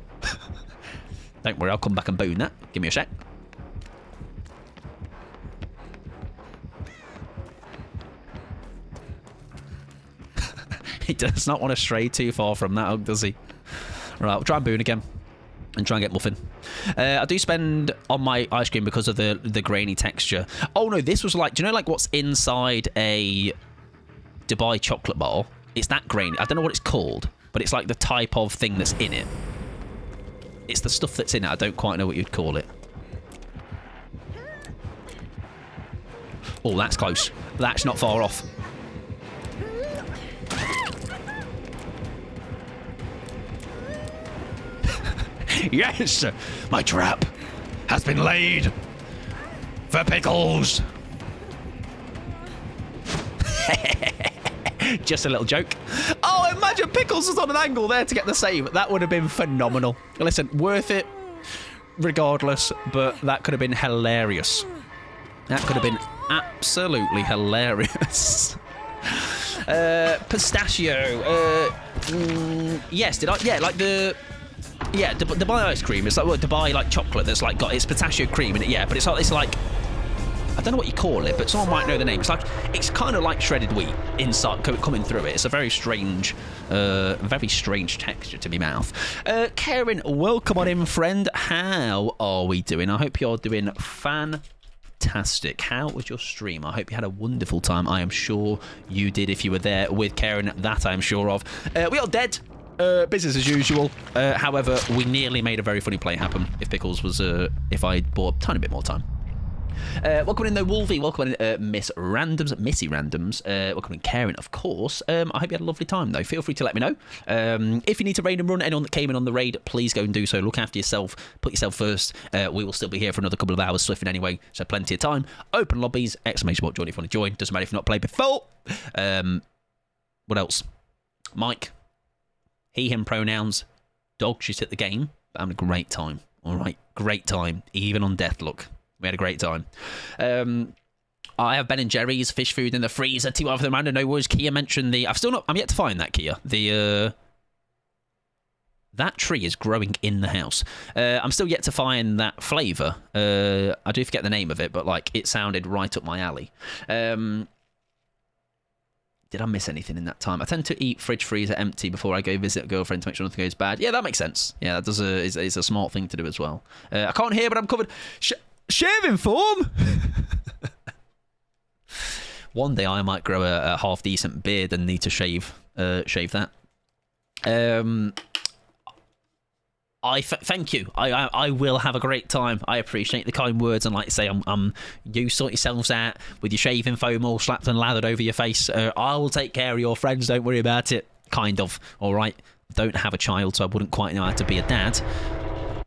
Don't worry, I'll come back and boon that. Give me a sec. He does not want to stray too far from that hug, does he? Right, we'll try and boon again. And try and get Muffin. I do spend on my ice cream because of the grainy texture. Oh, no, this was like... Do you know, like, what's inside a Dubai chocolate bar? It's that grainy. I don't know what it's called, but it's like the type of thing that's in it. It's the stuff that's in it. I don't quite know what you'd call it. Oh, that's close. That's not far off. Yes! My trap has been laid for Pickles! Just a little joke. Oh, imagine Pickles was on an angle there to get the save. That would have been phenomenal. Listen, worth it. regardless, but that could have been hilarious. That could have been absolutely hilarious. Pistachio. Yes, did I? Yeah, like the... Yeah, Dubai ice cream. It's like Dubai like chocolate that's like got its pistachio cream in it. Yeah, but it's like I don't know what you call it, but someone might know the name. It's kind of like shredded wheat inside coming through it. It's a very strange texture to my mouth. Karen, welcome on in, friend. How are we doing? I hope you're doing fantastic. How was your stream? I hope you had a wonderful time. I am sure you did if you were there with Karen. That I'm sure of. We are dead. Business as usual. However, we nearly made a very funny play happen. If Pickles was, if I bought a tiny bit more time. Welcome in, though, Wolvie. Welcome in, Missy Randoms. Welcome in, Karen, of course. I hope you had a lovely time, though. Feel free to let me know. If you need to raid and run, anyone that came in on the raid, please go and do so. Look after yourself. Put yourself first. We will still be here for another couple of hours, Swifting anyway, so plenty of time. Open lobbies, exclamation mark, join if you want to join. Doesn't matter if you've not played before. What else? Mike. He, him pronouns. Dog, she's at the game. But having a great time. All right, great time. Even on Deathlook. We had a great time. I have Ben and Jerry's fish food in the freezer. Two other than random. No worries. Kia mentioned the... I'm yet to find that, Kia. That tree is growing in the house. I'm still yet to find that flavour. I do forget the name of it, but like it sounded right up my alley. Did I miss anything in that time? I tend to eat fridge freezer empty before I go visit a girlfriend to make sure nothing goes bad. Yeah, that makes sense. Yeah, that is a smart thing to do as well. I can't hear, but I'm covered. Shaving form. One day I might grow a half decent beard and need to shave that. Thank you. I will have a great time. I appreciate the kind words, and like I say, you sort yourselves out with your shaving foam all slapped and lathered over your face. I will take care of your friends. Don't worry about it. Kind of. All right. Don't have a child, so I wouldn't quite know how to be a dad.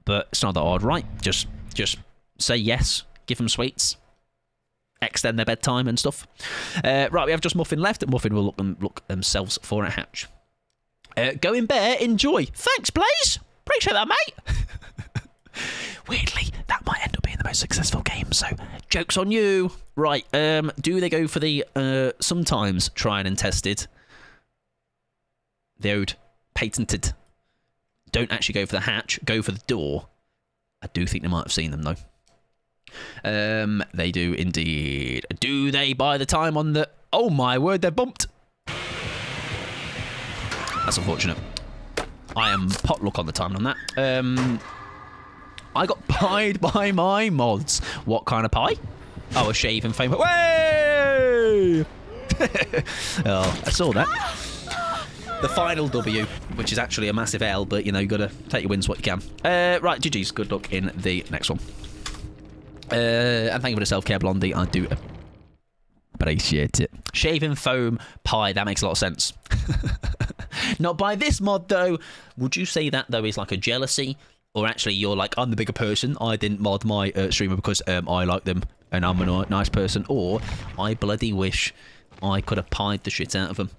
But it's not that hard, right? Just say yes. Give them sweets. Extend their bedtime and stuff. Right, we have just Muffin left. Muffin will look themselves for a hatch. Go in bear. Enjoy. Thanks, Blaze. Appreciate that, mate. Weirdly, that might end up being the most successful game, so joke's on you. Right, do they go for the sometimes tried and tested, the ode patented, don't actually go for the hatch, go for the door? I do think they might have seen them, though. They do indeed. Do they by the time on the... Oh, my word, they're bumped. That's unfortunate. I am potluck on the time on that. I got pied by my mods. What kind of pie? Oh, a shave and fame. Way! Oh, I saw that. The final W, which is actually a massive L, but, you know, you got to take your wins what you can. Right, GG's. Good luck in the next one. And thank you for the self-care, Blondie. I do appreciate it. Shaving foam pie. That makes a lot of sense. Not by this mod, though. Would you say that, though, is like a jealousy? Or actually, you're like, I'm the bigger person. I didn't mod my streamer because I like them and I'm a nice person. Or I bloody wish I could have pied the shit out of them.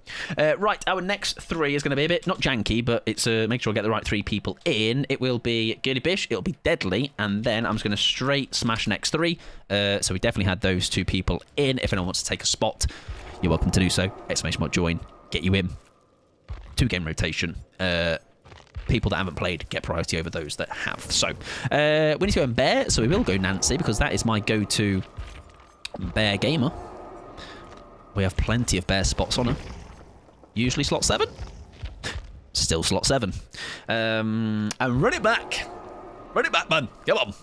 Right, our next three is going to be a bit, not janky, but it's make sure I get the right three people in. It will be Girly Bish, it'll be Deadly, and then I'm just going to straight smash next three. So we definitely had those two people in. If anyone wants to take a spot, you're welcome to do so. Exclamation mark join, get you in. 2-game rotation. People that haven't played get priority over those that have. So we need to go in Bear, so we will go Nancy because that is my go-to Bear gamer. We have plenty of Bear spots on her. Usually slot 7. Still slot 7. And run it back. Run it back, man. Come on.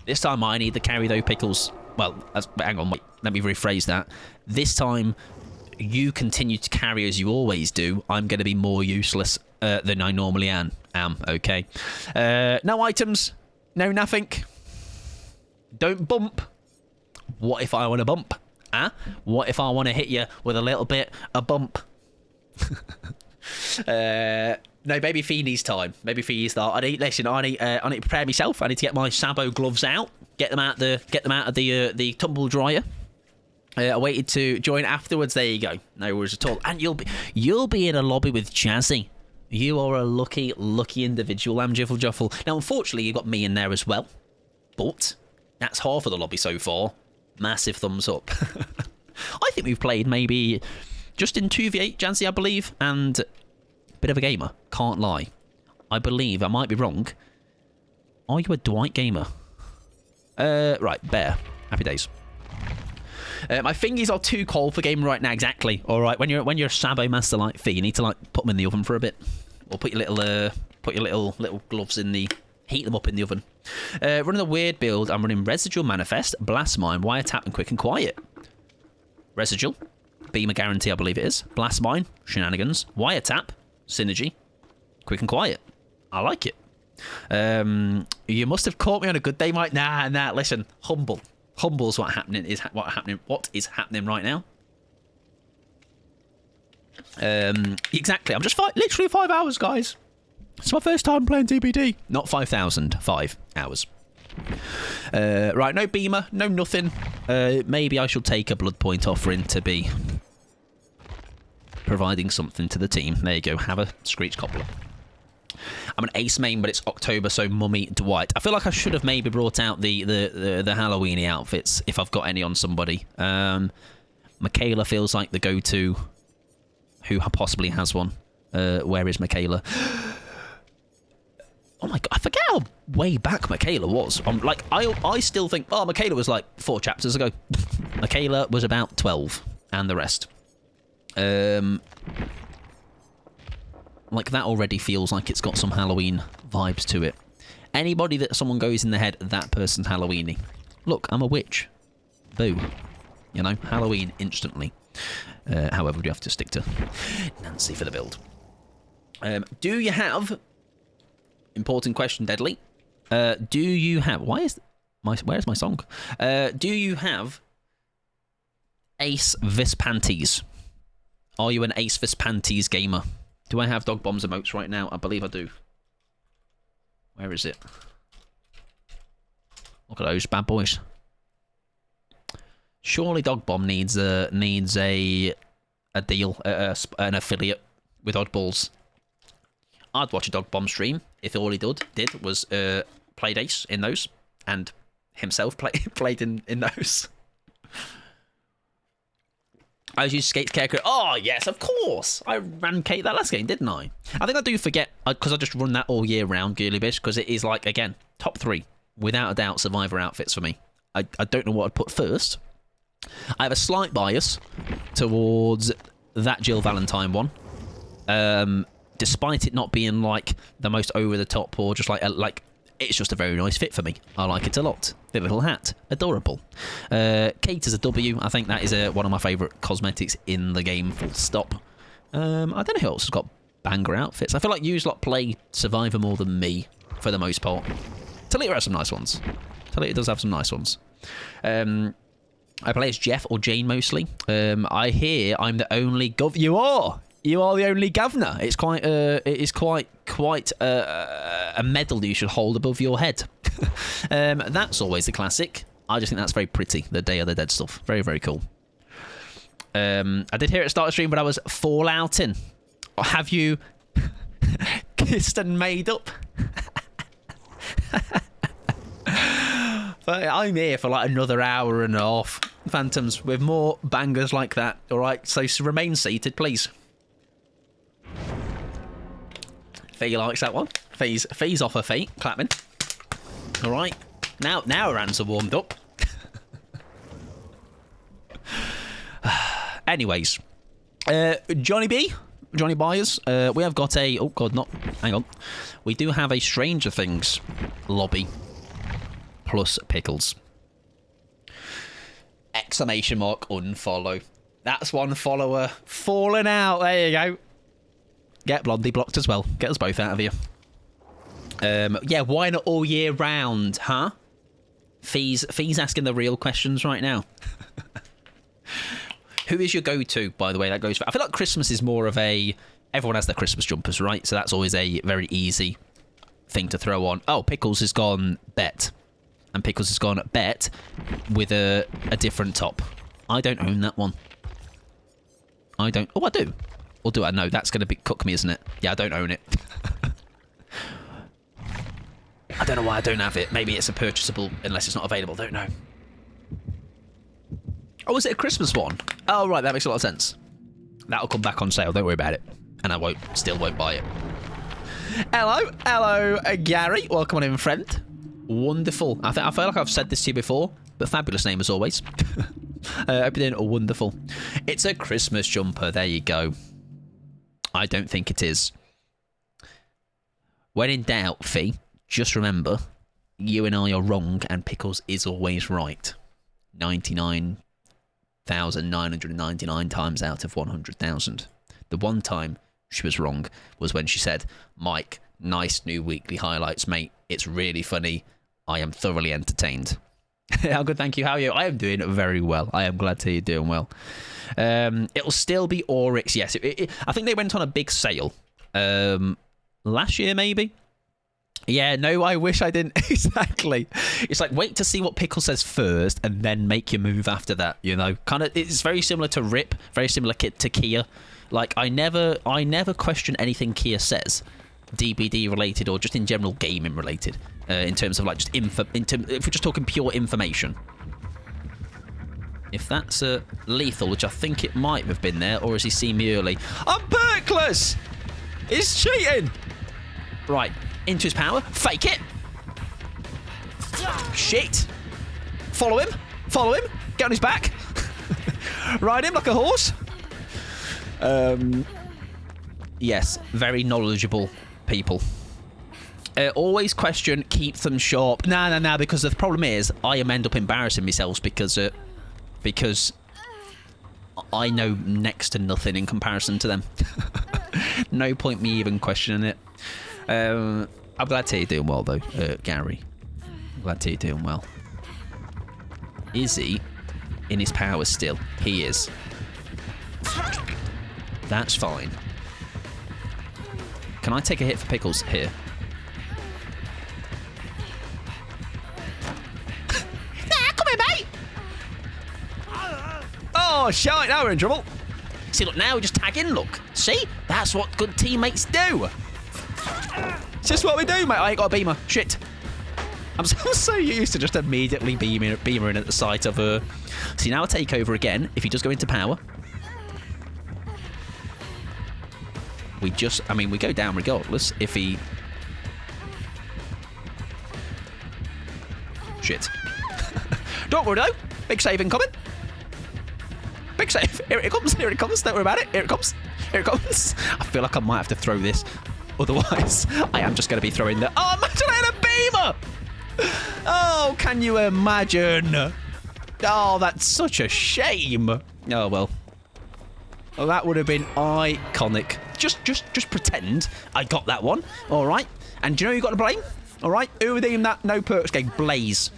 This time I need the carry, though, Pickles. Well, hang on, wait. Let me rephrase that. This time you continue to carry as you always do. I'm going to be more useless than I normally am, okay? No items. No nothing. Don't bump. What if I want to bump? Huh? What if I want to hit you with a little bit of bump? No, maybe Feeney's time. Maybe Feeney's start. I need to prepare myself. I need to get my Sabo gloves out. Get them out of the tumble dryer. I waited to join afterwards. There you go. No worries at all. And you'll be in a lobby with Jazzy. You are a lucky individual, Am Jiffle Juffle. Now, unfortunately, you've got me in there as well. But that's half of the lobby so far. Massive thumbs up. I think we've played maybe just in 2v8, Jancy, I believe, and bit of a gamer. Can't lie. I believe, I might be wrong. Are you a Dwight gamer? Right, Bear. Happy days. My fingies are too cold for gaming right now. Exactly. All right. When you're a Sabo master like Fee, you need to like put them in the oven for a bit, or put your little gloves in the heat them up in the oven. Running a weird build. I'm running Residual Manifest, Blast Mine, Wiretap, and Quick and Quiet. Residual, Beamer Guarantee, I believe it is. Blast Mine, Shenanigans, Wiretap, Synergy, Quick and Quiet. I like it. You must have caught me on a good day, Mike. Nah. Listen, Humble's what is happening right now. Exactly. I'm just literally 5 hours, guys. It's my first time playing DBD. Not 5,000. 5 hours. Right, no Beamer, no nothing. Maybe I should take a blood point offering to be providing something to the team. There you go. Have a Screech Cobbler. I'm an ace main, but it's October, so Mummy Dwight. I feel like I should have maybe brought out the Halloweeny outfits if I've got any on somebody. Michaela feels like the go-to. Who possibly has one? Where is Michaela? Oh my god, I forget how way back Michaela was. I still think, oh, Michaela was like 4 chapters ago. Michaela was about 12, and the rest. Like, that already feels like it's got some Halloween vibes to it. Anybody that someone goes in the head, that person's Halloweeny. Look, I'm a witch. Boo. You know, Halloween instantly. However, we have to stick to Nancy for the build. Do you have... Important question, Deadly. Do you have... Where's my song? Do you have Ace Vispantes? Are you an Ace Vispantes gamer? Do I have Dog Bombs emotes right now? I believe I do. Where is it? Look at those bad boys. Surely Dog Bomb needs a deal, an affiliate with Oddballs. I'd watch a Dog Bomb stream if all he did was played Ace in those, and himself played in those. I was using Skate's character. Oh, yes, of course. I ran Kate that last game, didn't I? I think I do forget, because I just run that all year round, Girly Bitch, because it is, like, again, top 3, without a doubt, Survivor outfits for me. I don't know what I'd put first. I have a slight bias towards that Jill Valentine one. Despite it not being, like, the most over-the-top or just, like it's just a very nice fit for me. I like it a lot. The little hat. Adorable. Kate is a W. I think that is one of my favourite cosmetics in the game, full stop. I don't know who else has got banger outfits. I feel like you lot play Survivor more than me, for the most part. Talita has some nice ones. Talita does have some nice ones. I play as Jeff or Jane mostly. I hear I'm the only You are! You are the only governor. It's quite a medal you should hold above your head. That's always the classic. I just think that's very pretty. The Day of the Dead stuff. Very, very cool. I did hear it at start of stream, but I was fallouting. Have you kissed and made up? But I'm here for like another hour and a half, Phantoms, with more bangers like that. All right, so remain seated, please. Faye likes that one. Faye's off her feet, clapping. All right, now her hands are warmed up. Anyways, Johnny Byers, we have got a... Oh, God, not... Hang on. We do have a Stranger Things lobby plus Pickles. Exclamation mark unfollow. That's one follower falling out. There you go. Get Blondie blocked as well. Get us both out of here. Yeah, why not all year round, huh? Fee's asking the real questions right now. Who is your go-to, by the way? That goes for... I feel like Christmas is more of a... Everyone has their Christmas jumpers, right? So that's always a very easy thing to throw on. Oh, Pickles has gone Bet. And Pickles has gone Bet with a different top. I don't own that one. I don't... Oh, I do. Or do I? No, that's going to be cook me, isn't it? Yeah, I don't own it. I don't know why I don't have it. Maybe it's a purchasable unless it's not available. Don't know. Oh, is it a Christmas one? Oh, right. That makes a lot of sense. That'll come back on sale. Don't worry about it. And I still won't buy it. Hello, Gary. Welcome on in, friend. Wonderful. I feel like I've said this to you before, but fabulous name as always. Hope you're doing wonderful. It's a Christmas jumper. There you go. I don't think it is. When in doubt, Fee, just remember, you and I are wrong, and Pickles is always right. 99,999 times out of 100,000. The one time she was wrong was when she said, Mike, nice new weekly highlights, mate. It's really funny. I am thoroughly entertained. How good, thank you. How are you? I am doing very well. I am glad to hear you're doing well. It'll still be Oryx, yes. I think they went on a big sale last year, maybe. Yeah, no, I wish I didn't. Exactly. It's like, wait to see what Pickle says first and then make your move after that, you know? Kind of, it's very similar to Rip, very similar to Kia. Like, I never question anything Kia says, DBD related or just in general gaming related, in terms of like just if we're just talking pure information. If that's lethal, which I think it might have been there, or has he seen me early? I'm perkless! He's cheating! Right, into his power, fake it! Shit! Follow him, get on his back, ride him like a horse. Yes, very knowledgeable people. Always question, keep them sharp. Nah, because the problem is, I end up embarrassing myself because I know next to nothing in comparison to them. No point me even questioning it. I'm glad to hear you're doing well, though, Gary. I'm glad to hear you're doing well. Is he in his power still? He is. That's fine. Can I take a hit for Pickles here? Come here, mate! Oh, shite, now we're in trouble. See, look, now we just tag in, look. See? That's what good teammates do. It's just what we do, mate. I ain't got a beamer. Shit. I'm so used to just immediately beamering at the sight of her. See, now I take over again. If he does go into power. We go down regardless if he... Shit. Don't worry, though. Big save incoming. Big save. Here it comes. Don't worry about it. Here it comes. I feel like I might have to throw this. Otherwise, I am just going to be throwing the... Oh, imagine I had a beamer! Oh, can you imagine? Oh, that's such a shame. Oh, well. Well, that would have been iconic. Just pretend I got that one. All right. And do you know who you got to blame? All right. Who named that no perks game? Blaze.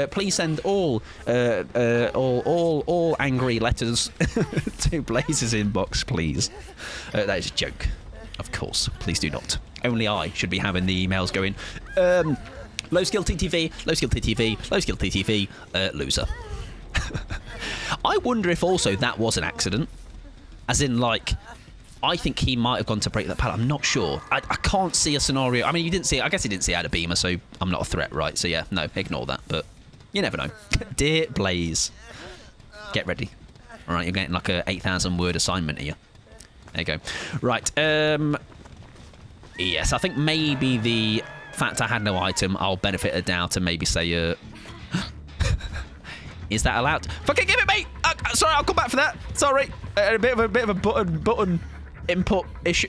Please send all angry letters to Blaze's inbox, please. That is a joke. Of course. Please do not. Only I should be having the emails going. Low skill TTV, low skill TTV, low skill TTV, loser. I wonder if also that was an accident. As in, like, I think he might have gone to break that pallet. I'm not sure. I can't see a scenario. I mean, you didn't see it. I guess he didn't see I had a beamer, so I'm not a threat, right? So, yeah, no, ignore that. But you never know. Dear Blaze, get ready. All right, you're getting like a 8,000-word assignment here. There you go. Right. Yes, I think maybe the fact I had no item, I'll benefit a doubt and maybe say, is that allowed? Fucking give it me! Sorry, I'll come back for that. Sorry. A bit of a button input issue.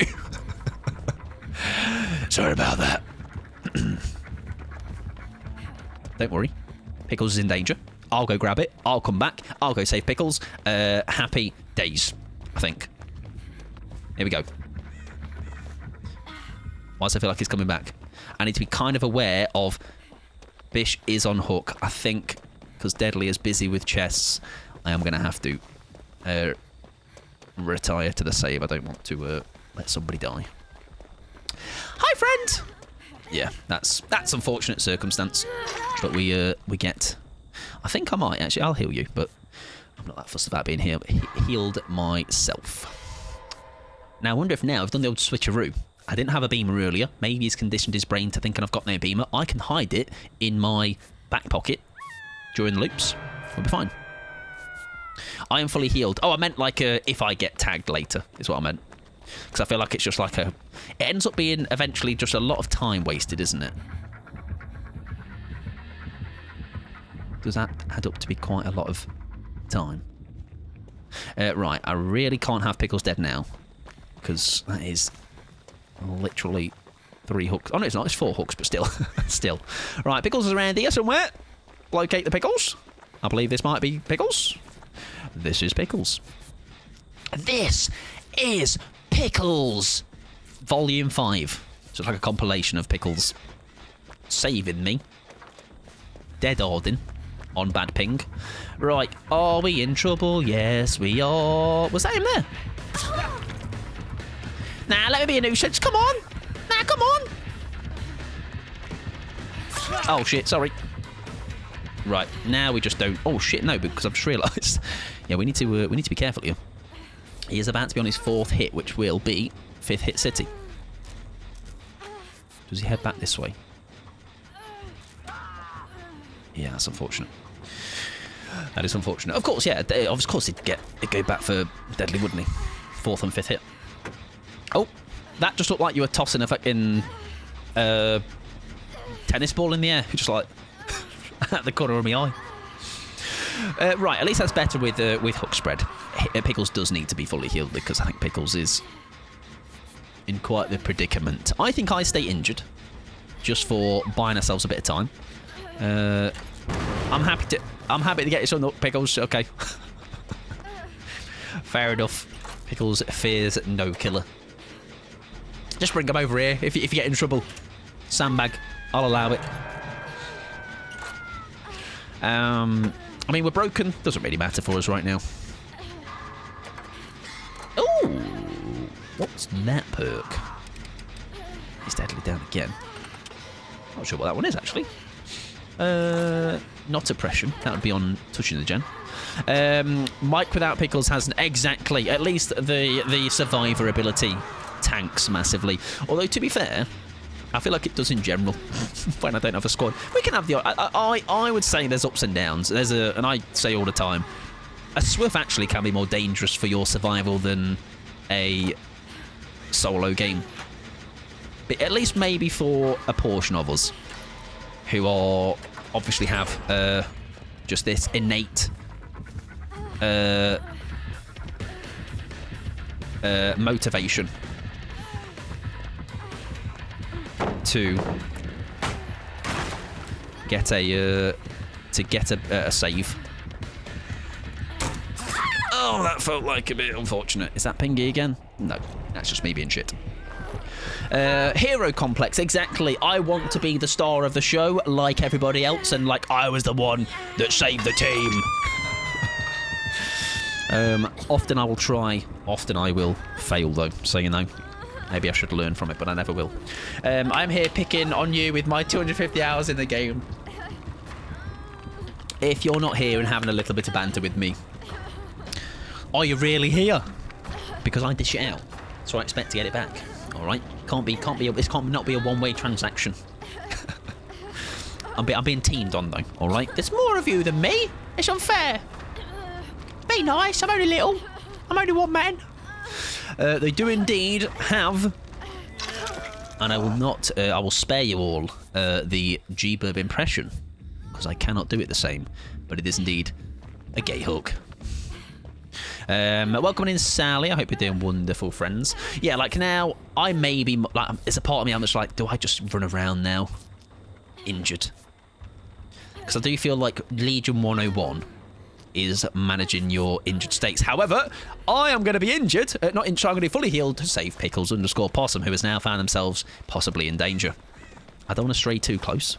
Sorry about that. Don't worry. Pickles is in danger. I'll go grab it. I'll come back. I'll go save Pickles. Happy days, I think. Here we go. Why does I feel like he's coming back? I need to be kind of aware of Bish is on hook. I think because Deadly is busy with chests, I am going to have to retire to the save. I don't want to let somebody die. Hi, friend. Yeah, that's unfortunate circumstance, but we get. I think I might actually. I'll heal you, but I'm not that fussed about being healed myself. Now I wonder if now I've done the old switcheroo. I didn't have a beamer earlier. Maybe he's conditioned his brain to thinking I've got no beamer. I can hide it in my back pocket during the loops. We'll be fine. I am fully healed. Oh, I meant like if I get tagged later is what I meant. Because I feel like it's just like a... It ends up being eventually just a lot of time wasted, isn't it? Does that add up to be quite a lot of time? Right, I really can't have Pickles dead now. Because that is literally 3 hooks. Oh, no, it's not. It's 4 hooks, but still. Still. Right, Pickles is around here somewhere. Locate the Pickles. I believe this might be Pickles. This is Pickles. This is Pickles. Volume 5. So it's like a compilation of Pickles saving me. Dead-ording on bad ping. Right, are we in trouble? Yes, we are. Was that him there? Nah, let me be a nuisance. Come on. Nah, come on. Oh, shit, sorry. Right, now we just don't... Oh, shit, no, because I've just realised. Yeah, we need to be careful here. He is about to be on his 4th hit, which will be 5th hit city. Does he head back this way? Yeah, that's unfortunate. That is unfortunate. Of course, yeah. Of course, he'd go back for deadly, wouldn't he? 4th and 5th hit. Oh, that just looked like you were tossing a fucking tennis ball in the air. Just like at the corner of my eye. Right, at least that's better with hook spread. Pickles does need to be fully healed because I think Pickles is in quite the predicament. I think I stay injured just for buying ourselves a bit of time. I'm happy to get you some Pickles. Okay. Fair enough. Pickles fears no killer. Just bring him over here if you get in trouble. Sandbag. I'll allow it. I mean, we're broken. Doesn't really matter for us right now. Oh, what's that perk? He's deadly down again. Not sure what that one is, actually. Not oppression. That would be on touching the gen. Mike without Pickles has exactly, at least the survivor ability tanks massively. Although, to be fair, I feel like it does in general when I don't have a squad. We can have the... I would say there's ups and downs. And I say all the time, a Swift actually can be more dangerous for your survival than a solo game. But at least maybe for a portion of us who are obviously have just this innate motivation to get a save. Oh, that felt like a bit unfortunate. Is that Pingy again? No, that's just me being shit. Hero complex, exactly. I want to be the star of the show like everybody else, and like I was the one that saved the team. Often I will try, often I will fail though, so you know. Maybe I should learn from it, but I never will. I'm here picking on you with my 250 hours in the game. If you're not here and having a little bit of banter with me, are you really here? Because I dish it out, so I expect to get it back. All right, this can't not be a one-way transaction. I'm being teamed on though. All right, there's more of you than me. It's unfair. Be nice. I'm only little. I'm only one man. They do indeed have, and I will not. I will spare you all the G-Burb impression because I cannot do it the same. But it is indeed a gay hook. Welcome in, Sally. I hope you're doing wonderful, friends. Yeah, like now, I may be like, there's a part of me I'm just like, do I just run around now, injured? Because I do feel like Legion 101 is managing your injured states. However, I am going to be injured, not injured, I'm going to be fully healed to save Pickles _ Possum, who has now found themselves possibly in danger. I don't want to stray too close.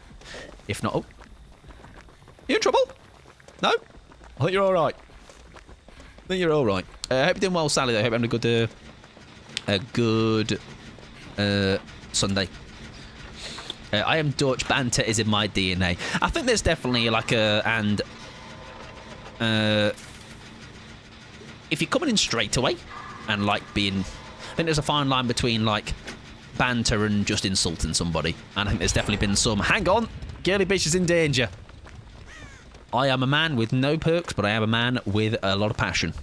If not, oh, you in trouble? No? I think you're all right. I think you're all right. I hope you're doing well, Sally. I hope you're having a good Sunday. I am Dutch. Banter is in my DNA. I think there's definitely like if you're coming in straight away and like being, I think there's a fine line between like banter and just insulting somebody. And I think there's definitely been some, hang on, girly bitch is in danger. I am a man with no perks, but I am a man with a lot of passion,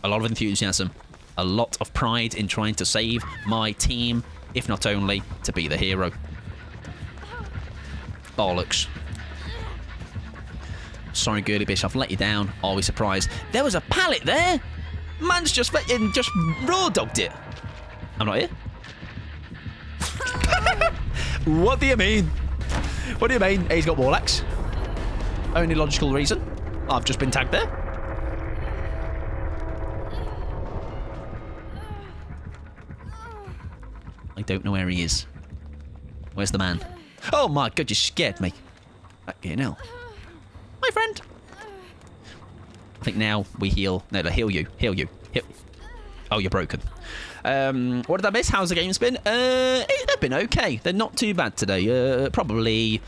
a lot of enthusiasm, a lot of pride in trying to save my team, if not only to be the hero. Bollocks. Sorry, girly bitch, I've let you down. Always surprised. There was a pallet there. Man's just raw dogged it. I'm not here. What do you mean? What do you mean? He's got Warlocks. Only logical reason. I've just been tagged there. I don't know where he is. Where's the man? Oh my god, you scared me. You know. My friend. I think now we heal. No, heal you. Heal you. Heal. Oh, you're broken. What did I miss? How's the games been? They've been okay. They're not too bad today. Probably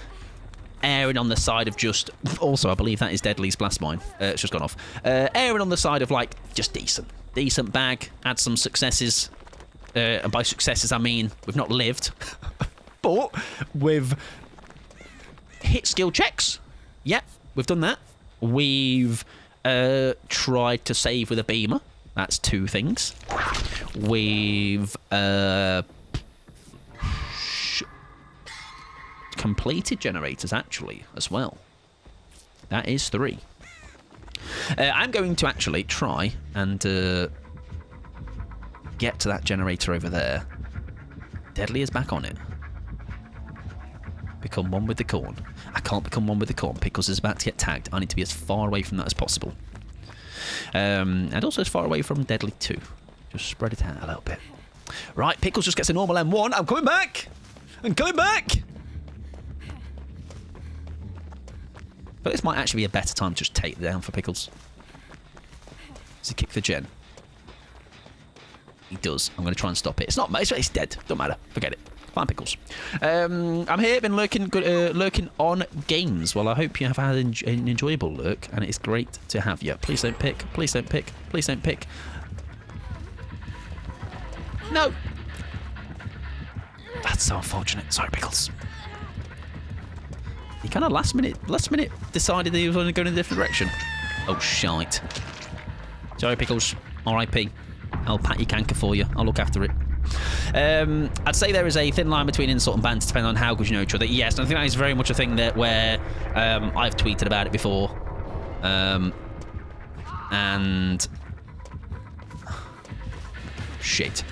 erring on the side of just... Also, I believe that is Deadly's blast mine. It's just gone off. Erring on the side of, like, just decent. Decent bag. Had some successes. And by successes, I mean we've not lived. But we've hit skill checks. Yep, we've done that. We've tried to save with a beamer. That's 2 things. We've completed generators, actually, as well. That is 3. I'm going to actually try and get to that generator over there. Deadly is back on it. Become one with the corn. I can't become one with the corn. Pickles is about to get tagged. I need to be as far away from that as possible. And also as far away from Deadly too. Just spread it out a little bit. Right, Pickles just gets a normal M1. I'm coming back! I'm coming back! But this might actually be a better time to just take it down for Pickles. Does he kick the gen? He does. I'm going to try and stop it. It's not... It's dead. Don't matter. Forget it. Fine, Pickles. I'm here. Been lurking on games. Well, I hope you have had an enjoyable lurk, and it's great to have you. Please don't pick. Please don't pick. Please don't pick. No. That's so unfortunate. Sorry, Pickles. He kind of last minute decided that he was going to go in a different direction. Oh, shite. Sorry, Pickles. R.I.P. I'll pat your canker for you. I'll look after it. I'd say there is a thin line between insult and banter depending on how good you know each other. Yes, and I think that is very much a thing that where I've tweeted about it before. And... Shit.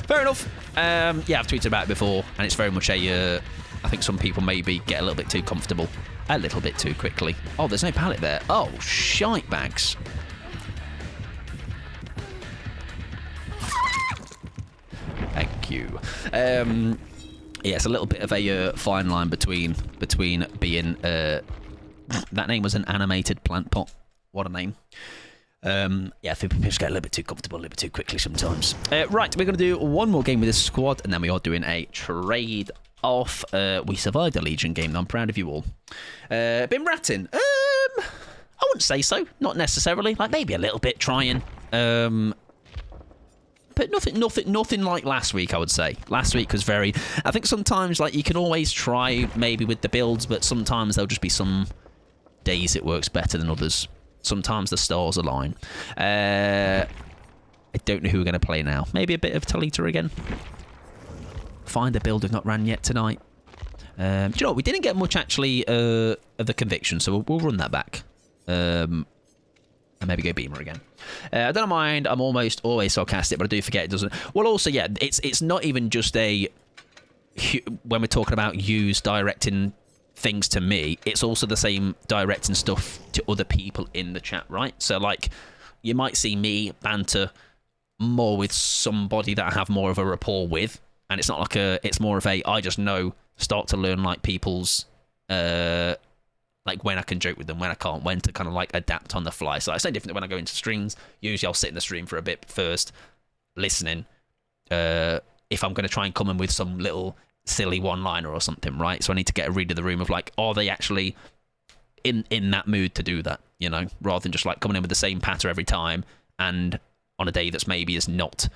Fair enough. Yeah, I've tweeted about it before, and it's very much a... I think some people maybe get a little bit too comfortable. A little bit too quickly. Oh, there's no pallet there. Oh, shite bags. Thank you. Yeah, it's a little bit of a fine line between being... that name was an animated plant pot. What a name. Yeah, I think people just get a little bit too comfortable, a little bit too quickly sometimes. Right, we're going to do one more game with this squad, and then we are doing a trade-off. We survived a Legion game, I'm proud of you all. Been ratting? I wouldn't say so. Not necessarily. Like, maybe a little bit trying. But nothing like last week, I would say. Last week was very... I think sometimes, like, you can always try maybe with the builds, but sometimes there'll just be some days it works better than others. Sometimes the stars align. I don't know who we're going to play now. Maybe a bit of Talita again. Find a build we've not ran yet tonight. Do you know what? We didn't get much, actually, of the conviction, so we'll run that back. And maybe go Beamer again. I don't mind. I'm almost always sarcastic, but I do forget it doesn't... Well, also, yeah, it's not even just a... When we're talking about yous directing things to me, it's also the same directing stuff to other people in the chat, right? So, like, you might see me banter more with somebody that I have more of a rapport with, and it's not like a... It's more of a, I just know, start to learn, like, people's... like when I can joke with them, when I can't, when to kind of like adapt on the fly. So it's no different when I go into streams. Usually I'll sit in the stream for a bit first, listening. If I'm going to try and come in with some little silly one-liner or something, right? So I need to get a read of the room of like, are they actually in that mood to do that, you know? Rather than just like coming in with the same patter every time and on a day that's maybe is not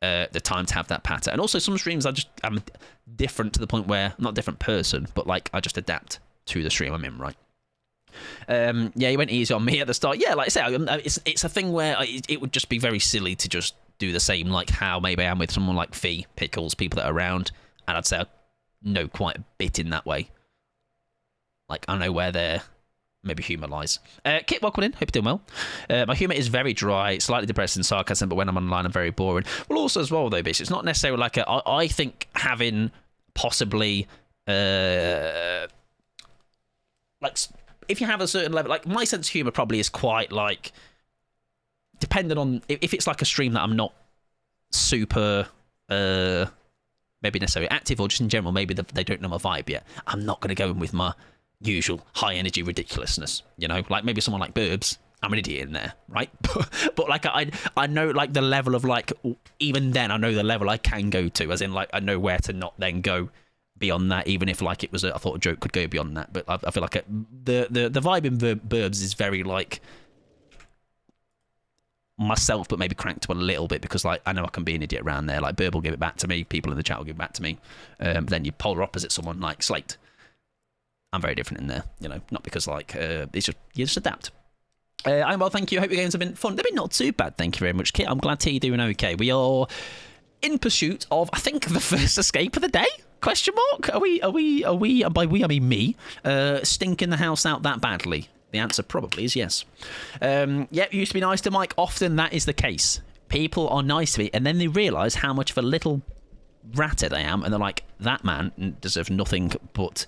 the time to have that patter. And also some streams I'm different to the point where I'm not a different person, but like I just adapt to the stream I'm in, right? Yeah, you went easy on me at the start. Yeah, like I say, it's a thing where it would just be very silly to just do the same, like how maybe I am with someone like Fee, Pickles, people that are around, and I'd say I know quite a bit in that way. Like, I know where their maybe humour lies. Kit, welcome in. Hope you're doing well. My humour is very dry, slightly depressing sarcasm, but when I'm online, I'm very boring. Well, also as well, though, bitch, it's not necessarily like I think having possibly, like, if you have a certain level, like, my sense of humour probably is quite, like, depending on, if it's like a stream that I'm not super, maybe necessarily active, or just in general, maybe they don't know my vibe yet, I'm not going to go in with my usual high energy ridiculousness, you know, like maybe someone like Burbs, I'm an idiot in there, right? But like I know like the level of like, even then I know the level I can go to, as in like I know where to not then go beyond that, even if like it was I thought a joke could go beyond that. But I feel like the vibe in Burbs is very like myself, but maybe cranked to a little bit, because like I know I can be an idiot around there. Like Burb will give it back to me, people in the chat will give it back to me. Then you polar opposite someone like Slate, I'm very different in there, you know, not because like it's just, you just adapt. I'm well, thank you. Hope your games have been fun. They've been not too bad, thank you very much, Kit. I'm glad to hear you're doing okay. We are in pursuit of, I think, the first escape of the day? Question mark? Are we? And by we I mean me. Stinking the house out that badly? The answer probably is yes. Yep, used to be nice to Mike. Often that is the case. People are nice to me, and then they realise how much of a little ratter I am, and they're like, that man deserves nothing but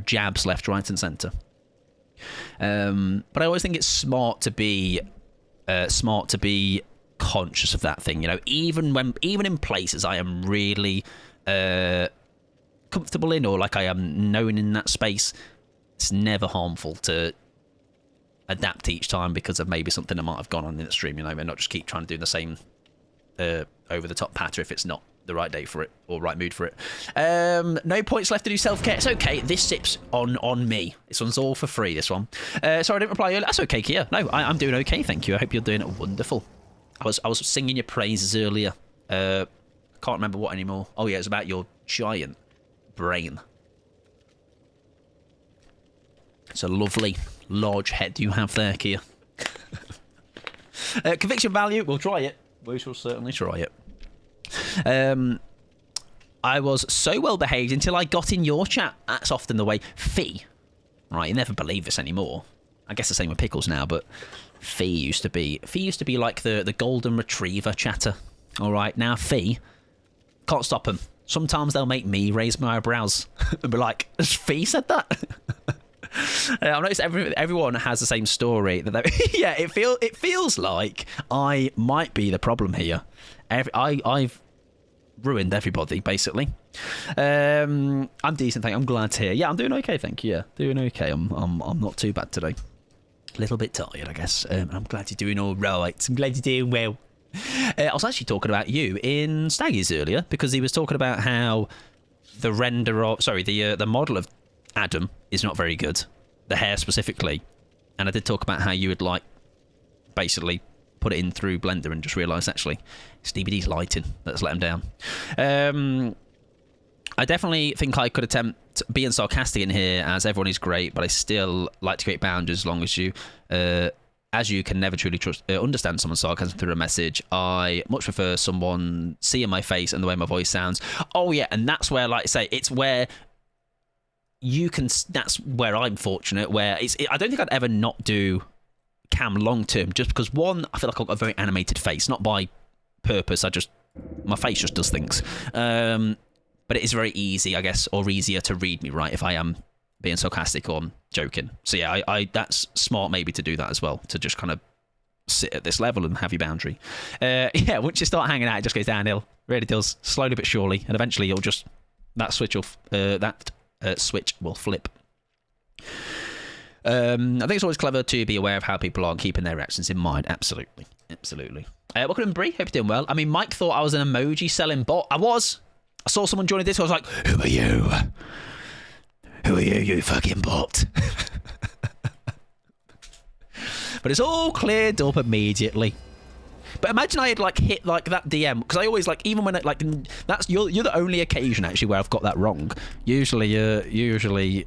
jabs left, right, and centre. But I always think it's smart to be conscious of that thing. You know, even in places I am really comfortable in, or like I am known in that space, it's never harmful to adapt each time because of maybe something that might have gone on in the stream. You know, and not just keep trying to do the same over the top patter if it's not the right day for it or right mood for it. No points left to do self-care. It's okay. This sip's on me. This one's all for free, this one. Sorry I didn't reply earlier. That's okay, Kia. No, I'm doing okay, thank you. I hope you're doing wonderful. I was singing your praises earlier. Can't remember what anymore. Oh yeah, it's about your giant brain. It's a lovely large head you have there, Kia. Conviction value, we'll try it. We shall certainly try it. I was so well behaved until I got in your chat. That's often the way. Fee, right? You never believe this anymore. I guess the same with Pickles now, but Fee used to be like the golden retriever chatter. All right, now Fee can't stop them. Sometimes they'll make me raise my eyebrows and be like, "Has Fee said that?" I've noticed everyone has the same story. Yeah, it feels like I might be the problem here. I've ruined everybody, basically. I'm decent, thank you. I'm glad to hear. Yeah, I'm doing okay, thank you. Yeah, doing okay. I'm not too bad today. A little bit tired, I guess. I'm glad you're doing all right. I'm glad you're doing well. I was actually talking about you in Staggy's earlier, because he was talking about how the the model of Adam is not very good, the hair specifically, and I did talk about how you would like basically put it in through Blender and just realised actually it's DBD's lighting that's let him down. I definitely think I could attempt being sarcastic in here, as everyone is great, but I still like to create boundaries as you can never truly understand someone's sarcasm through a message. I much prefer someone seeing my face and the way my voice sounds. Oh yeah, and that's where, like I say, it's where you can, that's where I'm fortunate, where I don't think I'd ever not do cam long term, just because one, I feel like I've got a very animated face, not by purpose, my face just does things. But it is very easy, I guess, or easier to read me, right, if I am being sarcastic or joking. So yeah, I that's smart maybe to do that as well, to just kind of sit at this level and have your boundary. Yeah, once you start hanging out, it just goes downhill. It really does, slowly but surely, and eventually you'll just, that switch will flip. I think it's always clever to be aware of how people are and keeping their reactions in mind. Absolutely. Welcome in, Brie. Hope you're doing well. I mean, Mike thought I was an emoji selling bot. I saw someone joining this. I was like, "Who are you? Who are you? You fucking bot!" But it's all cleared up immediately. But imagine I had like hit like that DM, because I always like, even when it like, that's you're the only occasion actually where I've got that wrong. Usually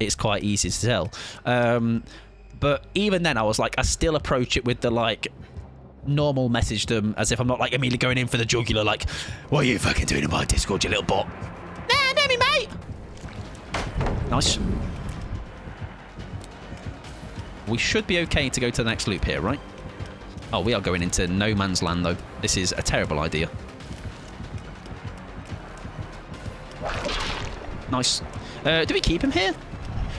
it's quite easy to tell. But even then I was like, I still approach it with the like normal message them, as if I'm not like immediately going in for the jugular like, what are you fucking doing in my Discord, you little bot? Nah, no me mate. Nice. We should be okay to go to the next loop here, right? Oh, we are going into no man's land, though. This is a terrible idea. Nice. Do we keep him here?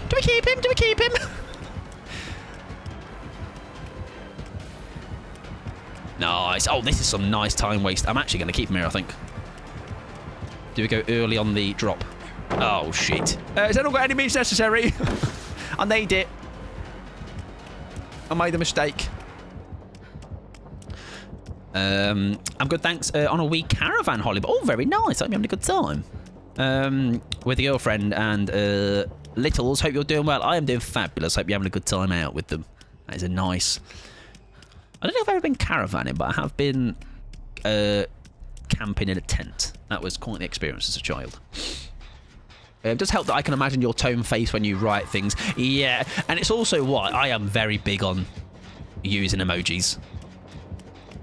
Do we keep him? Do we keep him? Nice. Oh, this is some nice time waste. I'm actually going to keep him here, I think. Do we go early on the drop? Oh, shit. Has anyone got any means necessary? I need it. I made a mistake. I'm good, thanks. On a wee caravan holiday. Oh, very nice. Hope you're having a good time. With your girlfriend and Littles. Hope you're doing well. I am doing fabulous. Hope you're having a good time out with them. That is a nice... I don't know if I've ever been caravanning, but I have been camping in a tent. That was quite the experience as a child. It does help that I can imagine your tone face when you write things. Yeah, and it's also why I am very big on using emojis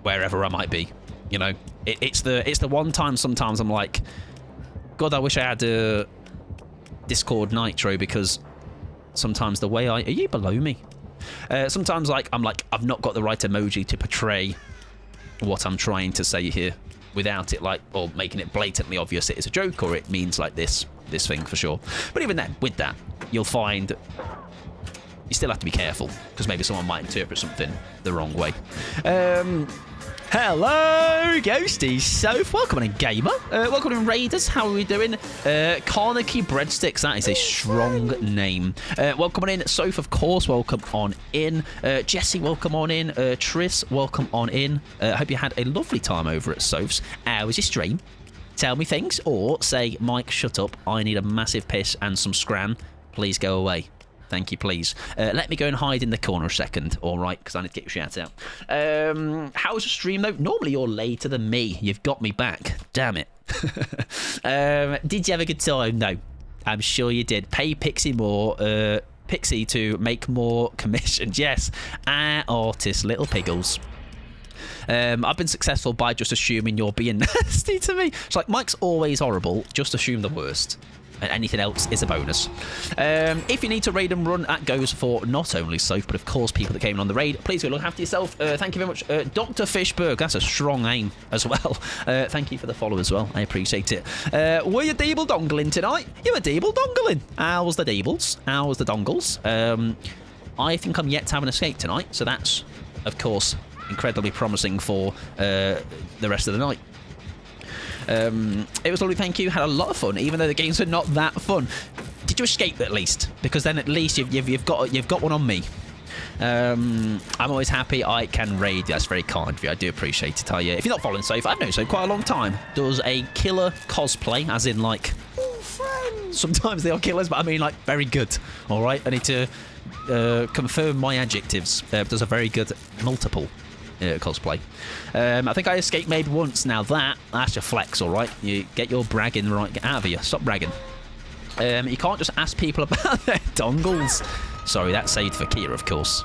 wherever I might be. You know, it's the one time sometimes I'm like, God, I wish I had a Discord Nitro, because sometimes the way are you below me? Sometimes like I'm like, I've not got the right emoji to portray what I'm trying to say here without it like, or making it blatantly obvious it is a joke or it means like this thing for sure. But even then, with that, you'll find you still have to be careful, because maybe someone might interpret something the wrong way. Hello, Ghosties. Soph, welcome in, Gamer. Welcome in, Raiders. How are we doing? Carnegie Breadsticks, that is a strong name. Welcome on in, Soph, of course. Welcome on in. Jesse, welcome on in. Tris, welcome on in. Hope you had a lovely time over at Soph's. How was your stream? Tell me things, or say, Mike, shut up. I need a massive piss and some scran. Please go away. Thank you, please. Let me go and hide in the corner a second, all right, because I need to get your shout out. How was your stream, though? Normally you're later than me. You've got me back. Damn it. Did you have a good time? No. I'm sure you did. Pay Pixie more, Pixie to make more commissions. Yes. Artist, little piggles. I've been successful by just assuming you're being nasty to me. It's like, Mike's always horrible. Just assume the worst. And anything else is a bonus. If you need to raid and run, that goes for not only Soph, but of course people that came on the raid. Please go look after yourself. Thank you very much. Dr. Fishberg, that's a strong aim as well. Thank you for the follow as well. I appreciate it. Were you deeble dongling tonight? You were deeble dongling. How's the deebles? How's the dongles? I think I'm yet to have an escape tonight, so that's, of course, incredibly promising for the rest of the night. It was lovely, thank you. Had a lot of fun, even though the games were not that fun. Did you escape at least? Because then at least you've got one on me. I'm always happy I can raid. That's very kind of you. I do appreciate it. If you're not following Soph, I've known Soph quite a long time. Does a killer cosplay, as in like, sometimes they are killers, but I mean like very good. All right, I need to confirm my adjectives. Does a very good multiple cosplay. I think I escaped maybe once. Now that's your flex, all right? You get your bragging right. Get out of here. Stop bragging. You can't just ask people about their dongles. Sorry, that's saved for Kia, of course.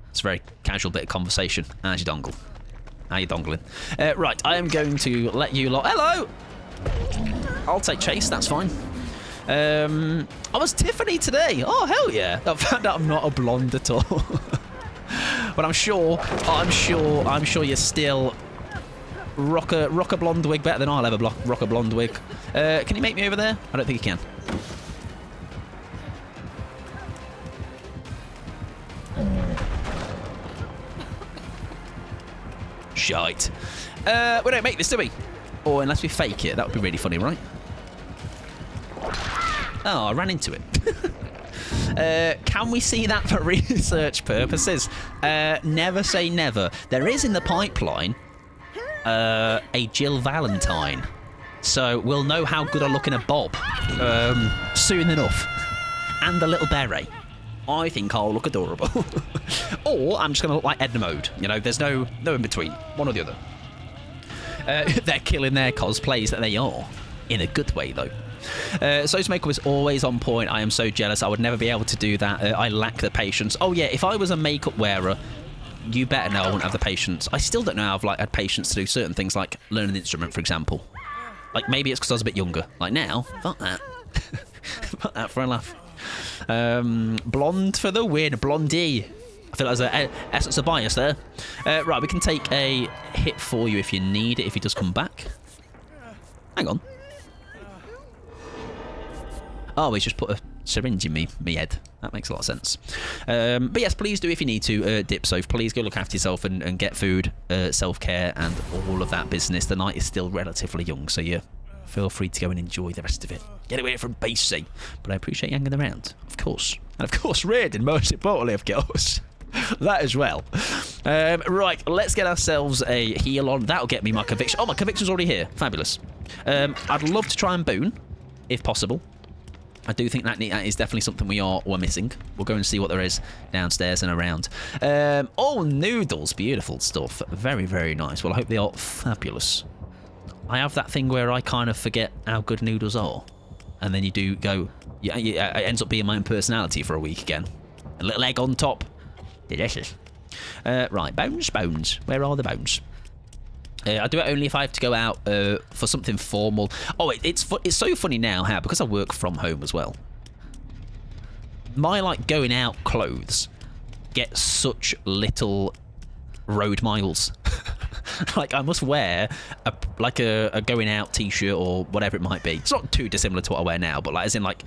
It's a very casual bit of conversation. How's your dongle? How you dongling? Right, I am going to let you lot... Hello! I'll take chase, that's fine. I was Tiffany today. Oh, hell yeah. I found out I'm not a blonde at all. But I'm sure you're still rock a blonde wig better than I'll ever rock a blonde wig. Can you make me over there? I don't think you can. Shite. We don't make this, do we? Or unless we fake it, that would be really funny, right? Oh, I ran into it. Can we see that for research purposes? Never say never. There is in the pipeline a Jill Valentine. So we'll know how good I look in a bob soon enough. And the little beret. I think I'll look adorable. Or I'm just going to look like Edna Mode. You know, there's no in between. One or the other. They're killing their cosplays that they are. In a good way, though. So's makeup is always on point. I am so jealous. I would never be able to do that. I lack the patience. Oh, yeah, if I was a makeup wearer, you better know I wouldn't have the patience. I still don't know how I've like had patience to do certain things like learn an instrument, for example. Like, maybe it's because I was a bit younger. Like, now, fuck that. Fuck that for a laugh. Blonde for the win. Blondie. I feel like there's an essence of bias there. Right, we can take a hit for you if you need it, if he does come back. Hang on. Oh, he's just put a syringe in me head. That makes a lot of sense. But yes, please do if you need to, dip. So please go look after yourself and get food, self-care, and all of that business. The night is still relatively young, so you feel free to go and enjoy the rest of it. Get away from Basie. But I appreciate you hanging around, of course. And of course, Raiden, most importantly, of course. That as well. Right, let's get ourselves a heal on. That'll get me my conviction. Oh, my conviction's already here. Fabulous. I'd love to try and boon, if possible. I do think that is definitely something we're missing. We'll go and see what there is downstairs and around. Oh, noodles. Beautiful stuff. Very, very nice. Well, I hope they are fabulous. I have that thing where I kind of forget how good noodles are. And then you do go... Yeah, it ends up being my own personality for a week again. A little egg on top. Delicious. Right, bones. Where are the bones? I do it only if I have to go out for something formal. Oh, it's so funny now how, because I work from home as well, my like going out clothes get such little road miles. Like I must wear a going out t-shirt or whatever it might be. It's not too dissimilar to what I wear now, but like as in like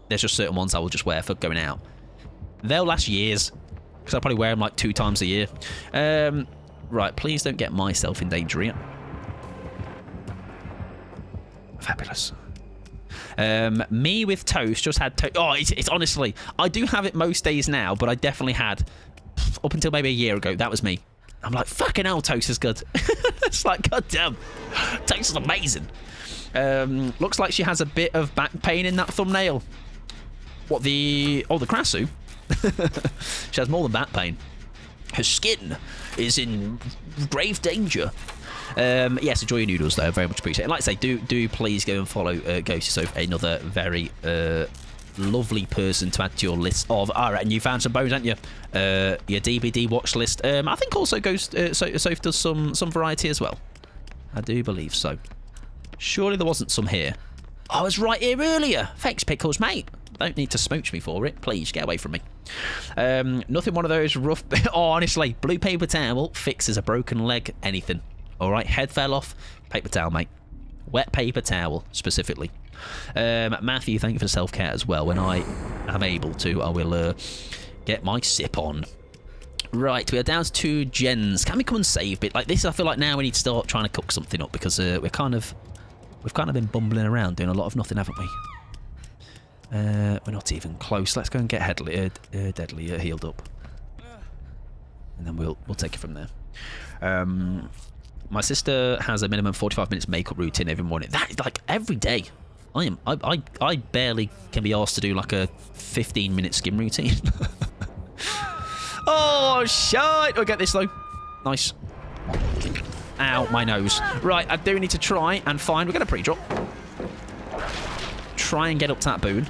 there's just certain ones I will just wear for going out. They'll last years because I probably wear them like 2 times a year. Right, please don't get myself in danger yet. Fabulous. Me with toast, just had toast. Oh, it's honestly, I do have it most days now, but I definitely had, up until maybe a year ago, that was me. I'm like, fucking hell, toast is good. It's like, goddamn, toast is amazing. Looks like she has a bit of back pain in that thumbnail. What, the Krasu? She has more than back pain. Her skin is in grave danger. Yes, enjoy your noodles though. Very much appreciate it. Like I say, do please go and follow Ghosty Soph, another very lovely person to add to your list of. Alright, and you found some bones, haven't you? Your DVD watch list. I think also Soph does some variety as well. I do believe so. Surely there wasn't some here. I was right here earlier. Thanks, Pickles, mate. Don't need to smooch me for it. Please, get away from me. Nothing one of those rough... Oh, honestly, blue paper towel fixes a broken leg, anything. All right, head fell off, paper towel, mate. Wet paper towel, specifically. Matthew, thank you for self-care as well. When I am able to, I will get my sip on. Right, we are down to 2 gens. Can we come and save bit? Like this, I feel like now we need to start trying to cook something up because we've kind of been bumbling around doing a lot of nothing, haven't we? We're not even close. Let's go and get Deadly healed up, and then we'll take it from there. My sister has a minimum 45 minutes makeup routine every morning. That is like every day. I barely can be asked to do like a 15-minute skin routine. Oh shit! We'll get this though. Nice. Ow, my nose. Right, I do need to try and find. We're gonna pre-drop. Try and get up to that boon.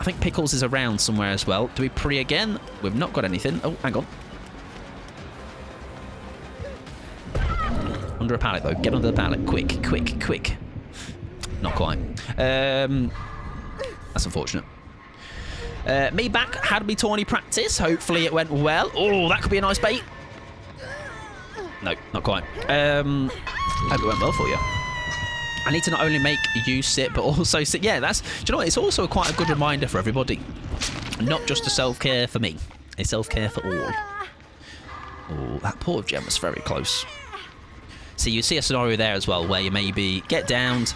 I think Pickles is around somewhere as well. Do we pre again? We've not got anything. Oh, hang on. Under a pallet though. Get under the pallet. Quick. Not quite. That's unfortunate. Me back. Had me tawny practice. Hopefully it went well. Oh, that could be a nice bait. No, not quite. Hope it went well for you. I need to not only make you sit, but also sit. Yeah, do you know what? It's also quite a good reminder for everybody. Not just a self-care for me. A self-care for all. Oh, that poor gem was very close. See, you see a scenario there as well, where you maybe get downed,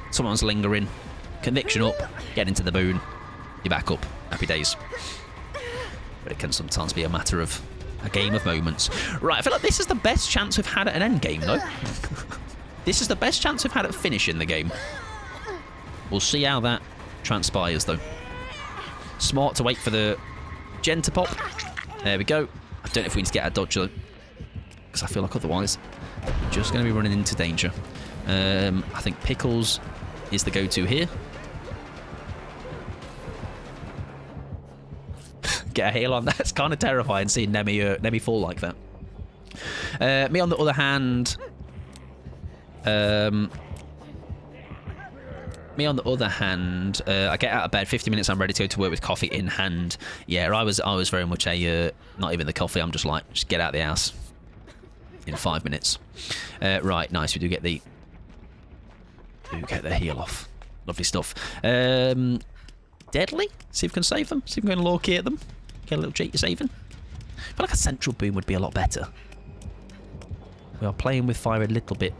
someone's lingering, conviction up, get into the boon, you're back up. Happy days. But it can sometimes be a matter of a game of moments. Right, I feel like this is the best chance we've had at an end game, though. This is the best chance we've had at finishing the game. We'll see how that transpires, though. Smart to wait for the Gentapop. There we go. I don't know if we need to get a dodge though, because I feel like otherwise we're just going to be running into danger. I think Pickles is the go-to here. Get a heal on. That's kind of terrifying seeing Nemi fall like that. Me on the other hand, I get out of bed, 50 minutes, I'm ready to go to work with coffee in hand. Yeah, I was very much a, not even the coffee, I'm just like, just get out of the house in 5 minutes. Right, nice, we do get the heal off. Lovely stuff. Deadly? See if we can save them. See if we can low key at them. Get a little cheat you're saving. I feel like a central boom would be a lot better. We are playing with fire a little bit.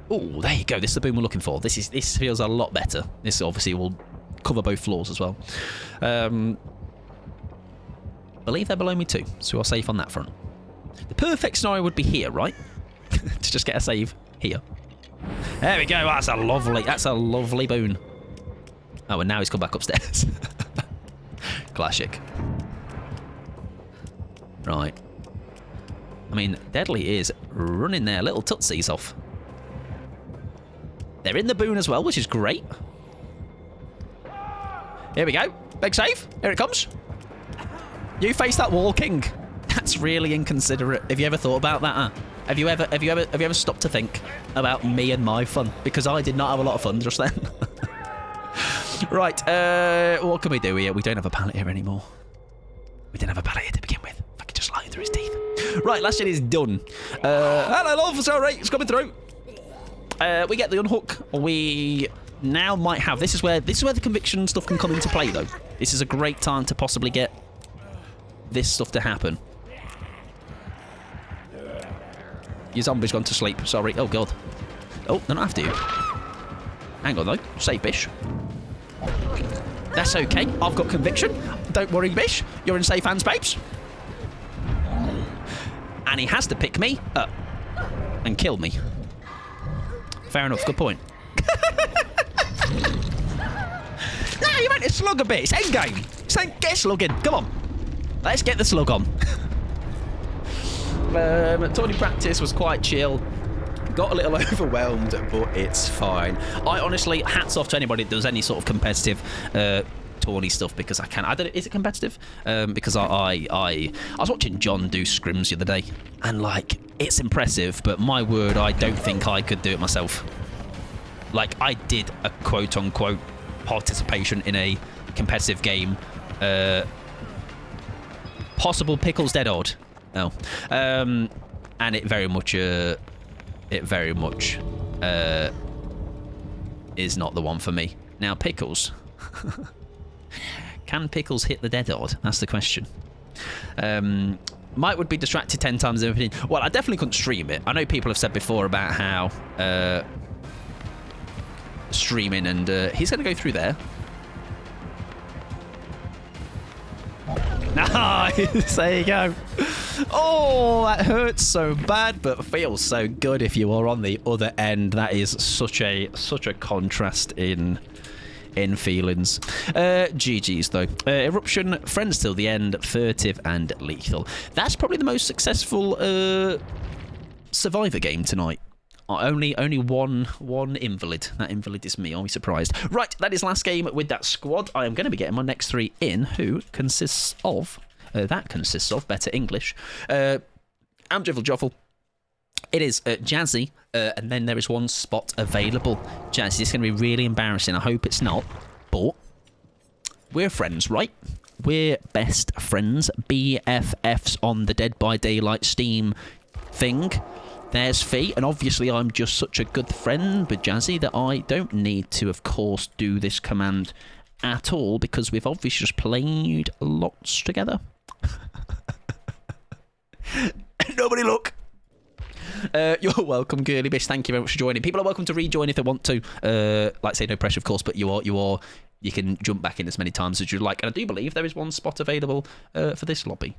Oh, there you go. This is the boom we're looking for. This feels a lot better. This obviously will cover both floors as well. Believe they're below me too, so we're safe on that front. The perfect scenario would be here, right? To just get a save here. There we go. That's a lovely boon. Oh, and now he's come back upstairs. Classic. Right. I mean, Deadly is running their little tootsies off. They're in the boon as well, which is great. Here we go. Big save. Here it comes. You face that wall, King. That's really inconsiderate. Have you ever thought about that, huh? Have you ever stopped to think about me and my fun? Because I did not have a lot of fun just then. Right, what can we do here? We don't have a pallet here anymore. We didn't have a pallet here to begin with. If I could just slide through his teeth. Right, last shit is done. Hello, love. It's alright. It's coming through. We get the unhook. We now might have... This is where the conviction stuff can come into play, though. This is a great time to possibly get this stuff to happen. Your zombie's gone to sleep. Sorry. Oh, God. Oh, they're not after you. Hang on, though. Save Bish. That's okay. I've got conviction. Don't worry, Bish. You're in safe hands, babes. And he has to pick me up and kill me. Fair enough. Good point. No, you meant to slug a bit. It's endgame. Get slugging. Come on. Let's get the slug on. Tourney practice was quite chill. Got a little overwhelmed, but it's fine. I honestly, hats off to anybody that does any sort of competitive tourney stuff, because I don't know, is it competitive? Because I was watching John do scrims the other day, and like, it's impressive, but my word, I don't think I could do it myself. Like, I did a quote-unquote participation in a competitive game. Possible Pickles Dead Odd. No. And it very much is not the one for me. Now, Pickles. Can Pickles hit the Dead Odd? That's the question. Mike would be distracted 10 times everything. Well, I definitely couldn't stream it. I know people have said before about how streaming, and he's going to go through there. Nice, there you go. Oh, that hurts so bad, but feels so good if you are on the other end. That is such a contrast in feelings. GG's though. Eruption, friends till the end, furtive and lethal. That's probably the most successful survivor game tonight. Only one invalid. That invalid is me. Are we surprised? Right, that is last game with that squad. I am going to be getting my next 3 in, who consists of... better English. I'm Jiffle Joffle. It is Jazzy, and then there is one spot available. Jazzy, it's going to be really embarrassing. I hope it's not, but we're friends, right? We're best friends. BFFs on the Dead by Daylight Steam thing. There's Fee, and obviously I'm just such a good friend with Jazzy that I don't need to, of course, do this command at all, because we've obviously just played lots together. Nobody look. You're welcome, Girly Bish. Thank you very much for joining. People are welcome to rejoin if they want to. Like I say, no pressure, of course, but you can jump back in as many times as you'd like. And I do believe there is one spot available for this lobby.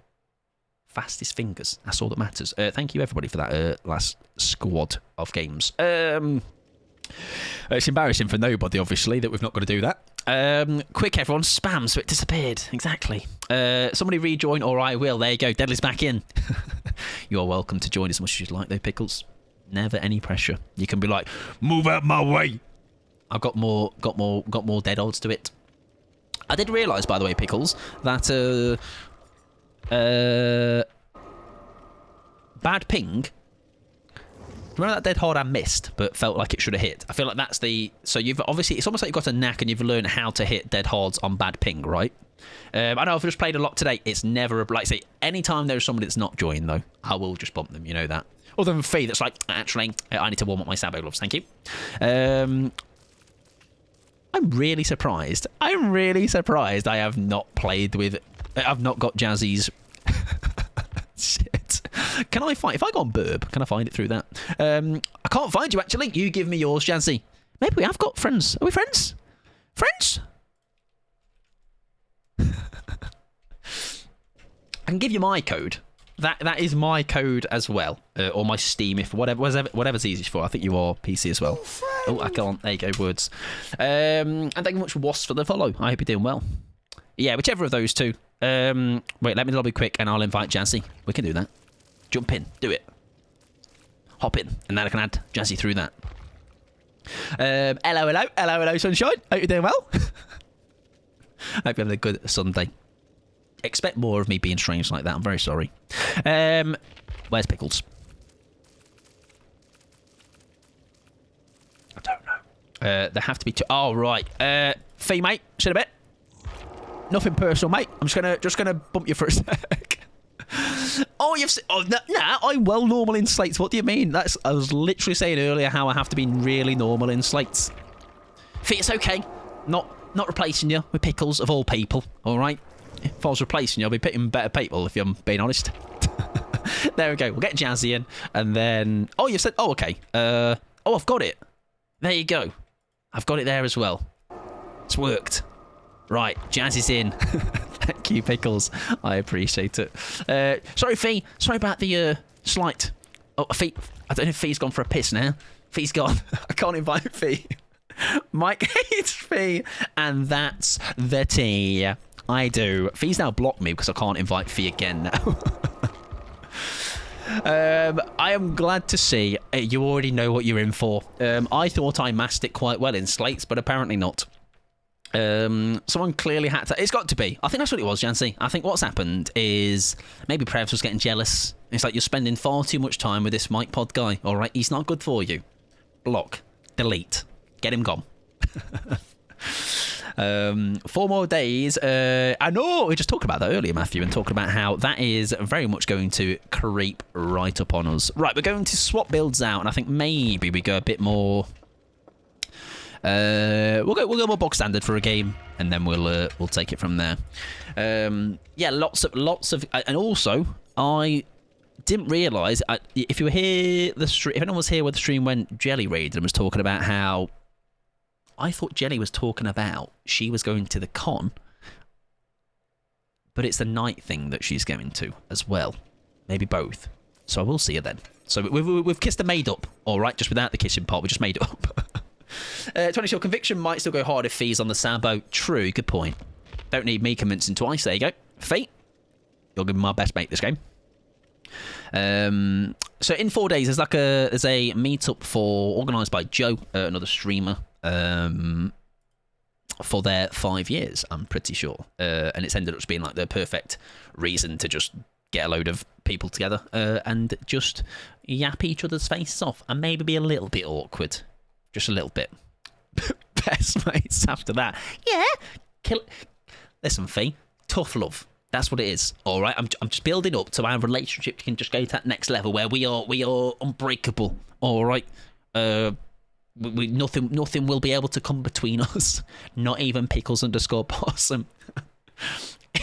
Fastest fingers. That's all that matters. Thank you, everybody, for that last squad of games. It's embarrassing for nobody, obviously, that we've not got to do that. Quick, everyone, spam so it disappeared. Exactly. Somebody rejoin, or I will. There you go. Deadly's back in. You're welcome to join as much as you'd like, though, Pickles. Never any pressure. You can be like, move out my way. I've got more dead odds to it. I did realise, by the way, Pickles, that bad ping. Remember that dead hard I missed, but felt like it should have hit. I feel like that's the... So you've obviously... It's almost like you've got a knack and you've learned how to hit dead hards on bad ping, right? I know I've just played a lot today. It's never... Like, say, anytime there's somebody that's not joined, though, I will just bump them. You know that. Other than Fee, that's like, actually, I need to warm up my Sabo gloves. Thank you. I'm really surprised. I have not played with... I've not got Jazzy's... Shit. Can I find... If I go on Burb, can I find it through that? I can't find you, actually. You give me yours, Jazzy. Maybe we have got friends. Are we friends? Friends? I can give you my code. That is my code as well. Or my Steam, if whatever's easiest for. I think you are PC as well. Oh, I can't. There you go, words. And thank you much, Wasp, for the follow. I hope you're doing well. Yeah, whichever of those two. Wait, let me lobby quick and I'll invite Jazzy. We can do that. Jump in. Do it. Hop in. And then I can add Jazzy through that. Hello, sunshine. Hope you're doing well. Hope you're having a good Sunday. Expect more of me being strange like that. I'm very sorry. Where's Pickles? I don't know. There have to be two. Oh, right. Fee, mate. Sit a bit. Nothing personal, mate. I'm just gonna bump you for a sec. Oh, you've... Oh, nah, I'm well normal in slates. What do you mean? I was literally saying earlier how I have to be really normal in slates. Fee, it's okay. Not replacing you with Pickles, of all people. All right? If I was replacing you, I'll be picking better people, if I'm being honest. There we go. We'll get Jazzy in, and then... Oh, you've said... Oh, okay. Oh, I've got it. There you go. I've got it there as well. It's worked. Right, Jazzy's in. Thank you, Pickles. I appreciate it. Sorry, Fee. Sorry about the slight... Oh, Fee. I don't know if Fee's gone for a piss now. Fee's gone. I can't invite Fee. Mike hates Fee. And that's the tea. I do. Fee's now blocked me because I can't invite Fee again now. I am glad to see you already know what you're in for. I thought I masked it quite well in slates, but apparently not. Someone clearly had to... It's got to be. I think that's what it was, Jancy. I think what's happened is maybe Prevs was getting jealous. It's like, you're spending far too much time with this Mike Pod guy. All right, he's not good for you. Block. Delete. Get him gone. 4 more days. I know we just talked about that earlier, Matthew, and talking about how that is very much going to creep right up on us. Right, we're going to swap builds out, and I think maybe we go a bit more... we'll go more box standard for a game, and then we'll take it from there. Yeah, lots of, and also I didn't realise if you were here if anyone was here when the stream went, Jelly raided and was talking about how I thought Jelly was talking about she was going to the con, but it's the night thing that she's going to as well, maybe both. So I will see her then. So we've kissed and made up, all right, just without the kissing part. We just made it up. 20 short conviction might still go hard if Fee's on the Sabo. True, good point. Don't need me convincing twice. There you go. Fee, you're giving my best mate this game. So in 4 days, there's a meetup organised by Joe, another streamer, for their 5 years. I'm pretty sure, and it's ended up just being like the perfect reason to just get a load of people together and just yap each other's faces off and maybe be a little bit awkward. Just a little bit. Best mates after that. Yeah. Listen, Fee. Tough love. That's what it is. All right. I'm just building up to our relationship can just go to that next level where we are unbreakable. All right. Nothing will be able to come between us. Not even Pickles_Possum.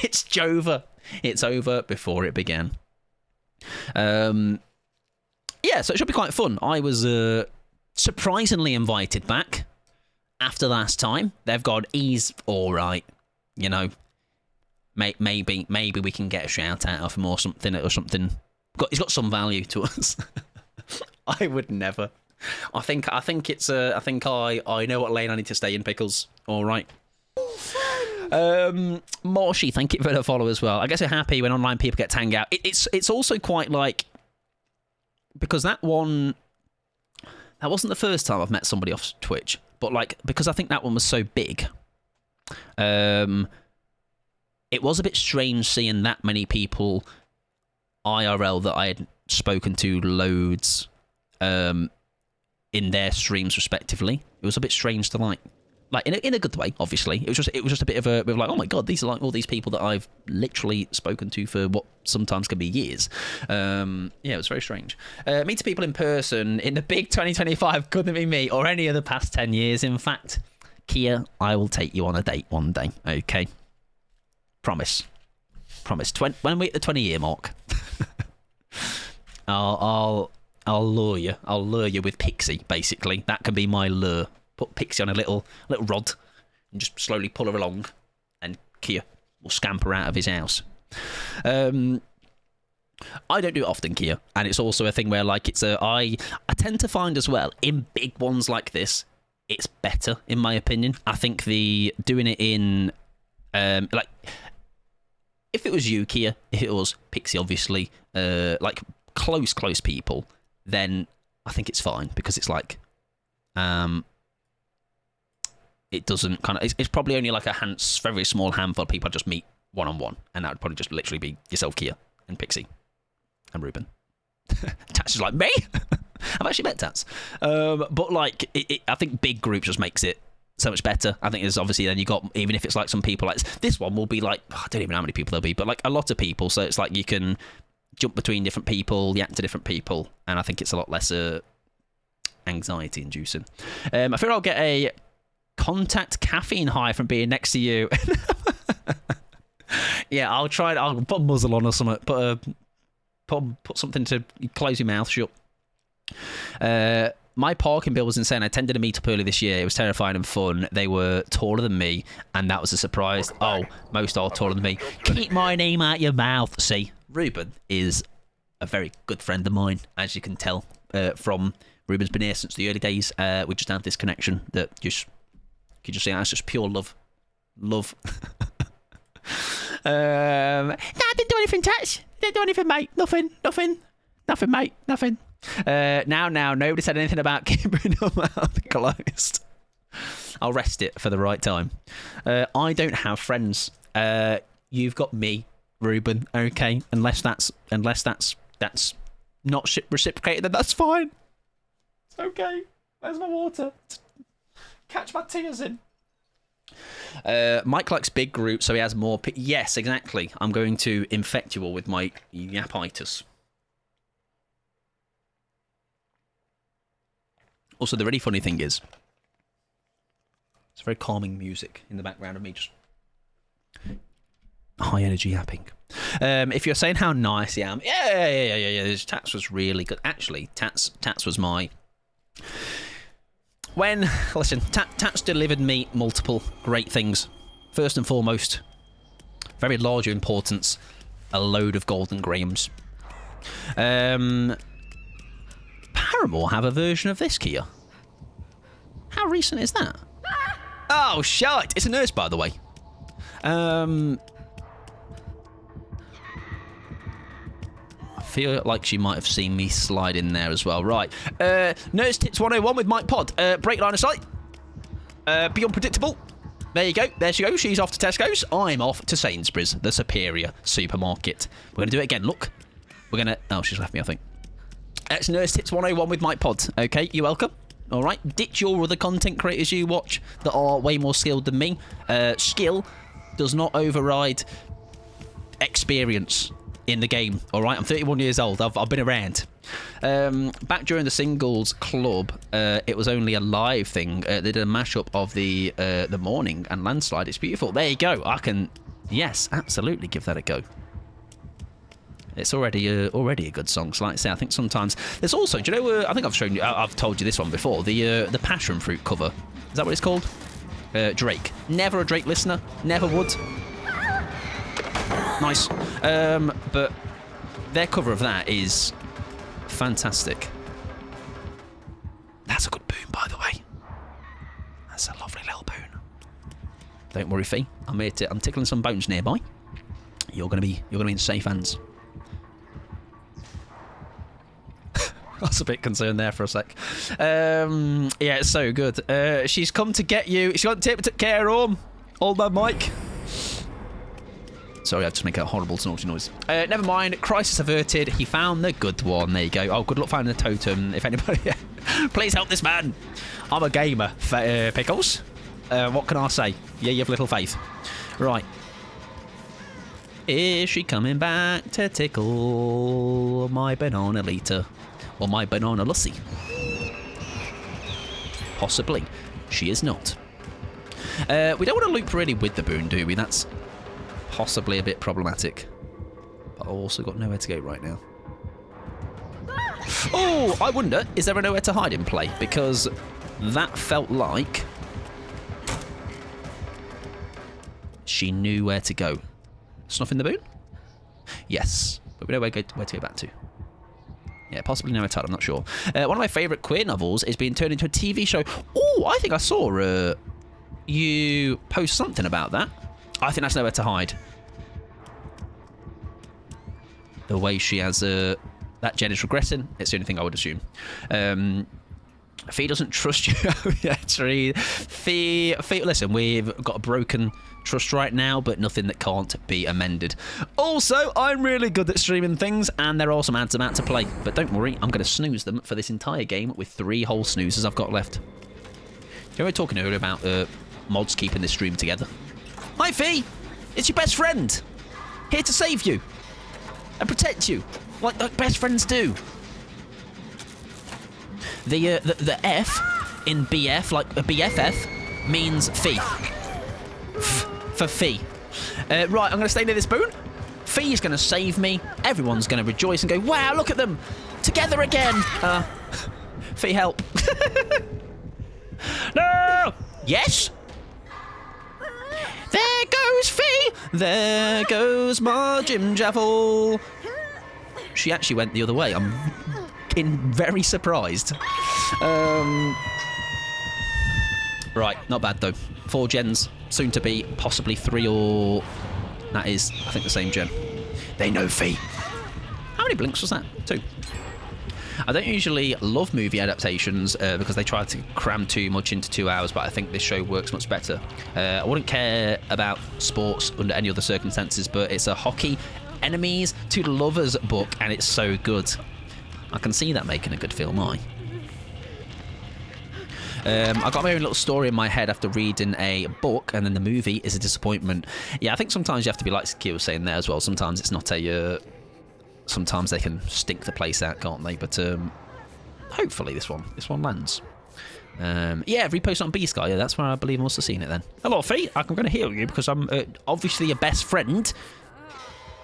It's Jova. It's over before it began. Yeah. So it should be quite fun. I was surprisingly invited back after last time. They've gone, he's all right, you know. Maybe we can get a shout out of him or something. He's got some value to us. I would never. I think I know what lane I need to stay in, Pickles. All right. Morshy, thank you for the follow as well. I guess you're happy when online people get to hang out. It's also quite like, because that wasn't the first time I've met somebody off Twitch, but like, because I think that one was so big, it was a bit strange seeing that many people IRL that I had spoken to loads in their streams respectively. It was a bit strange to like in a good way, obviously. It was just a bit of a like, oh my god, these are like all these people that I've literally spoken to for what sometimes can be years. Yeah, it was very strange. Meeting people in person in the big 2025 couldn't be me or any of the past 10 years. In fact, Kia, I will take you on a date one day. Okay, promise. When we hit the 20-year mark, I'll lure you. I'll lure you with Pixie. Basically, that can be my lure. Put Pixie on a little rod and just slowly pull her along, and Kia will scamper out of his house. I don't do it often, Kia, and it's also a thing where like I tend to find as well in big ones like this, it's better in my opinion. I think doing it in like if it was you, Kia, if it was Pixie, obviously, like close people, then I think it's fine because it's like it doesn't kind of. It's probably only like a very small handful of people I just meet one-on-one, and that would probably just literally be yourself, Kia, and Pixie, and Ruben. Tats is like, me? I've actually met Tats. But like, I think big groups just makes it so much better. I think there's obviously then you got, even if it's like some people, like this one will be like, I don't even know how many people there'll be, but like a lot of people, so it's like you can jump between different people, react to different people, and I think it's a lot less anxiety inducing. I feel I'll get a contact caffeine high from being next to you. Yeah, I'll try. I'll put a muzzle on or something. Put something to close your mouth shut. My parking bill was insane. I attended a meetup early this year. It was terrifying and fun. They were taller than me, and that was a surprise. Oh, most are taller than me. Keep my name out your mouth. See, Ruben is a very good friend of mine, as you can tell from Ruben's been here since the early days. We just have this connection that just. You just say that's just pure love. No, I didn't do anything, Tats. Didn't do anything, mate. Nothing, mate. Nothing. Now, nobody said anything about keeping your mouth closed. I'll rest it for the right time. I don't have friends. You've got me, Ruben. Okay, unless that's not reciprocated, then that's fine. It's okay. Where's my water? Catch my tears in. Mike likes big groups, so he has more. Yes, exactly. I'm going to infect you all with my yapitis. Also, the really funny thing is, it's very calming music in the background of me just high energy yapping. If you're saying how nice I am, yeah. Tats was really good. Actually, Tats was my. Listen, Tats delivered me multiple great things. First and foremost, very large importance, a load of golden grahams. Paramore have a version of this, Kia. How recent is that? Oh, shite! It's a nurse, by the way. I feel like she might have seen me slide in there as well. Right. Nurse Tips 101 with Mike Pod. Break line of sight. Be unpredictable. There you go. There she goes. She's off to Tesco's. I'm off to Sainsbury's, the superior supermarket. We're going to do it again. Look. We're going to... Oh, she's left me, I think. It's Nurse Tips 101 with Mike Pod. Okay, you're welcome. All right. Ditch your other content creators you watch that are way more skilled than me. Skill does not override experience in the game. All right, I'm 31 years old. I've been around. Back during the singles club, it was only a live thing. They did a mashup of the Morning and Landslide. It's beautiful. There you go. I can, yes, absolutely give that a go. It's already a good song. So like I say, I think sometimes there's also, do you know? I think I've shown you. I've told you this one before. The passion fruit cover. Is that what it's called? Drake. Never a Drake listener. Never would. Nice. But their cover of that is fantastic. That's a good boon, by the way. That's a lovely little boon. Don't worry, Fee. I'm tickling some bones nearby. You're gonna be in safe hands. I was a bit concerned there for a sec. Yeah, it's so good. She's come to get you. She got to care home. Hold that mic. Sorry, I just make a horrible snorting noise. Never mind. Crisis averted. He found the good one. There you go. Oh, good luck finding the totem. If anybody... Please help this man. I'm a gamer. Pickles. What can I say? Yeah, you have little faith. Right. Is she coming back to tickle my banana liter? Or my banana lussie? Possibly. She is not. We don't want to loop really with the boon, do we? That's possibly a bit problematic. But I've also got nowhere to go right now. Oh, I wonder, is there a nowhere to hide in play? Because that felt like she knew where to go. Snuffing the boon? Yes, but we know where to go back to. Yeah, possibly nowhere to hide, I'm not sure. One of my favourite queer novels is being turned into a TV show. Oh, I think I saw you post something about that. I think that's nowhere to hide. The way she has that Jen is regressing, it's the only thing I would assume. Fee doesn't trust you. Yeah, tree. Fee, listen, we've got a broken trust right now, but nothing that can't be amended. Also, I'm really good at streaming things, and there are some ads about to play. But don't worry, I'm going to snooze them for this entire game with 3 whole snoozes I've got left. You were talking earlier about mods keeping this stream together. Hi, Fee! It's your best friend! Here to save you! And protect you! Like best friends do. The F in BF, like a BFF, means Fee. For Fee. Right, I'm going to stay near this boon. Fee's going to save me. Everyone's going to rejoice and go, wow, look at them! Together again! Fee, help. No! Yes? There goes Fee! There goes my Jim Javel! She actually went the other way. I'm very surprised. Right, not bad though. 4 gens, soon to be possibly 3 or... That is, I think, the same gen. They know Fee. How many blinks was that? 2. I don't usually love movie adaptations because they try to cram too much into 2 hours, but I think this show works much better. I wouldn't care about sports under any other circumstances, but it's a hockey enemies to lovers book, and it's so good. I can see that making a good film, I got my own little story in my head after reading a book, and then the movie is a disappointment. Yeah, I think sometimes you have to be like Ski was saying there as well. Sometimes it's not a... sometimes they can stink the place out, can't they? But hopefully this one lands. Yeah, repost on B-Sky. Yeah, that's where I believe I must have seen it then. Hello, Fee. I'm going to heal you because I'm obviously your best friend.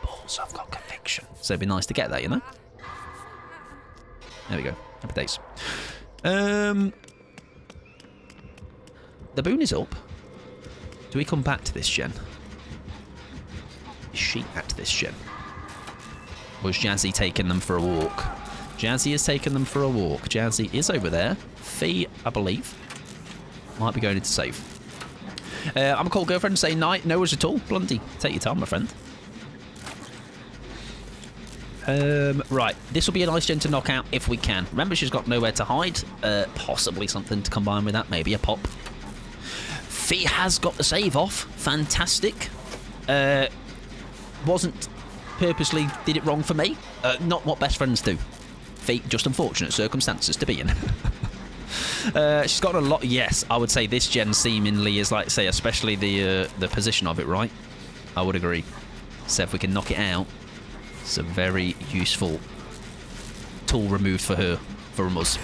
But also I've got conviction. So it'd be nice to get that, you know? There we go. Happy days. The boon is up. Do we come back to this gen? Is she at this gen? Or is Jazzy taking them for a walk? Jazzy is taking them for a walk. Jazzy is over there. Fee, I believe, might be going into save. I'm going to call girlfriend and say night. No worries at all. Blondie, take your time, my friend. Right, this will be a nice gen to knock out if we can. Remember, she's got nowhere to hide. Possibly something to combine with that. Maybe a pop. Fee has got the save off. Fantastic. Wasn't purposely did it wrong for me. Not what best friends do. Fate, just unfortunate circumstances to be in. She's got a lot. Yes, I would say this gen seemingly is like, say, especially the position of it, right? I would agree. So if we can knock it out, it's a very useful tool removed for her, from us.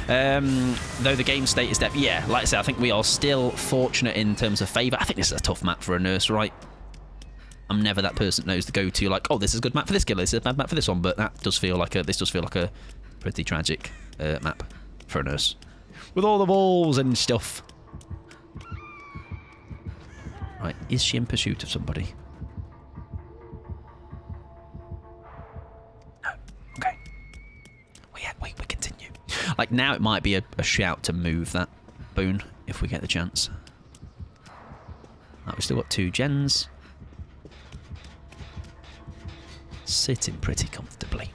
Though the game state is that, yeah, like I say, I think we are still fortunate in terms of favour. I think this is a tough map for a nurse, right? I'm never that person that knows the go-to, like, oh, this is a good map for this killer, this is a bad map for this one, but that does feel like this does feel like a pretty tragic map for a nurse. With all the walls and stuff. Right, is she in pursuit of somebody? No. Okay. We continue. Like, now it might be a shout to move that boon, if we get the chance. Right, we've still got 2 gens. Sitting pretty comfortably.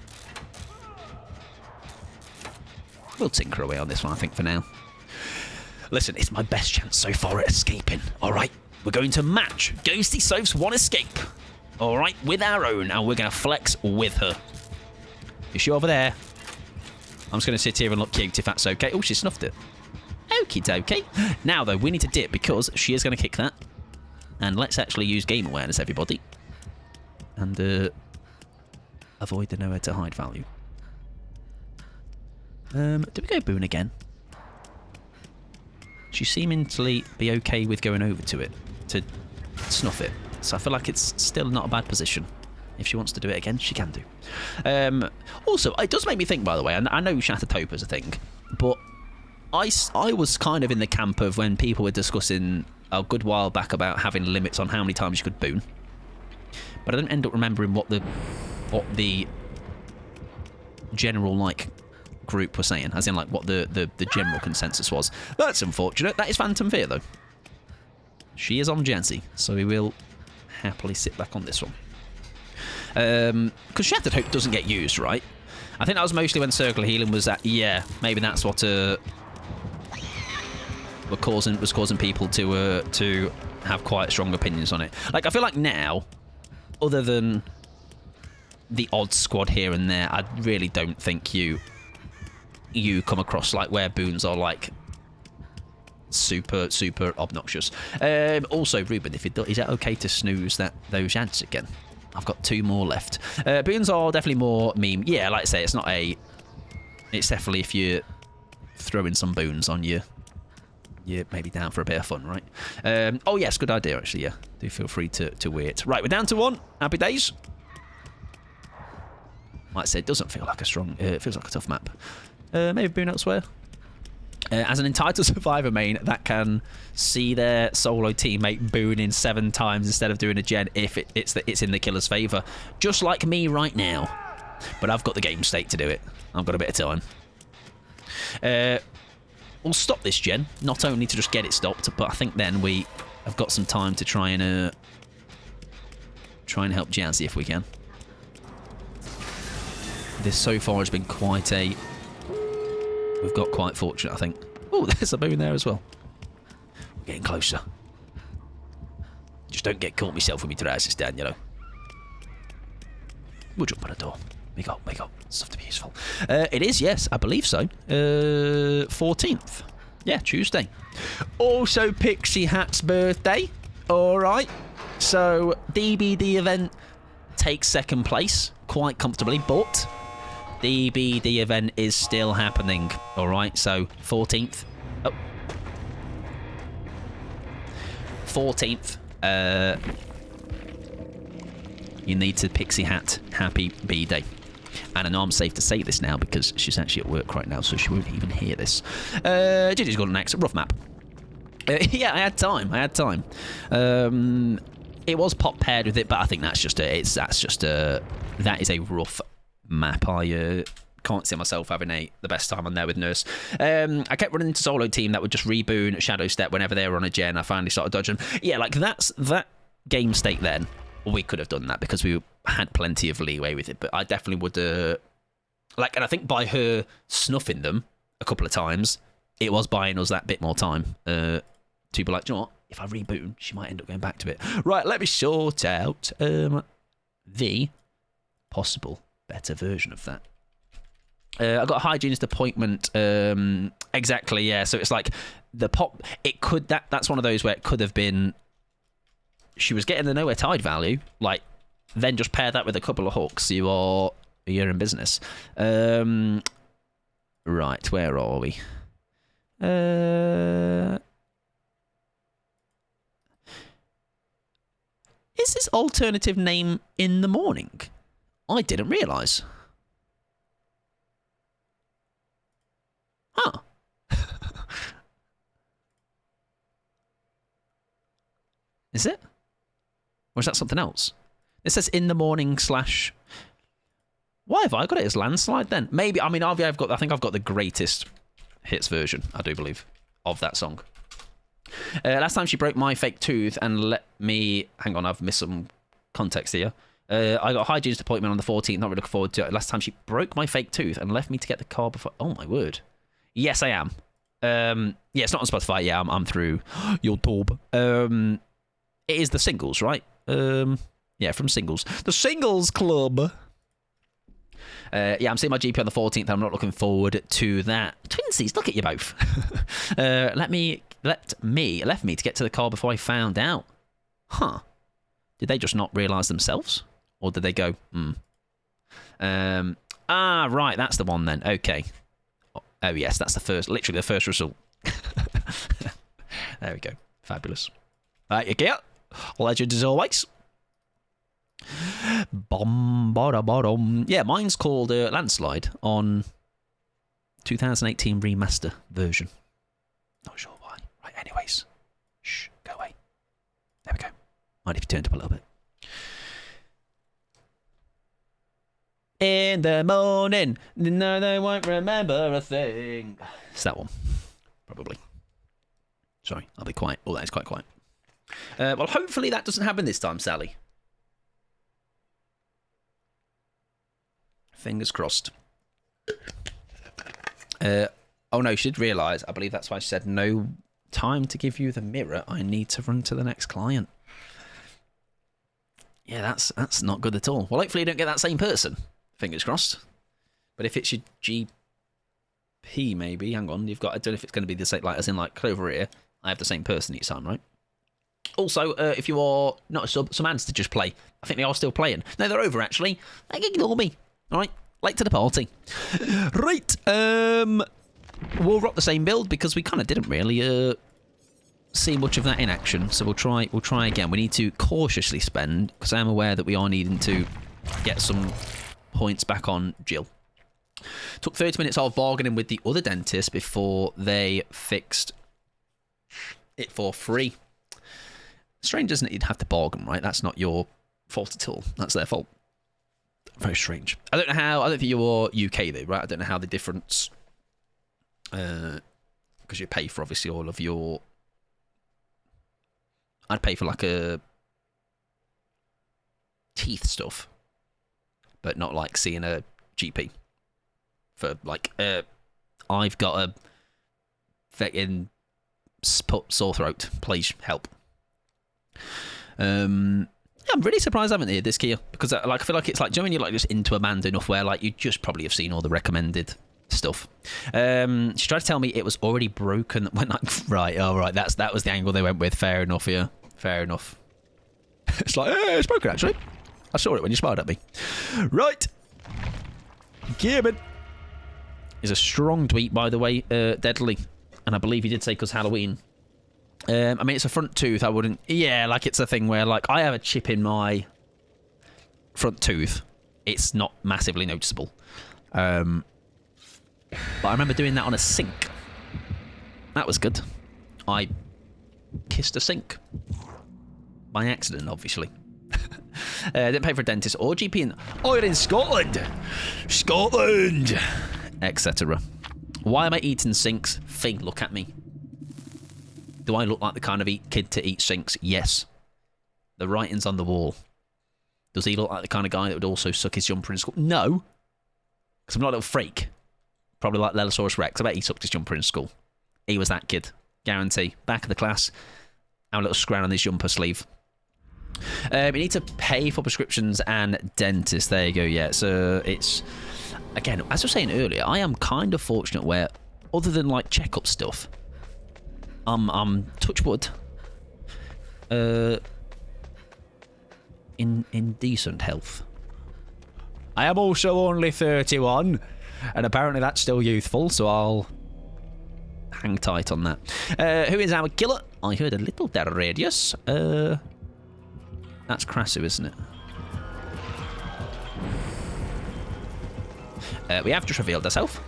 We'll tinker away on this one, I think, for now. Listen, it's my best chance so far at escaping. All right, we're going to match Ghosty Soph's one escape. All right, with our own, and we're going to flex with her. Is she over there? I'm just going to sit here and look cute, if that's okay. Oh, she snuffed it. Okie dokie. Now, though, we need to dip because she is going to kick that. And let's actually use game awareness, everybody. And avoid the nowhere to hide value. Do we go Boone again? She seemingly be okay with going over to it, to snuff it. So I feel like it's still not a bad position. If she wants to do it again, she can do. Also, it does make me think, by the way, and I know Shattered Hope is a thing, but I was kind of in the camp of when people were discussing a good while back about having limits on how many times you could boon. But I don't end up remembering what the general, like, group were saying, as in, like, what the general consensus was. That's unfortunate. That is Phantom Fear, though. She is on Jancy, so we will happily sit back on this one. Because Shattered Hope doesn't get used, right? I think that was mostly when Circle of Healing was at, yeah, maybe that's what was causing people to have quite strong opinions on it. Like, I feel like now, other than the odd squad here and there, I really don't think you come across, like, where boons are, like, super obnoxious. Also, Ruben, if is it okay to snooze those ads again? I've got 2 more left. Boons are definitely more meme. Yeah, like I say, it's not a... It's definitely if you're throwing some boons on you, you're maybe down for a bit of fun, right? Oh, yes, good idea, actually, yeah. Do feel free to wear it. Right, we're down to 1. Happy days. Like I said, it doesn't feel like a strong... it feels like a tough map. Maybe boon elsewhere. As an entitled survivor main that can see their solo teammate booning 7 times instead of doing a gen if it's in the killer's favour. Just like me right now. But I've got the game state to do it. I've got a bit of time. We'll stop this gen, not only to just get it stopped, but I think then we have got some time to try and help Jazzy if we can. This so far has been quite a... We've got quite fortunate, I think. Oh, there's a boon there as well. We're getting closer. Just don't get caught myself with me trousers down, you know. We'll jump on a door. We got stuff to be useful. It is, yes, I believe so. 14th. Yeah, Tuesday. Also Pixie Hat's birthday. All right. So DBD event takes 2nd place quite comfortably, but the BD event is still happening. All right, so 14th. Oh. 14th. You need to Pixie Hat happy B-Day. And I know I'm safe to say this now because she's actually at work right now, so she won't even hear this. Gigi's got an X. Rough map. Yeah, I had time. It was pop paired with it, but I think that is a rough map. I can't see myself having the best time on there with Nurse. I kept running into solo team that would just reboon Shadow Step whenever they were on a gen. I finally started dodging. Yeah, like that game state then. We could have done that because we had plenty of leeway with it, but I definitely would and I think by her snuffing them a couple of times, it was buying us that bit more time to be like, do you know what? If I reboot, she might end up going back to it. Right, let me sort out the possible better version of that. I got a hygienist appointment. Exactly, yeah. So it's like the pop. It could that's one of those where it could have been. She was getting the nowhere tide value, like then just pair that with a couple of hooks. You're in business. Right, where are we? Is this alternative name in the morning? I didn't realise. Huh. Is it? Or is that something else? It says in the morning / Why have I got it as landslide then? Maybe, I mean, I think I've got the greatest hits version, I do believe, of that song. Last time she broke my fake tooth and let me... Hang on, I've missed some context here. I got a hygienist appointment on the 14th. Not really looking forward to it. Last time she broke my fake tooth and left me to get the car before... Oh, my word. Yes, I am. Yeah, it's not on Spotify. Yeah, I'm through YouTube. It is the singles, right? Yeah, from Singles. The Singles Club. Yeah, I'm seeing my GP on the 14th. I'm not looking forward to that. Twinsies, look at you both. Left me to get to the car before I found out. Huh. Did they just not realise themselves? Or did they go, right, that's the one then. Okay. Oh, yes, that's literally the first result. There we go. Fabulous. Right, you get legend as always. Yeah, mine's called Landslide on 2018 remaster version. Not sure why. Right, anyways. Shh, go away. There we go. Might have turned up a little bit. In the morning, no, they won't remember a thing. It's that one. Probably. Sorry, I'll be quiet. Oh, that is quite quiet. Well, hopefully that doesn't happen this time, Sally. Fingers crossed. Oh no, she did realise. I believe that's why she said no time to give you the mirror. I need to run to the next client. Yeah, that's not good at all. Well, hopefully you don't get that same person. Fingers crossed. But if it's your GP, maybe. Hang on, you've got. I don't know if it's going to be the same. Like as in like Clover here. I have the same person each time, right? Also, if you are not a sub, some ads to just play. I think they are still playing. No, they're over actually. They can ignore me. All right, late to the party. Right. We'll rock the same build because we kind of didn't really see much of that in action. So we'll try again. We need to cautiously spend because I am aware that we are needing to get some points back on Jill. Took 30 minutes of bargaining with the other dentist before they fixed it for free. Strange, isn't it? You'd have to bargain, right? That's not your fault at all. That's their fault. Very strange. I don't know how. I don't think you're UK though, right? I don't know how the difference. Because you pay for obviously all of your. I'd pay for like a teeth stuff, but not like seeing a GP. For like, I've got a fucking sore throat. Please help. I'm really surprised I haven't heard this Kia because I feel like it's like, do you know when you're like just into a band enough where like you just probably have seen all the recommended stuff. She tried to tell me it was already broken when right, that was the angle they went with. Fair enough, yeah. Fair enough. It's like, hey, it's broken actually. I saw it when you smiled at me. Right. Gibbon is a strong tweet, by the way, Deadly. And I believe he did say because Halloween. I mean, it's a front tooth. I wouldn't... Yeah, like, it's a thing where, like, I have a chip in my front tooth. It's not massively noticeable. But I remember doing that on a sink. That was good. I kissed a sink. By accident, obviously. Didn't pay for a dentist or GP in... Oh, you're in Scotland! Scotland! Etc. Why am I eating sinks? Fee, look at me. Do I look like the kind of kid to eat sinks? Yes. The writing's on the wall. Does he look like the kind of guy that would also suck his jumper in school? No. Because I'm not a little freak. Probably like Lelosaurus Rex. I bet he sucked his jumper in school. He was that kid. Guarantee. Back of the class. Have a little scrounge on his jumper sleeve. You need to pay for prescriptions and dentists. There you go, yeah. So it's... Again, as I was saying earlier, I am kind of fortunate where, other than like checkup stuff, I'm touch wood, in decent health. I am also only 31, and apparently that's still youthful, so I'll hang tight on that. Who is our killer? I heard a little data radius. That's Krasu, isn't it? We have just revealed herself.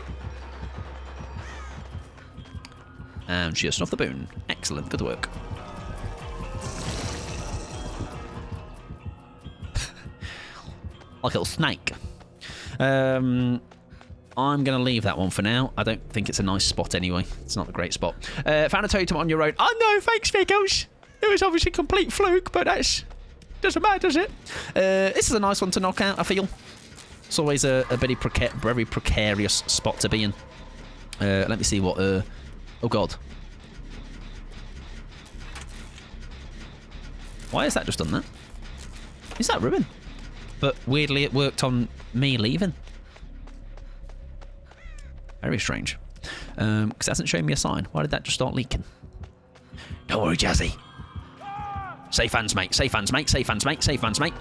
And she has snuffed the boon. Excellent, good work. Like a little snake. I I'm going to leave that one for now. I don't think it's a nice spot anyway. It's not a great spot. Found a totem on your own. Oh, no, thanks, Figgles. It was obviously a complete fluke, but that's... doesn't matter, does it? This is a nice one to knock out, I feel. It's always a very precarious spot to be in. Let me see what... oh, God. Why has that just done that? Is that Ruin? But weirdly, it worked on me leaving. Very strange. Because it hasn't shown me a sign. Why did that just start leaking? Don't worry, Jazzy. Safe hands, mate. Safe hands, mate. Safe hands, mate. Safe hands, mate.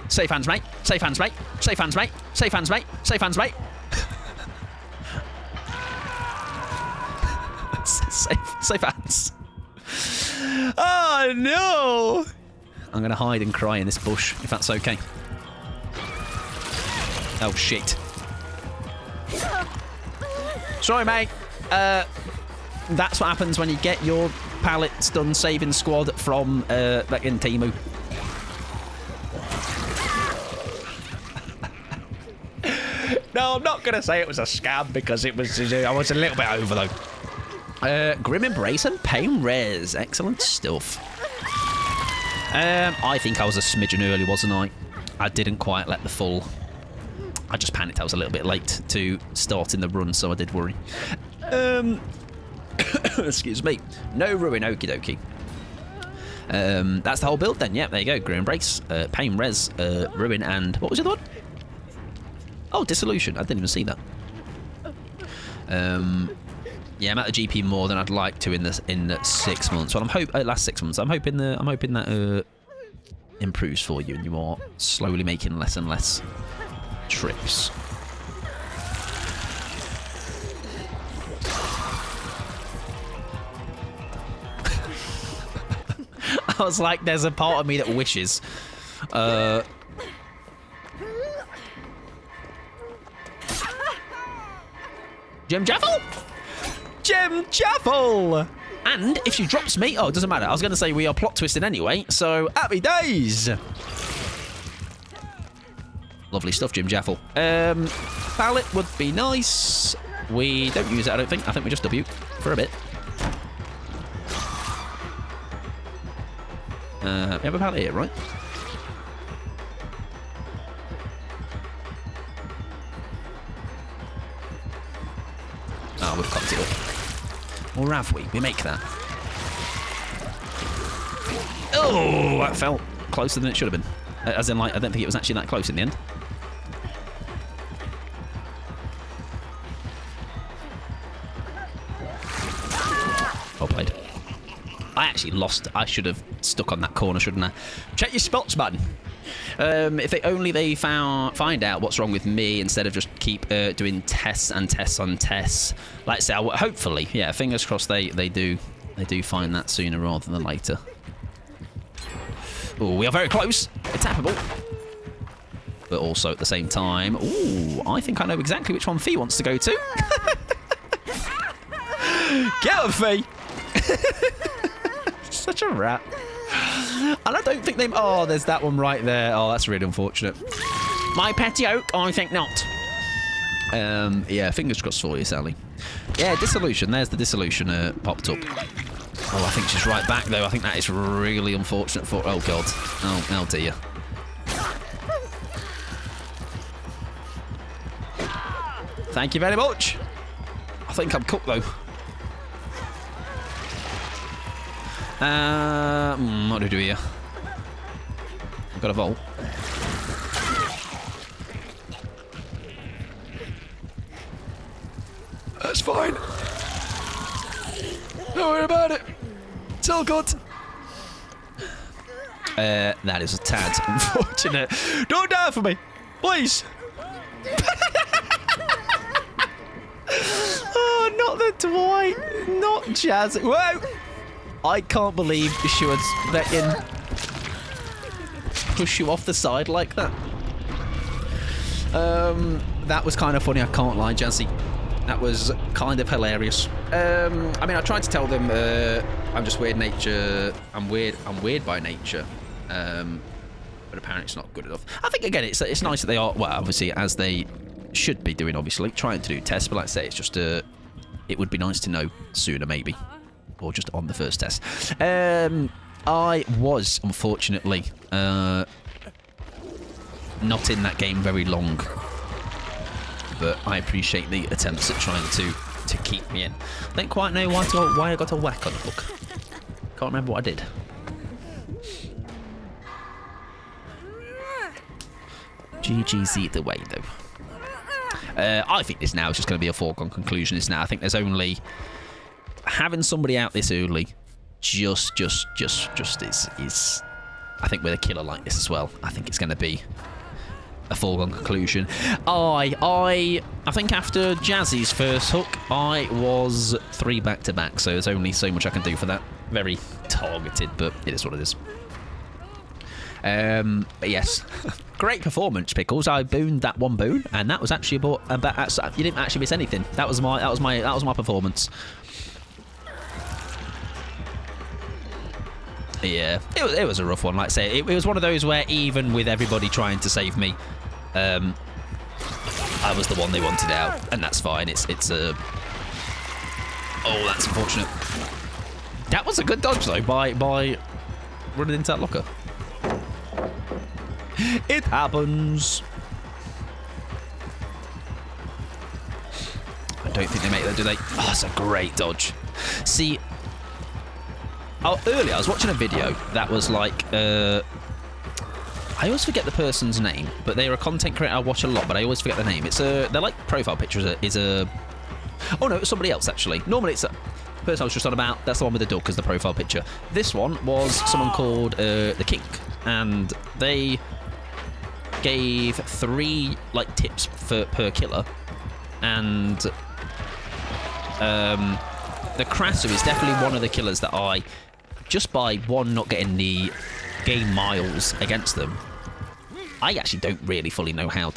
Safe hands, mate. Safe hands, mate. Safe hands, mate. Safe hands, mate. Safe hands, mate. Safe hands. Oh, no. I'm going to hide and cry in this bush, if that's okay. Oh, shit. Sorry, mate. That's what happens when you get your pallets done saving squad from back in Timu. No, I'm not going to say it was a scam because it was. I was a little bit over, though. Grim Embrace and Pain Res. Excellent stuff. I think I was a smidgen early, wasn't I? I didn't quite let the full... I just panicked. I was a little bit late to starting the run, so I did worry. Excuse me. No Ruin, okie dokie. That's the whole build then. Yep, there you go. Grim Embrace, Pain Res, Ruin, and... What was the other one? Oh, Dissolution. I didn't even see that. Yeah, I'm at the GP more than I'd like to in the 6 months. Well, I'm last 6 months. I'm hoping that improves for you, and you are slowly making less and less trips. I was like, there's a part of me that wishes. Jim Jaffel! Jim Jaffel! And if she drops me... Oh, it doesn't matter. I was going to say we are plot twisted anyway, so happy days! Lovely stuff, Jim Jaffel. Pallet would be nice. We don't use it, I don't think. I think we just W for a bit. We have a pallet here, right? Oh, we've cocked it up. Or have we? We make that. Oh, that felt closer than it should have been. As in, like, I don't think it was actually that close in the end. Well played. I actually lost. I should have stuck on that corner, shouldn't I? Check your spots, man. If they find out what's wrong with me instead of just keep doing tests and tests on tests. Like I say, hopefully, yeah, fingers crossed they do find that sooner rather than later. Oh, we are very close. It's tappable. But also at the same time, ooh, I think I know exactly which one Fee wants to go to. Get up, Fee. Such a rat. And I don't think they... Oh, there's that one right there. Oh, that's really unfortunate. My petty oak? I think not. Yeah, fingers crossed for you, Sally. Yeah, Dissolution. There's the Dissolution popped up. Oh, I think she's right back, though. I think that is really unfortunate for... Oh, God. Oh dear. Thank you very much. I think I'm cooked, though. What do we do here? I've got a vault. That's fine. Don't worry about it. It's all good. That is a tad unfortunate. Don't die for me, please. Oh, not the Dwight, not Jazz. Whoa! I can't believe she would let in push you off the side like that. That was kind of funny, I can't lie, Jazzy. That was kind of hilarious. I mean, I tried to tell them I'm just weird nature. I'm weird by nature. but apparently it's not good enough. I think, again, it's nice that they are, well, obviously, as they should be doing, obviously, trying to do tests, but like I say, it's just, it would be nice to know sooner, maybe, or just on the first test. I was, unfortunately, not in that game very long, but I appreciate the attempts at trying to keep me in. I don't quite know why I got a whack on the book. Can't remember what I did. GG's either way, though. I think this now is just going to be a foregone conclusion. This now, I think there's only having somebody out this early. Just is. I think with a killer like this as well, I think it's going to be a foregone conclusion. I think after Jazzy's first hook, I was 3 back-to-back, so there's only so much I can do for that. Very targeted, but it is what it is. But yes, great performance, Pickles. I booned that one boon, and that was actually about you didn't actually miss anything. That was my performance. Yeah, it was a rough one. Like I say, it was one of those where even with everybody trying to save me, I was the one they wanted out, and that's fine. It's oh, that's unfortunate. That was a good dodge though by running into that locker. It happens. I don't think they make that, do they? Oh, that's a great dodge. See, earlier I was watching a video that was like, I always forget the person's name, but they're a content creator I watch a lot, but I always forget the name. Their like profile picture is a oh no, it's somebody else actually. Normally it's a person I was just on about. That's the one with the duck as the profile picture. This one was someone called The Kink, and they gave 3 like tips per killer, and the Krasu is definitely one of the killers that I, just by one not getting the game miles against them, I actually don't really fully know how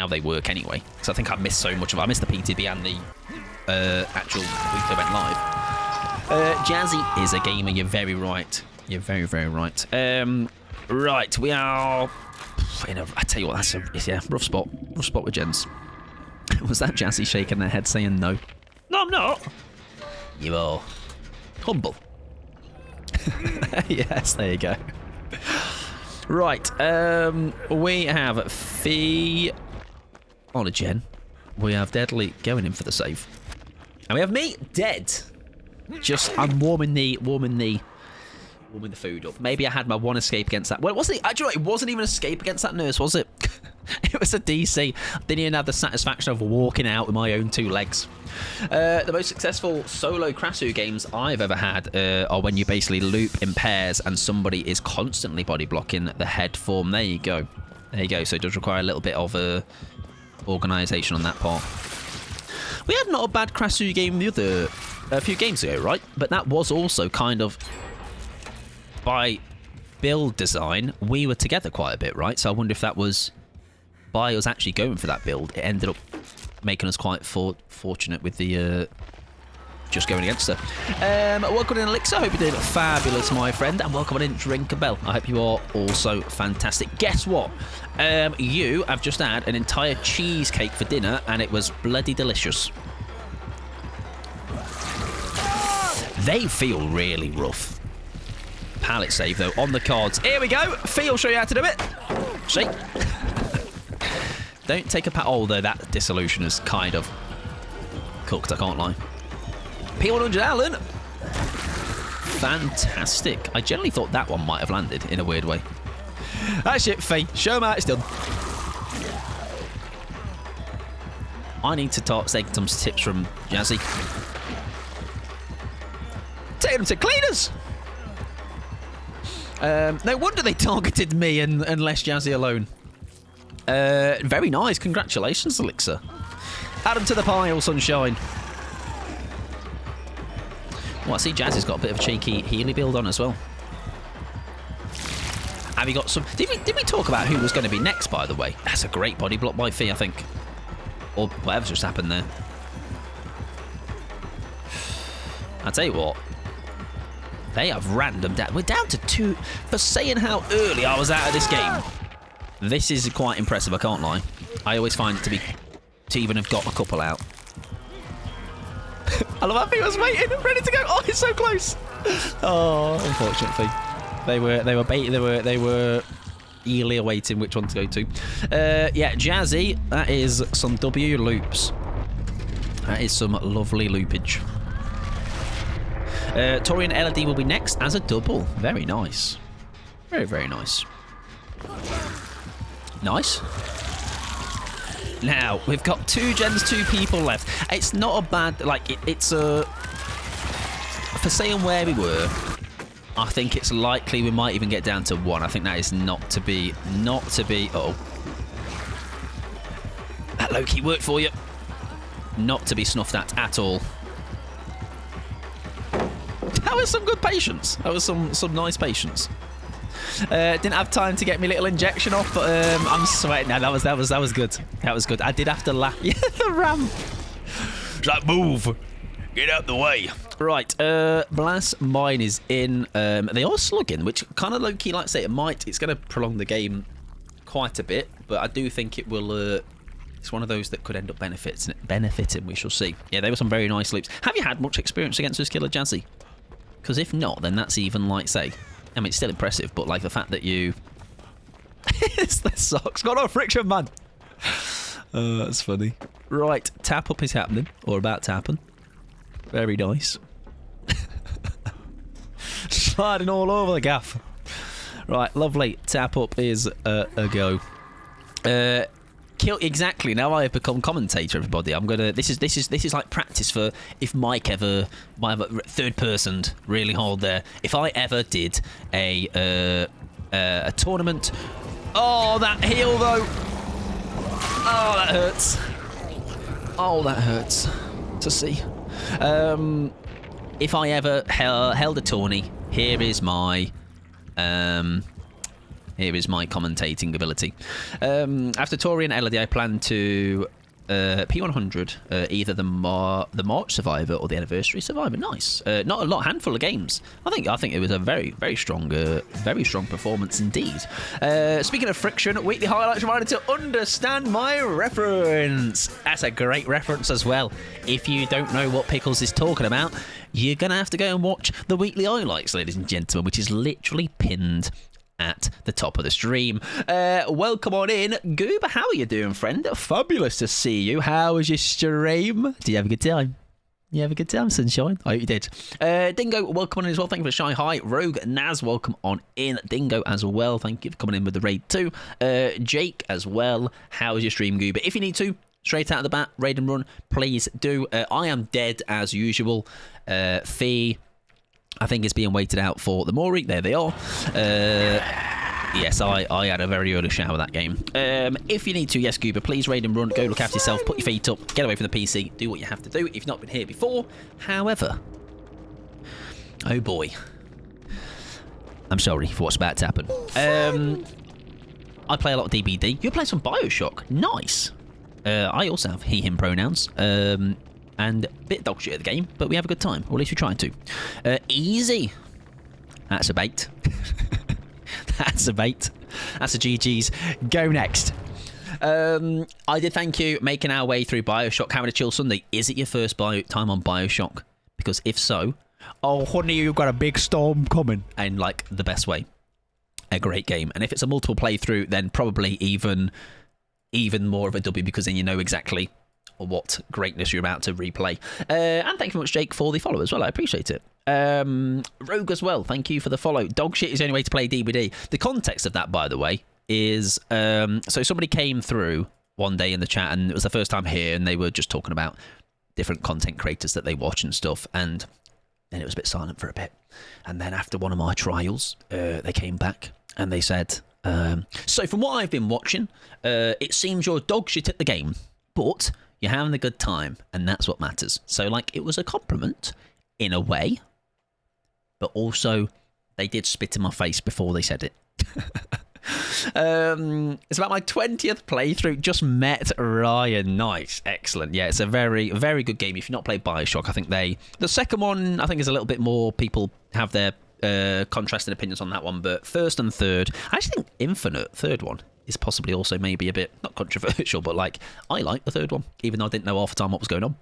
they work anyway. So I think I missed so much of it. I missed the PTB and the actual week event live. Jazzy is a gamer. You're very right. You're very, very right. Right, we are. I tell you what, that's a rough spot. Rough spot with Jens. Was that Jazzy shaking their head saying no? No, I'm not. You are humble. Yes, there you go. Right, we have Fee on a Jen. We have Deadly going in for the save, and we have me dead. I'm warming the food up. Maybe I had my one escape against that. Well, it wasn't. Actually, it wasn't even an escape against that nurse, was it? It was a DC. Didn't even have the satisfaction of walking out with my own 2 legs. The most successful solo Krasu games I've ever had are when you basically loop in pairs and somebody is constantly body blocking the head form. There you go. There you go. So it does require a little bit of organisation on that part. We had not a bad Krasu game a few games ago, right? But that was also kind of by build design. We were together quite a bit, right? So I wonder if that was by us actually going for that build. It ended up making us quite fortunate with the just going against her. Welcome in, Elixir. I hope you did fabulous, my friend. And welcome in, Drink a Bell. I hope you are also fantastic. Guess what? You have just had an entire cheesecake for dinner, and it was bloody delicious. They feel really rough. Pallet save, though, on the cards. Here we go. Fee will show you how to do it. See? Don't take a pat. Oh, though, that dissolution is kind of cooked, I can't lie. P100 Allen. Fantastic. I generally thought that one might have landed in a weird way. That's it, Fee. Show them how it's done. I need to take some tips from Jazzy. Take them to cleaners. No wonder they targeted me and left Jazzy alone. Very nice. Congratulations, Elixir. Add them to the pile, sunshine. Well, I see Jazzy's got a bit of a cheeky Healy build on as well. Have you got some... Did we talk about who was going to be next, by the way? That's a great body block by Fee, I think. Or whatever's just happened there. I'll tell you what. They have random down. We're down to 2. For saying how early I was out of this game, this is quite impressive, I can't lie. I always find it to even have got a couple out. I love how he was waiting, ready to go. Oh, it's so close. Oh, unfortunately. They were eagerly awaiting which one to go to. Yeah, Jazzy, that is some W loops. That is some lovely loopage. Tori and LED will be next as a double. Very nice. Very, very nice. Nice. Now, we've got 2 gens, 2 people left. It's not a bad... Like, it's a... For saying where we were, I think it's likely we might even get down to 1. I think that is not to be... Uh-oh. That low-key worked for you. Not to be snuffed at all. That was some good patience. That was some nice patience. Didn't have time to get my little injection off, but I'm sweating now. That was good. That was good. I did have to laugh. Yeah, the ramp. It's like, move. Get out the way. Right. Blast Mine is in. They are slugging, which kind of low-key, like I say, it's going to prolong the game quite a bit, but I do think it will... It's one of those that could end up benefiting. We shall see. Yeah, they were some very nice loops. Have you had much experience against this killer, Jazzy? Because if not, then that's even, like, say... I mean, it's still impressive, but, like, the fact that you... It's the socks. Got no friction, man. That's funny. Right, tap up is happening, or about to happen. Very nice. Sliding all over the gaff. Right, lovely. Tap up is a go. Kill exactly. Now I have become commentator. Everybody, I'm gonna. This is like practice for if Mike ever, third person, really hard there. If I ever did a tournament. Oh, that heal though. Oh, that hurts. Oh, that hurts to see. If I ever held a tourney, here is my commentating ability. After Tori and Elodie, I plan to P100, either the March Survivor or the Anniversary Survivor. Nice. Not a lot, handful of games. I think it was a very strong performance indeed. Speaking of friction, weekly highlights reminded to understand my reference. That's a great reference as well. If you don't know what Pickles is talking about, you're gonna have to go and watch the weekly highlights, ladies and gentlemen, which is literally pinned at the top of the stream. Welcome on in. Goober, how are you doing, friend? Fabulous to see you. How was your stream? Did you have a good time? You have a good time, sunshine? I hope you did. Dingo, welcome on in as well. Thank you for the shy hi. Rogue Naz, welcome on in. Dingo as well. Thank you for coming in with the raid too. Jake as well. How was your stream, Goober? If you need to, straight out of the bat, raid and run, please do. I am dead as usual. Fee, I think it's being waited out for the Mori. There they are. Yes, I had a very early shower that game. If you need to, yes, Goober, please raid and run. Go look after yourself. Put your feet up. Get away from the PC. Do what you have to do if you've not been here before. However, oh boy, I'm sorry for what's about to happen. I play a lot of DBD. You play some Bioshock. Nice. I also have he, him pronouns. And a bit dog shit at the game, but we have a good time. Or at least we try to. Easy. That's a bait. That's a bait. That's a GG's. Go next. I did thank you making our way through Bioshock, having a chill Sunday. Is it your first time on Bioshock? Because if so, oh honey, you've got a big storm coming. And like the best way. A great game. And if it's a multiple playthrough, then probably even more of a W, because then you know exactly what greatness you're about to replay. And thank you very much, Jake, for the follow as well. I appreciate it. Rogue as well, thank you for the follow. Dog shit is the only way to play DBD. The context of that, by the way, is so somebody came through one day in the chat, and it was the first time here, and they were just talking about different content creators that they watch and stuff, and then it was a bit silent for a bit. And then after one of my trials, they came back and they said, so from what I've been watching, it seems you're dog shit at the game, but you're having a good time, and that's what matters. So, like, it was a compliment in a way, but also they did spit in my face before they said it. It's about my 20th playthrough. Just met Ryan. Nice. Excellent. Yeah, it's a very, very good game. If you've not played Bioshock, I think the second one, I think, is a little bit more, people have their contrasting opinions on that one, but first and third, I actually think Infinite, third one, is possibly also maybe a bit, not controversial, but like, I like the third one, even though I didn't know half the time what was going on.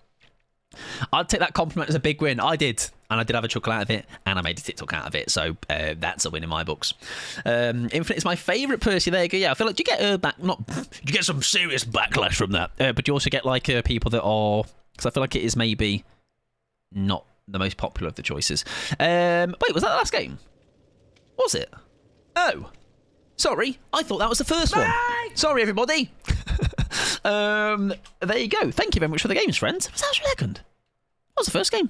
I'd take that compliment as a big win. I did, and I did have a chuckle out of it, and I made a TikTok out of it, so that's a win in my books. Infinite is my favourite Percy. There you go. Yeah, I feel like, do you get you get some serious backlash from that, but you also get like people that are, because I feel like it is maybe not the most popular of the choices. Wait, was that the last game? Was it? Oh, sorry, I thought that was the first one. Sorry, everybody. There you go. Thank you very much for the games, friends. Was that second? What was the first game?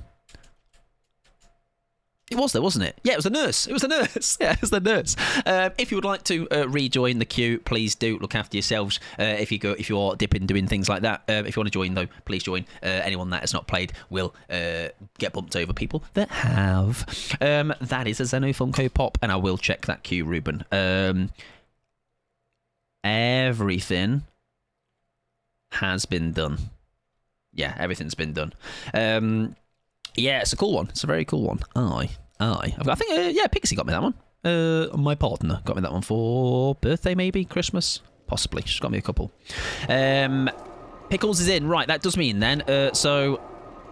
It was there, wasn't it? Yeah, it was the nurse. It was the nurse. Yeah, it was the nurse. If you would like to rejoin the queue, please do look after yourselves. If you are dipping, doing things like that. If you want to join, though, please join. Anyone that has not played will get bumped over people that have. That is a Zeno Funko Pop, and I will check that queue, Ruben. Everything has been done. Yeah, everything's been done. Yeah, it's a cool one. It's a very cool one. I think, Pixie got me that one. My partner got me that one for birthday, maybe Christmas, possibly. She's got me a couple. Pickles is in, right? That does mean then. So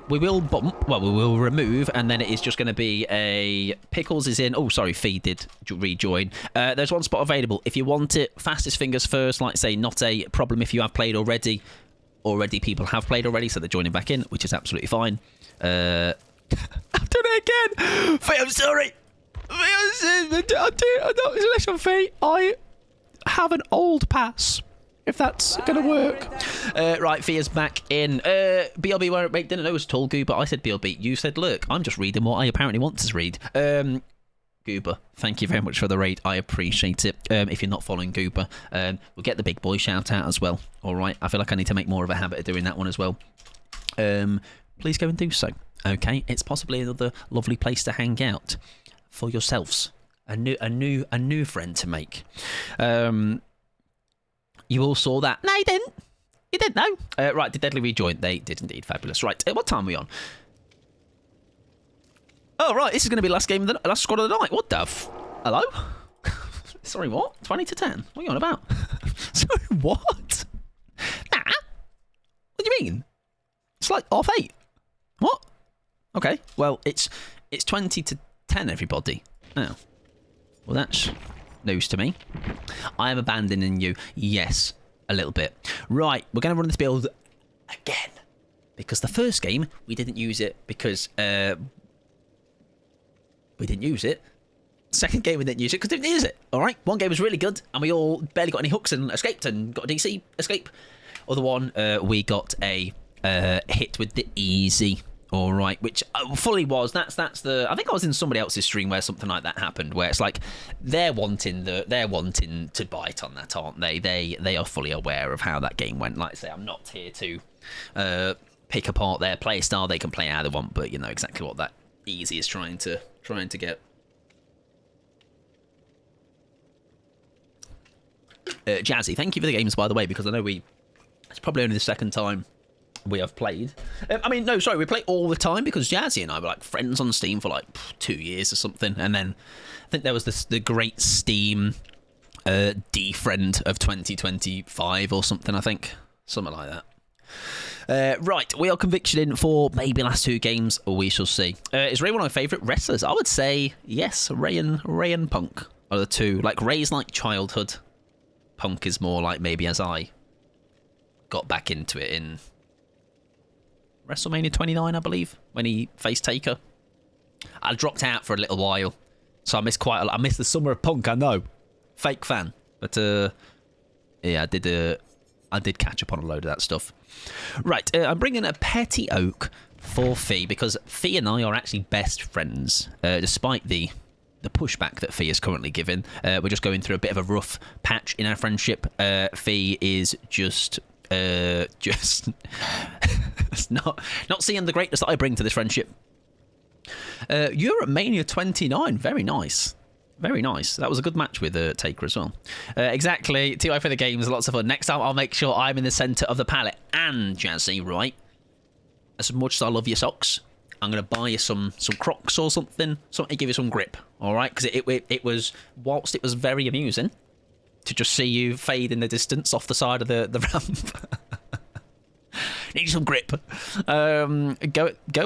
we will bump. Well, we will remove, and then it is just going to be a Pickles is in. Oh, sorry, Fee did rejoin. There's one spot available if you want it. Fastest fingers first. Like I say, not a problem if you have played already. People have played already, so they're joining back in, which is absolutely fine. I've done it again. Fee, I'm sorry. Listen, Fee, I have an old pass, if that's going to work. Right, Fia's back in. BLB didn't know it was tall, Goober. I said BLB. You said, look, I'm just reading what I apparently want to read. Goober, thank you very much for the raid. I appreciate it. If you're not following Goober, we'll get the big boy shout out as well. All right, I feel like I need to make more of a habit of doing that one as well. Please go and do so. Okay, it's possibly another lovely place to hang out for yourselves. A new friend to make. You all saw that? No, you didn't. You didn't know. Right, did Deadly rejoin? They did indeed. Fabulous. Right, what time are we on? Oh, right, this is going to be last squad of the night. What the Hello? Sorry, what? 20 to 10? What are you on about? Sorry, what? Nah. What do you mean? It's like 8:30. What? Okay, well, it's 20 to 10, everybody. Oh. Well, that's news to me. I am abandoning you. Yes, a little bit. Right, we're going to run this build again. Because the first game, we didn't use it because... we didn't use it. Second game, we didn't use it because we didn't use it. All right? One game was really good, and we all barely got any hooks and escaped and got a DC escape. Other one, we got a hit with the easy. All right, which fully was. That's the. I think I was in somebody else's stream where something like that happened, where it's like they're wanting to bite on that, aren't they? They are fully aware of how that game went. Like I say, I'm not here to pick apart their play style. They can play how they want, but you know exactly what that easy is trying to get. Jazzy, thank you for the games, by the way, because I know it's probably only the second time we have played. We play all the time because Jazzy and I were like friends on Steam for like 2 years or something, and then I think there was the great Steam defriend of 2025 or something. I think something like that. Right, we are conviction in for maybe last 2 games. We shall see. Is Ray one of my favourite wrestlers? I would say yes. Ray and Punk are the two. Like Ray's like childhood. Punk is more like maybe as I got back into it in WrestleMania 29, I believe, when he faced Taker. I dropped out for a little while, so I missed quite a lot. I missed the summer of Punk. I know, fake fan, but yeah, I did catch up on a load of that stuff. Right, I'm bringing a Petty Oak for Fee because Fee and I are actually best friends, despite the pushback that Fee is currently given. We're just going through a bit of a rough patch in our friendship. Fee is just not seeing the greatness that I bring to this friendship. Europe Mania 29, very nice. Very nice. That was a good match with Taker as well. Exactly. TI for the games, lots of fun. Next time I'll make sure I'm in the centre of the palette. And Jazzy, right? As much as I love your socks, I'm going to buy you some Crocs or something to give you some grip, all right? Because it was, whilst it was very amusing to just see you fade in the distance off the side of the ramp. Need some grip. Go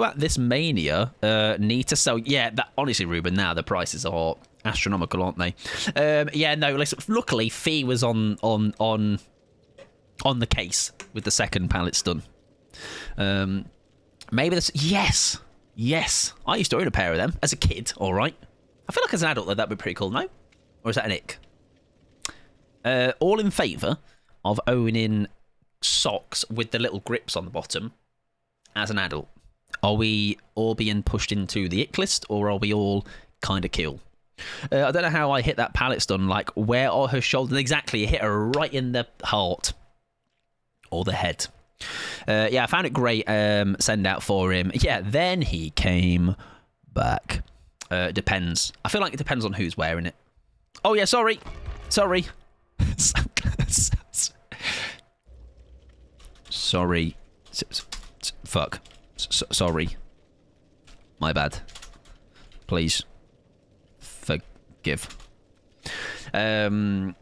at this mania. Need to sell. Yeah, that honestly, Ruben. Now the prices are astronomical, aren't they? Yeah, no. Listen. Luckily, Fee was on the case with the second pallets done. Maybe this. Yes. I used to own a pair of them as a kid. All right. I feel like as an adult that'd be pretty cool. No, or is that an ick? All in favour of owning socks with the little grips on the bottom as an adult? Are we all being pushed into the ick list, or are we all kind of cool? I don't know how I hit that pallet stun. Like, where are her shoulders? Exactly, you hit her right in the heart or the head. Yeah, I found it great. Send out for him. Yeah, then he came back. Depends. I feel like it depends on who's wearing it. Oh yeah, sorry. Sorry. Fuck. Sorry. My bad. Please. Forgive. The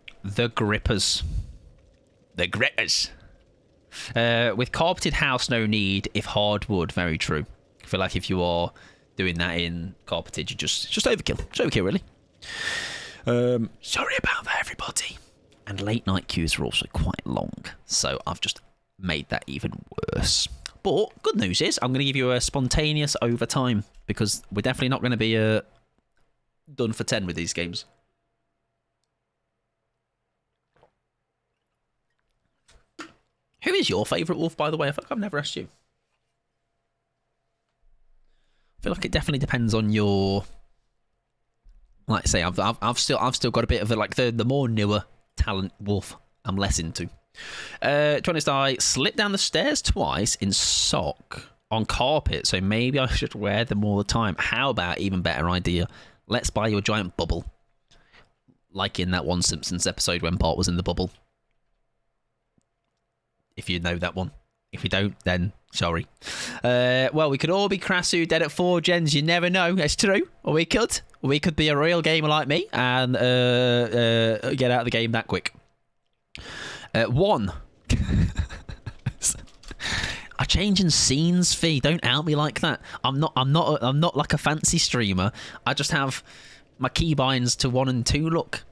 grippers. With carpeted house, no need. If hardwood, very true. I feel like if you are doing that in carpeted, you just overkill. It's overkill, really. Sorry about that, everybody. And late night queues are also quite long, so I've just made that even worse. But good news is I'm going to give you a spontaneous overtime, because we're definitely not going to be done for 10 with these games. Who is your favourite wolf, by the way? I feel like I've never asked you. I feel like it definitely depends on your. Like I say, I've still got a bit of the more newer talent wolf I'm less into. 20 I slipped down the stairs twice in sock on carpet, so maybe I should wear them all the time. How about even better idea? Let's buy you a giant bubble, like in that one Simpsons episode when Bart was in the bubble. If you know that one. If you don't, then sorry. Well, we could all be Krasu dead at 4 gens. You never know. It's true. Or we could be a real gamer like me and get out of the game that quick. One. I'm changing scenes, Fee. Don't out me like that. I'm not like a fancy streamer. I just have my keybinds to 1 and 2. Look,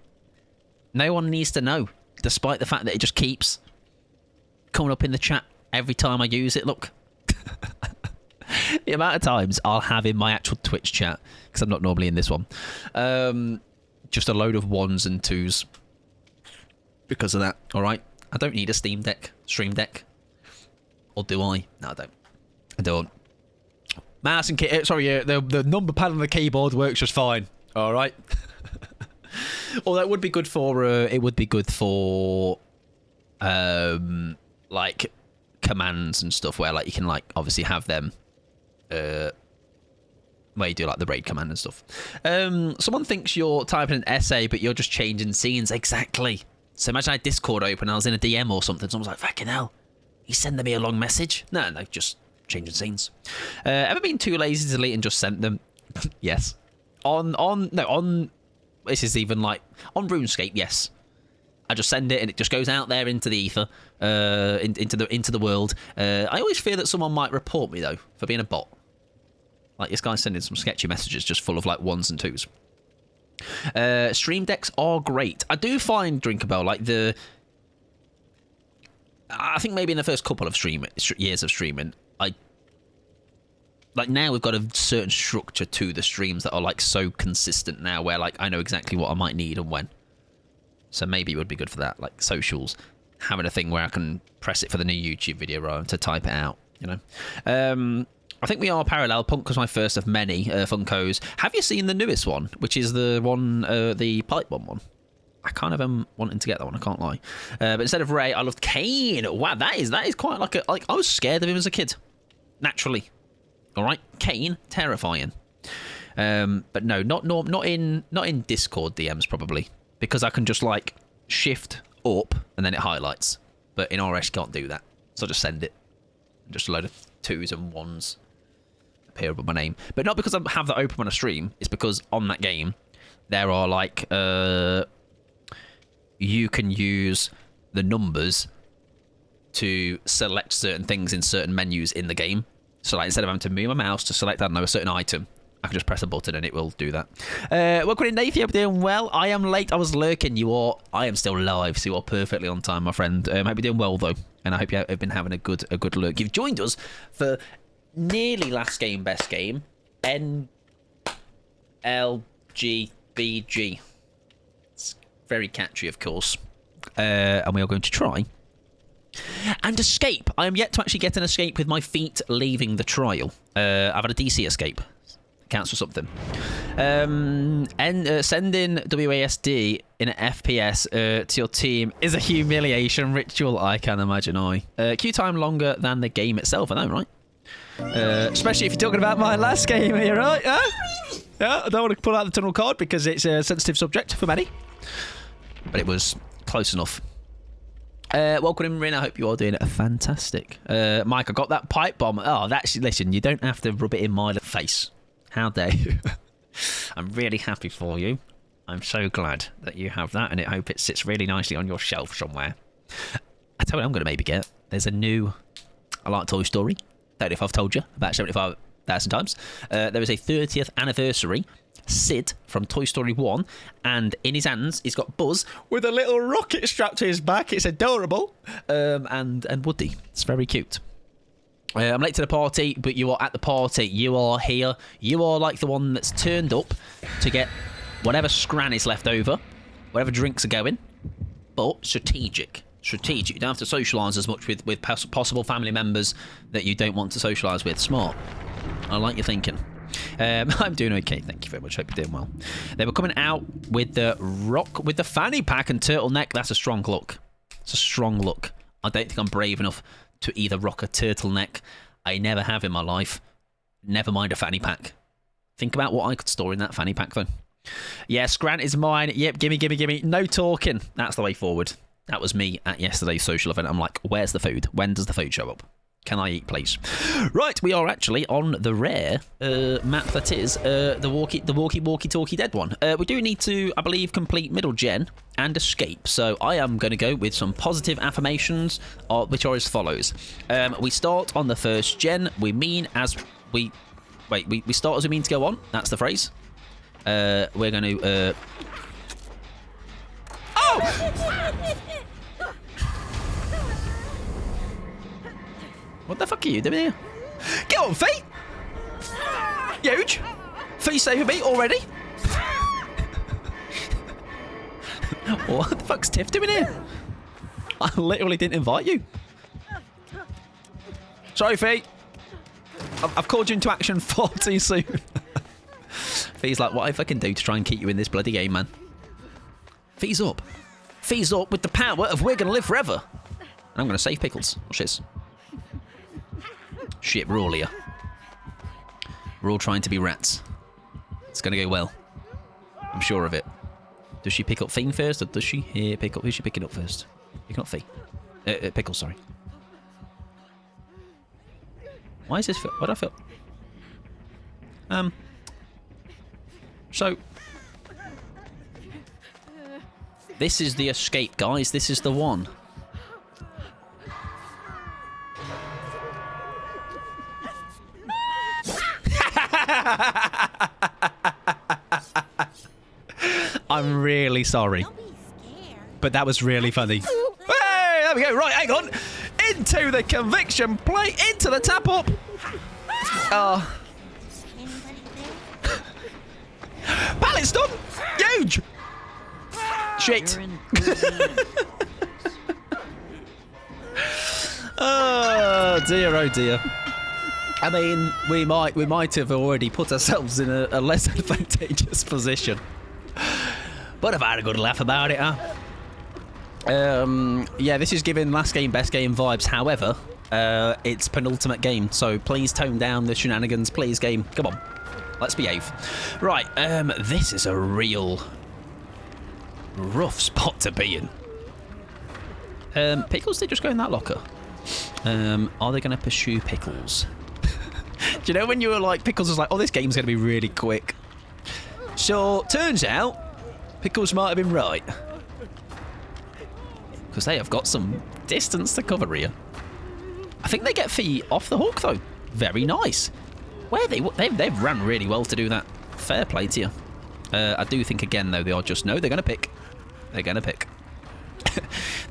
no one needs to know, despite the fact that it just keeps coming up in the chat every time I use it. Look. The amount of times I'll have in my actual Twitch chat, because I'm not normally in this one, just a load of 1s and 2s because of that. All right, I don't need a stream deck, or do I? No, I don't. Mouse and the number pad on the keyboard works just fine. All right. Although it would be good for like commands and stuff, where like you can like obviously have them where you do like the raid command and stuff. Someone thinks you're typing an essay but you're just changing scenes. Exactly. So imagine I had Discord open, I was in a DM or something, someone's like, fucking hell, he's sending me a long message. No, just changing scenes. Ever been too lazy to delete and just sent them? Yes. On this is even like on RuneScape, yes. I just send it and it just goes out there into the ether, into the world. I always fear that someone might report me though for being a bot. Like this guy's sending some sketchy messages just full of like 1s and 2s. Stream decks are great. I do find Drinkabell like I think maybe in the first couple of years of streaming, like now we've got a certain structure to the streams that are like so consistent now, where like I know exactly what I might need and when. So maybe it would be good for that, like socials, having a thing where I can press it for the new YouTube video rather than to type it out, you know. I think we are parallel. Punk was my first of many Funkos. Have you seen the newest one, which is the one, the pipe bomb one? I kind of am wanting to get that one, I can't lie. But instead of Ray, I loved Kane. Wow, that is quite like I was scared of him as a kid, naturally. All right, Kane, terrifying. But no, not in Discord DMs probably, because I can just like shift up and then it highlights. But in RS you can't do that, so I just send it. Just a load of 2s and 1s. appear above my name. But not because I have that open on a stream. It's because on that game, there are like... you can use the numbers to select certain things in certain menus in the game. So like instead of having to move my mouse to select, I don't know, a certain item, I can just press a button and it will do that. Welcome in, Nathan. Hope you're doing well. I am late. I was lurking. I am still live, so you are perfectly on time, my friend. Hope you're doing well, though. And I hope you have been having a good lurk. You've joined us for nearly last game, best game. NLGBG. It's very catchy, of course. And we are going to try and escape. I am yet to actually get an escape with my feet leaving the trial. I've had a DC escape. Counts for something. Sending WASD in an FPS to your team is a humiliation ritual, I can imagine. Queue time longer than the game itself, I know, right? Especially if you're talking about my last game here, right? Yeah, I don't want to pull out the tunnel card because it's a sensitive subject for many. But it was close enough. Welcome in, Rin. I hope you are doing fantastic. Mike, I got that pipe bomb. Oh, listen, you don't have to rub it in my face. How dare you? I'm really happy for you. I'm so glad that you have that, and I hope it sits really nicely on your shelf somewhere. I tell you what I'm going to maybe get. There's a new... I like Toy Story. Don't know if I've told you about 75,000 times. There is a 30th anniversary Sid from Toy Story 1, and in his hands he's got Buzz with a little rocket strapped to his back. It's adorable. And Woody. It's very cute. I'm late to the party, but you are at the party. You are here. You are like the one that's turned up to get whatever scran is left over, whatever drinks are going, but strategic. You don't have to socialise as much with possible family members that you don't want to socialise with. Smart. I like your thinking. I'm doing okay, thank you very much. Hope you're doing well. They were coming out with the fanny pack and turtleneck. That's a strong look. It's a strong look. I don't think I'm brave enough to either rock a turtleneck. I never have in my life. Never mind a fanny pack. Think about what I could store in that fanny pack, though. Yes, Grant is mine. Yep, gimme. No talking. That's the way forward. That was me at yesterday's social event. I'm like, where's the food? When does the food show up? Can I eat, please? Right, we are actually on the rare map that is the walkie-talkie dead one. We do need to, I believe, complete middle gen and escape. So I am going to go with some positive affirmations, which are as follows. We start on the first gen. We start as we mean to go on. That's the phrase. We're going to... Oh! What the fuck are you doing here? Get on, Fee! Huge! Fee saving me already? What the fuck's Tiff doing here? I literally didn't invite you. Sorry, Fee. I've called you into action far too soon. Fee's like, what if I can do to try and keep you in this bloody game, man? Fee's up. Fee's up with the power of we're going to live forever. And I'm going to save Pickles. Watch this. Shit, we're all here. We're all trying to be rats. It's going to go well. I'm sure of it. Does she pick up Fiend first, or does she here pick up... Who's she picking up first? Picking up Fee. Pickle, sorry. Why is this... What do I feel? So... This is the escape, guys. This is the one. I'm really sorry. But that was really funny. Hey, there we go. Right, hang on. Into the conviction plate. Into the tap up. Oh. Pallet stun. Huge. Shit. Oh dear, oh dear. I mean, we might have already put ourselves in a less advantageous position. But I've had a good laugh about it, huh? Yeah, this is giving last game, best game vibes. However, it's penultimate game, so please tone down the shenanigans. Please, game. Come on. Let's behave. Right, this is a real rough spot to be in. Pickles did just go in that locker. Are they going to pursue Pickles? Do you know when you were like, Pickles was like, oh, this game's going to be really quick. So, turns out, Pickles might have been right. Because they have got some distance to cover here. I think they get Fee off the hook, though. Very nice. They've ran really well to do that. Fair play to you. I do think, again, though, they are just... No, they're going to pick. They're going to pick.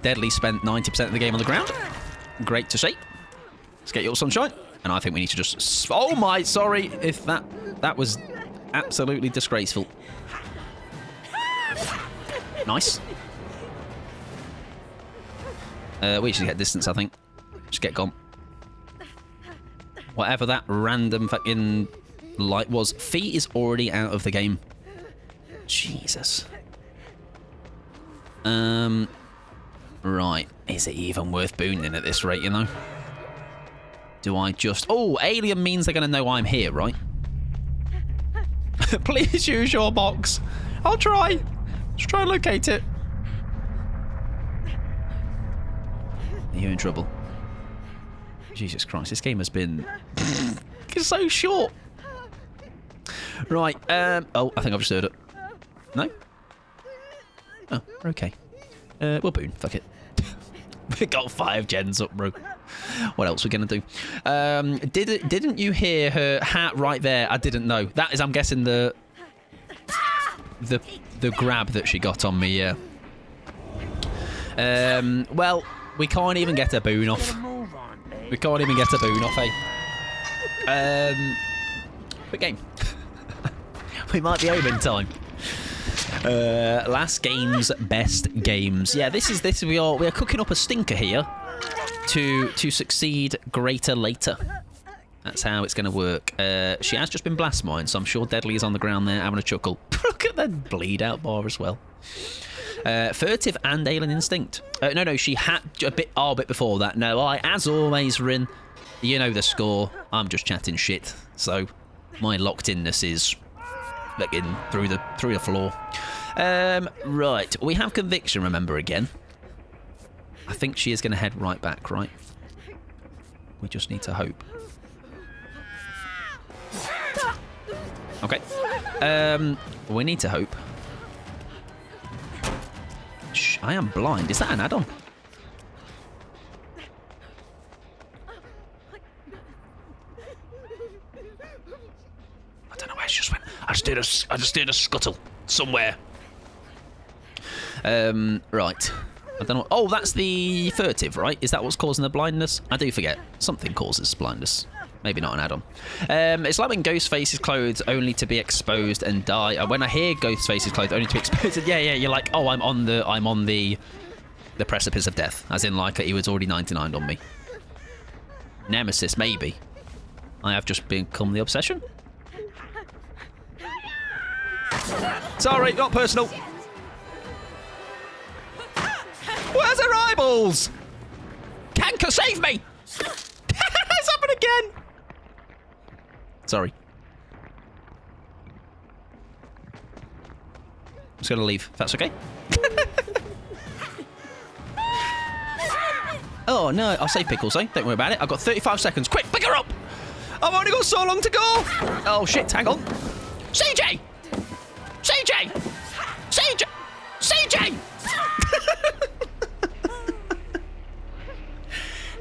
Deadly spent 90% of the game on the ground. Great to see. Let's get your sunshine. And I think we need to just... Oh, my... Sorry if that was absolutely disgraceful. Nice. We should get distance, I think. Just get gone. Whatever that random fucking light was. Fee is already out of the game. Jesus. Right. Is it even worth booning at this rate, you know? Do I just... Oh, alien means they're going to know I'm here, right? Please use your box. I'll try. Just try and locate it. You're in trouble. Jesus Christ, this game has been so short. Right, oh, I think I've just heard it. No? Oh, okay. We'll boon, fuck it. We got 5 gens up, bro. What else are we gonna do? Didn't you hear her hat right there? I didn't know. That is, I'm guessing, the grab that she got on me, yeah. Well, we can't even get a boon off. We can't even get a boon off, eh? Quick game. We might be home in time. Last games, best games. Yeah, this is we are cooking up a stinker here to succeed greater later. That's how it's going to work. She has just been blast mined, so I'm sure Deadly is on the ground there having a chuckle. Look at that bleed out bar as well. Furtive and Alien Instinct. No, she had a bit before that. No, as always, Rin, you know the score. I'm just chatting shit, so my locked-inness is looking through the floor. Right, we have Conviction, remember, again. I think she is going to head right back, right? We just need to hope. Okay. We need to hope. Shh, I am blind. Is that an add-on? I don't know where she just went. I just did a scuttle somewhere. Right. I don't know. Oh, that's the furtive, right? Is that what's causing the blindness? I do forget. Something causes blindness. Maybe not an add-on. It's like when Ghostface is clothed only to be exposed and die. When I hear Ghostface is clothed only to be exposed, yeah, you're like, oh, I'm on the precipice of death. As in, like, he was already 99 on me. Nemesis, maybe. I have just become the obsession. Sorry, not personal. Where's her eyeballs? Kanker, save me! It's happened again! Sorry. I'm just gonna leave, if that's okay. Oh no, I'll save Pickles, eh? Don't worry about it. I've got 35 seconds. Quick, pick her up! I've only got so long to go! Oh shit, hang on. CJ! CJ! CJ! CJ!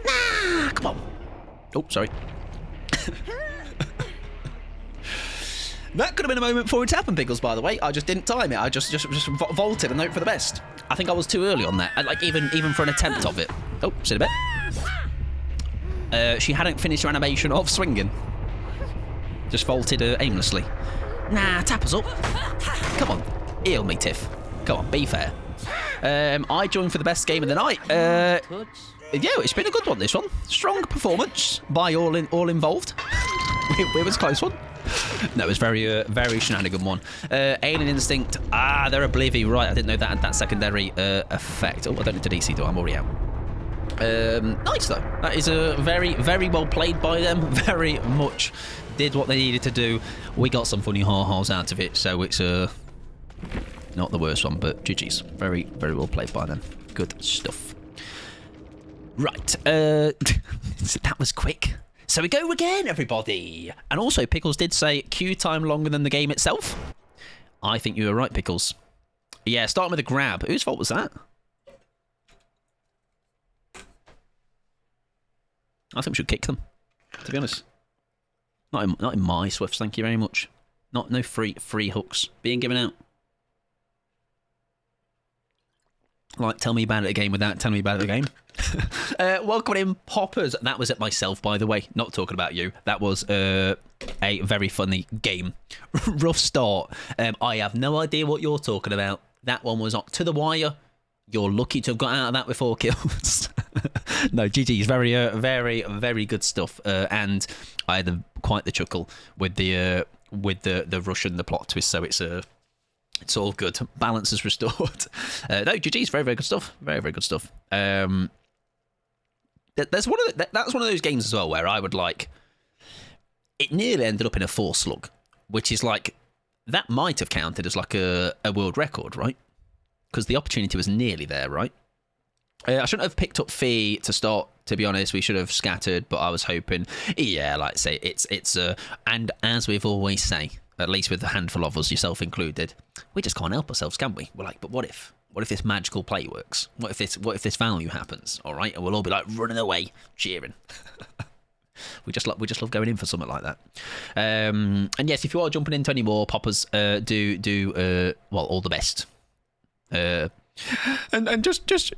Nah, come on. Oh, sorry. That could have been a moment for it to happen, Pickles, by the way. I just didn't time it. I just vaulted and hope for the best. I think I was too early on that. Like, even for an attempt of it. Oh, sit a bit. She hadn't finished her animation of swinging. Just vaulted aimlessly. Nah, tap us up. Come on. Heal me, Tiff. Come on, be fair. I joined for the best game of the night. Yeah, it's been a good one, this one. Strong performance by all involved. It was a close one. No, it was very shenanigan one. Alien Instinct. Ah, they're oblivious. Right, I didn't know that had that secondary effect. Oh, I don't need to DC, though. I'm already out. Nice, though. That is very, very well played by them. Very much did what they needed to do. We got some funny ha-has out of it, so it's not the worst one, but GG's. Very, very well played by them. Good stuff. Right. That was quick. So we go again, everybody. And also, Pickles did say queue time longer than the game itself. I think you were right, Pickles. Yeah, starting with a grab. Whose fault was that? I think we should kick them, to be honest. Not in my Swifts, thank you very much. No free hooks being given out. Like, tell me about it again without telling me about it again. Welcome in, Poppers. That was at myself, by the way. Not talking about you. That was a very funny game. Rough start. I have no idea what you're talking about. That one was to the wire. You're lucky to have got out of that with 4 kills. No, GG's very good stuff. And I had quite the chuckle with the rush and the plot twist. So it's all good. Balance is restored. No, GG's very good stuff. Very good stuff. That's one of those games as well where I would like. It nearly ended up in a 4 slug, which is like that might have counted as like a world record, right? Because the opportunity was nearly there, right? I shouldn't have picked up Fee to start, to be honest. We should have scattered, but I was hoping, yeah, like I say, it's and as we've always say, at least with a handful of us, yourself included, we just can't help ourselves, can we? We're like, but what if this magical play works? What if this value happens? All right, and we'll all be like running away, cheering. We just love going in for something like that. And yes, if you are jumping into any more, Poppers, do all the best. And just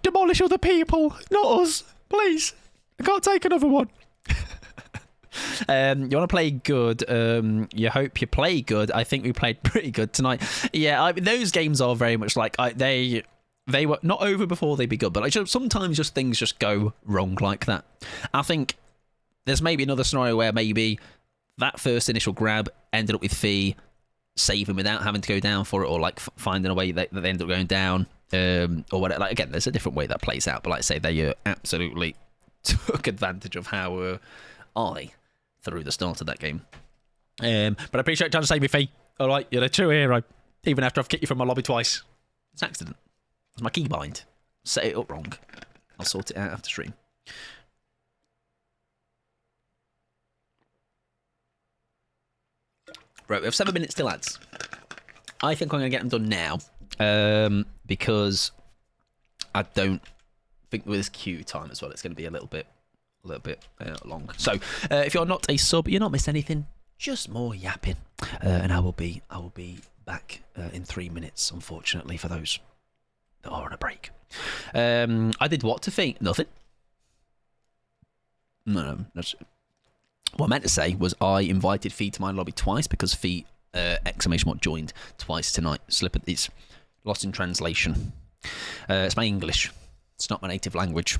demolish other people, not us, please. I can't take another one. You want to play good. You hope you play good. I think we played pretty good tonight. Yeah, those games are very much like they were not over before they be good, but like sometimes just things just go wrong like that. I think there's maybe another scenario where maybe that first initial grab ended up with Fee saving without having to go down for it, or like finding a way that they end up going down, or whatever. Like again, there's a different way that plays out, but like I say, they absolutely took advantage of how I through the start of that game. But I appreciate you trying to save me, Fee. All right, you're a true hero, even after I've kicked you from my lobby twice. It's an accident. It's my keybind. Set it up wrong. I'll sort it out after stream. Right, we have 7 minutes till ads. I think I'm going to get them done now, because I don't think with this queue time as well, it's going to be a little bit long. So if you're not a sub, you're not missing anything. Just more yapping, and I will be back in 3 minutes. Unfortunately for those that are on a break. I did what to Fee? Nothing. No, that's. What I meant to say was I invited Fee to my lobby twice because Fee joined twice tonight. It's lost in translation. It's my English. It's not my native language.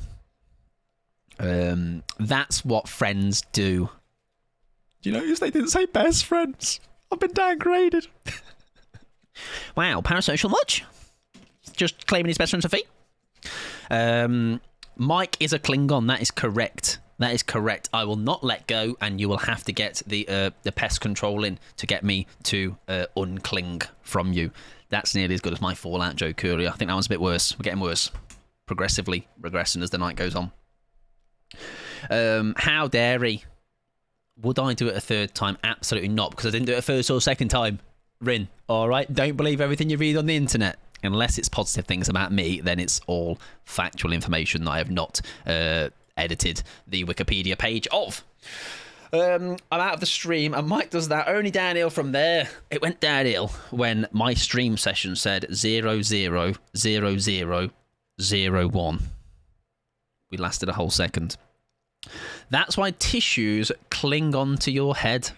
That's what friends do. Do you notice they didn't say best friends? I've been downgraded. Wow, parasocial much? Just claiming his best friends for Fee. Mike is a Klingon. That is correct. That is correct. I will not let go, and you will have to get the pest control in to get me to uncling from you. That's nearly as good as my Fallout joke earlier. I think that one's a bit worse. We're getting worse. Progressively regressing as the night goes on. How dare he? Would I do it a third time? Absolutely not, because I didn't do it a first or second time. Rin, all right? Don't believe everything you read on the internet. Unless it's positive things about me, then it's all factual information that I have not edited the Wikipedia page of. I'm out of the stream, and Mike does that only downhill from there. It went downhill when my stream session said 000001. We lasted a whole second. That's why tissues cling on to your head.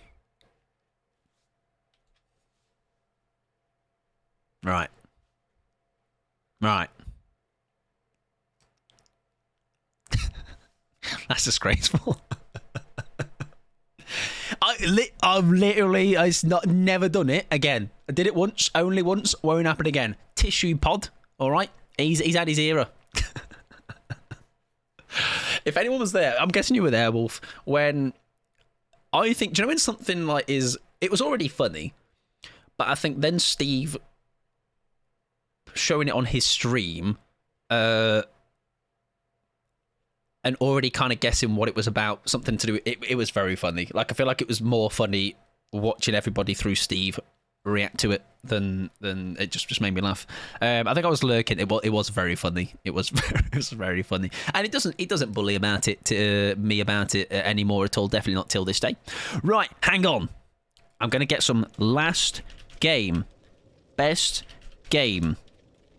Right. That's disgraceful. I've never done it again. I did it once, only once, won't happen again. Tissue pod, all right? He's had his era. If anyone was there, I'm guessing you were there, Wolf, when I think, do you know when something like it was already funny, but I think then Steve showing it on his stream, and and already kind of guessing what it was about, something to do. It was very funny. Like I feel like it was more funny watching everybody through Steve react to it than it just made me laugh. I think I was lurking. It was very funny. It was very funny, and it doesn't bully about it to me about it anymore at all. Definitely not till this day. Right, hang on. I'm gonna get some last game, best game.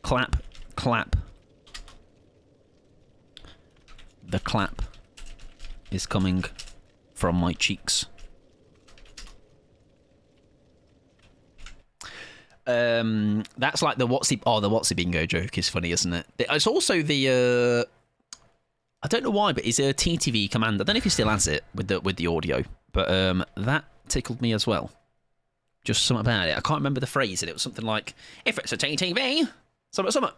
Clap, clap. The clap is coming from my cheeks. That's like the what's he bingo joke is funny, isn't it? It's also the I don't know why, but it's a TTV command. I don't know if he still has it with the audio, but that tickled me as well. Just something about it. I can't remember the phrase, and it was something like, "If it's a TTV, something."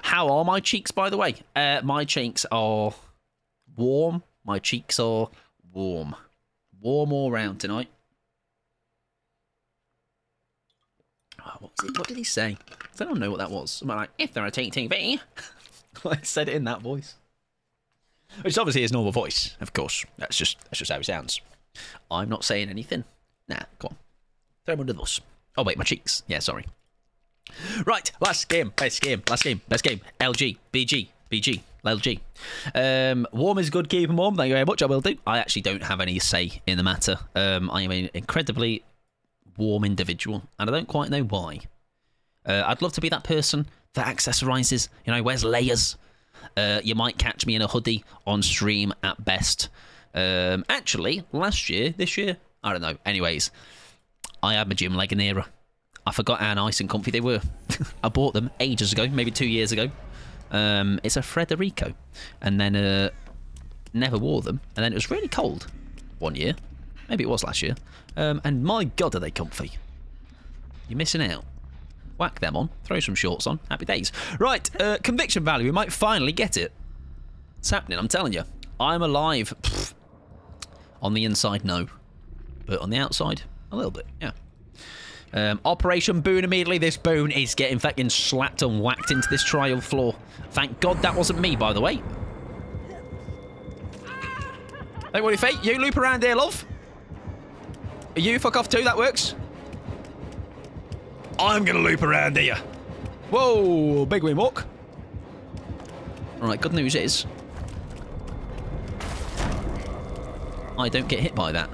How are my cheeks, by the way? My cheeks are warm. My cheeks are warm. Warm all round tonight. Oh, what was it? What did he say? I don't know what that was. Something like, if they're a TTV. I said it in that voice. Which is obviously his normal voice, of course. That's just how he sounds. I'm not saying anything. Nah, come on. Throw him under the bus. Oh, wait, my cheeks. Yeah, sorry. Right, last game, best game. LG, BG, LG. Warm is good, keep him warm. Thank you very much, I will do. I actually don't have any say in the matter. I am an incredibly warm individual, and I don't quite know why. I'd love to be that person that accessorizes, wears layers. You might catch me in a hoodie on stream at best. Actually, this year, I don't know. Anyways, I had my gym legging era. I forgot how nice and comfy they were. I bought them ages ago, maybe 2 years ago. It's a Frederico, and then never wore them, and then it was really cold one year. Maybe it was last year. And my God, are they comfy. You're missing out. Whack them on. Throw some shorts on. Happy days. Right, conviction value. We might finally get it. It's happening, I'm telling you. I'm alive. Pfft. On the inside, no. But on the outside, a little bit, yeah. Operation Boon immediately. This Boon is getting fucking slapped and whacked into this trial floor. Thank God that wasn't me, by the way. Hey, what do you think? You loop around here, love. You fuck off too, that works. I'm gonna loop around here. Whoa, big wing walk. Alright, good news is I don't get hit by that.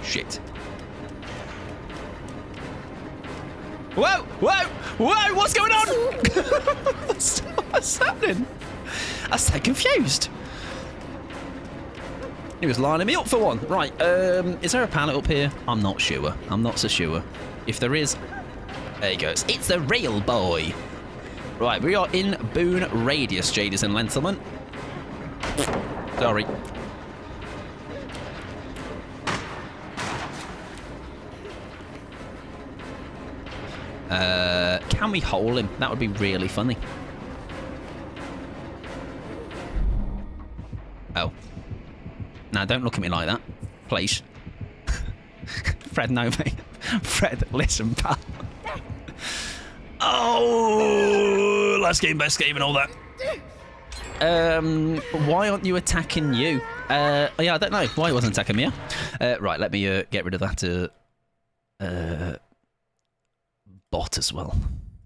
Shit. Whoa! Whoa! Whoa! What's going on? What's happening? I'm so confused. He was lining me up for one. Right, is there a pallet up here? I'm not sure. I'm not so sure. If there is, there he goes. It's the real boy. Right, we are in Boon Radius, ladies and gentlemen. Sorry. Can we hole him? That would be really funny. Oh. Now, don't look at me like that. Please. Fred, no, mate. Fred, listen, pal. Oh! Last game, best game and all that. Why aren't you attacking you? Yeah, I don't know. Why he wasn't attacking me? Right, let me get rid of that bot as well.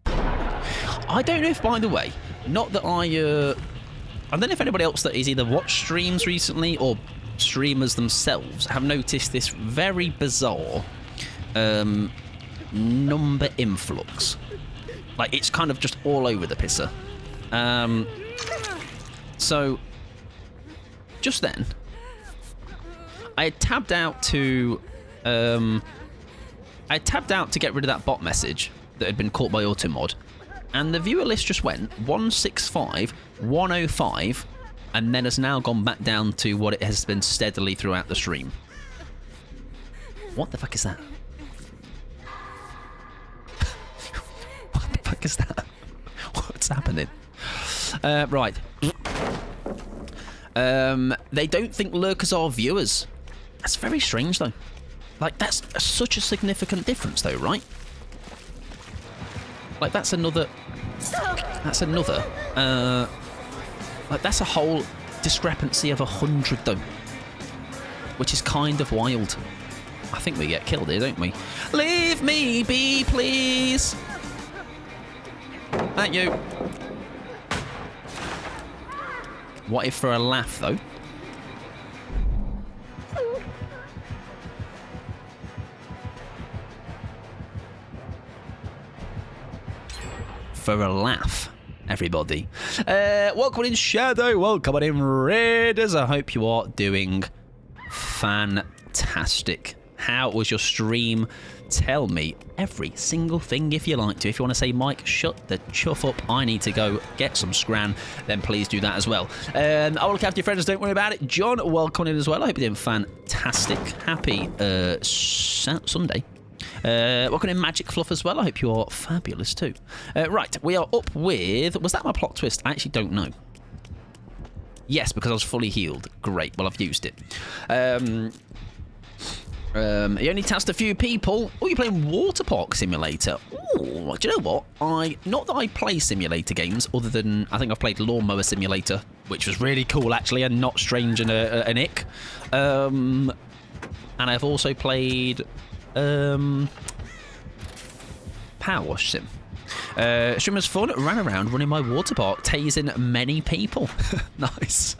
I don't know if, by the way, not that I don't know if anybody else that has either watched streams recently or streamers themselves have noticed this very bizarre number influx. Like, it's kind of just all over the pisser. So, just then, I had tabbed out to get rid of that bot message that had been caught by Automod, and the viewer list just went 165, 105, and then has now gone back down to what it has been steadily throughout the stream. What the fuck is that? What the fuck is that? What's happening? Right. They don't think lurkers are viewers. That's very strange, though. Like, that's such a significant difference, though, right? Like, that's another... like, that's a whole discrepancy of 100, though. Which is kind of wild. I think we get killed here, don't we? Leave me be, please! Thank you. What if for a laugh, though? For a laugh, everybody. Welcome in Shadow, welcome in Raiders. I hope you are doing fantastic. How was your stream? Tell me every single thing if you like to. If you want to say, Mike, shut the chuff up, I need to go get some scran, then please do that as well. I will look after your friends, don't worry about it. John, welcome in as well. I hope you're doing fantastic. Happy Sunday. Welcome in Magic Fluff as well. I hope you are fabulous too. Right, we are up with... Was that my plot twist? I actually don't know. Yes, because I was fully healed. Great, well, I've used it. You only tasked a few people. Oh, you're playing Water Park Simulator. Ooh, do you know what? Not that I play simulator games, other than I think I've played Lawnmower Simulator, which was really cool actually, and not strange and an ick. And I've also played Power Wash Sim. Stream was fun. Ran around running my water park, tasing many people. Nice.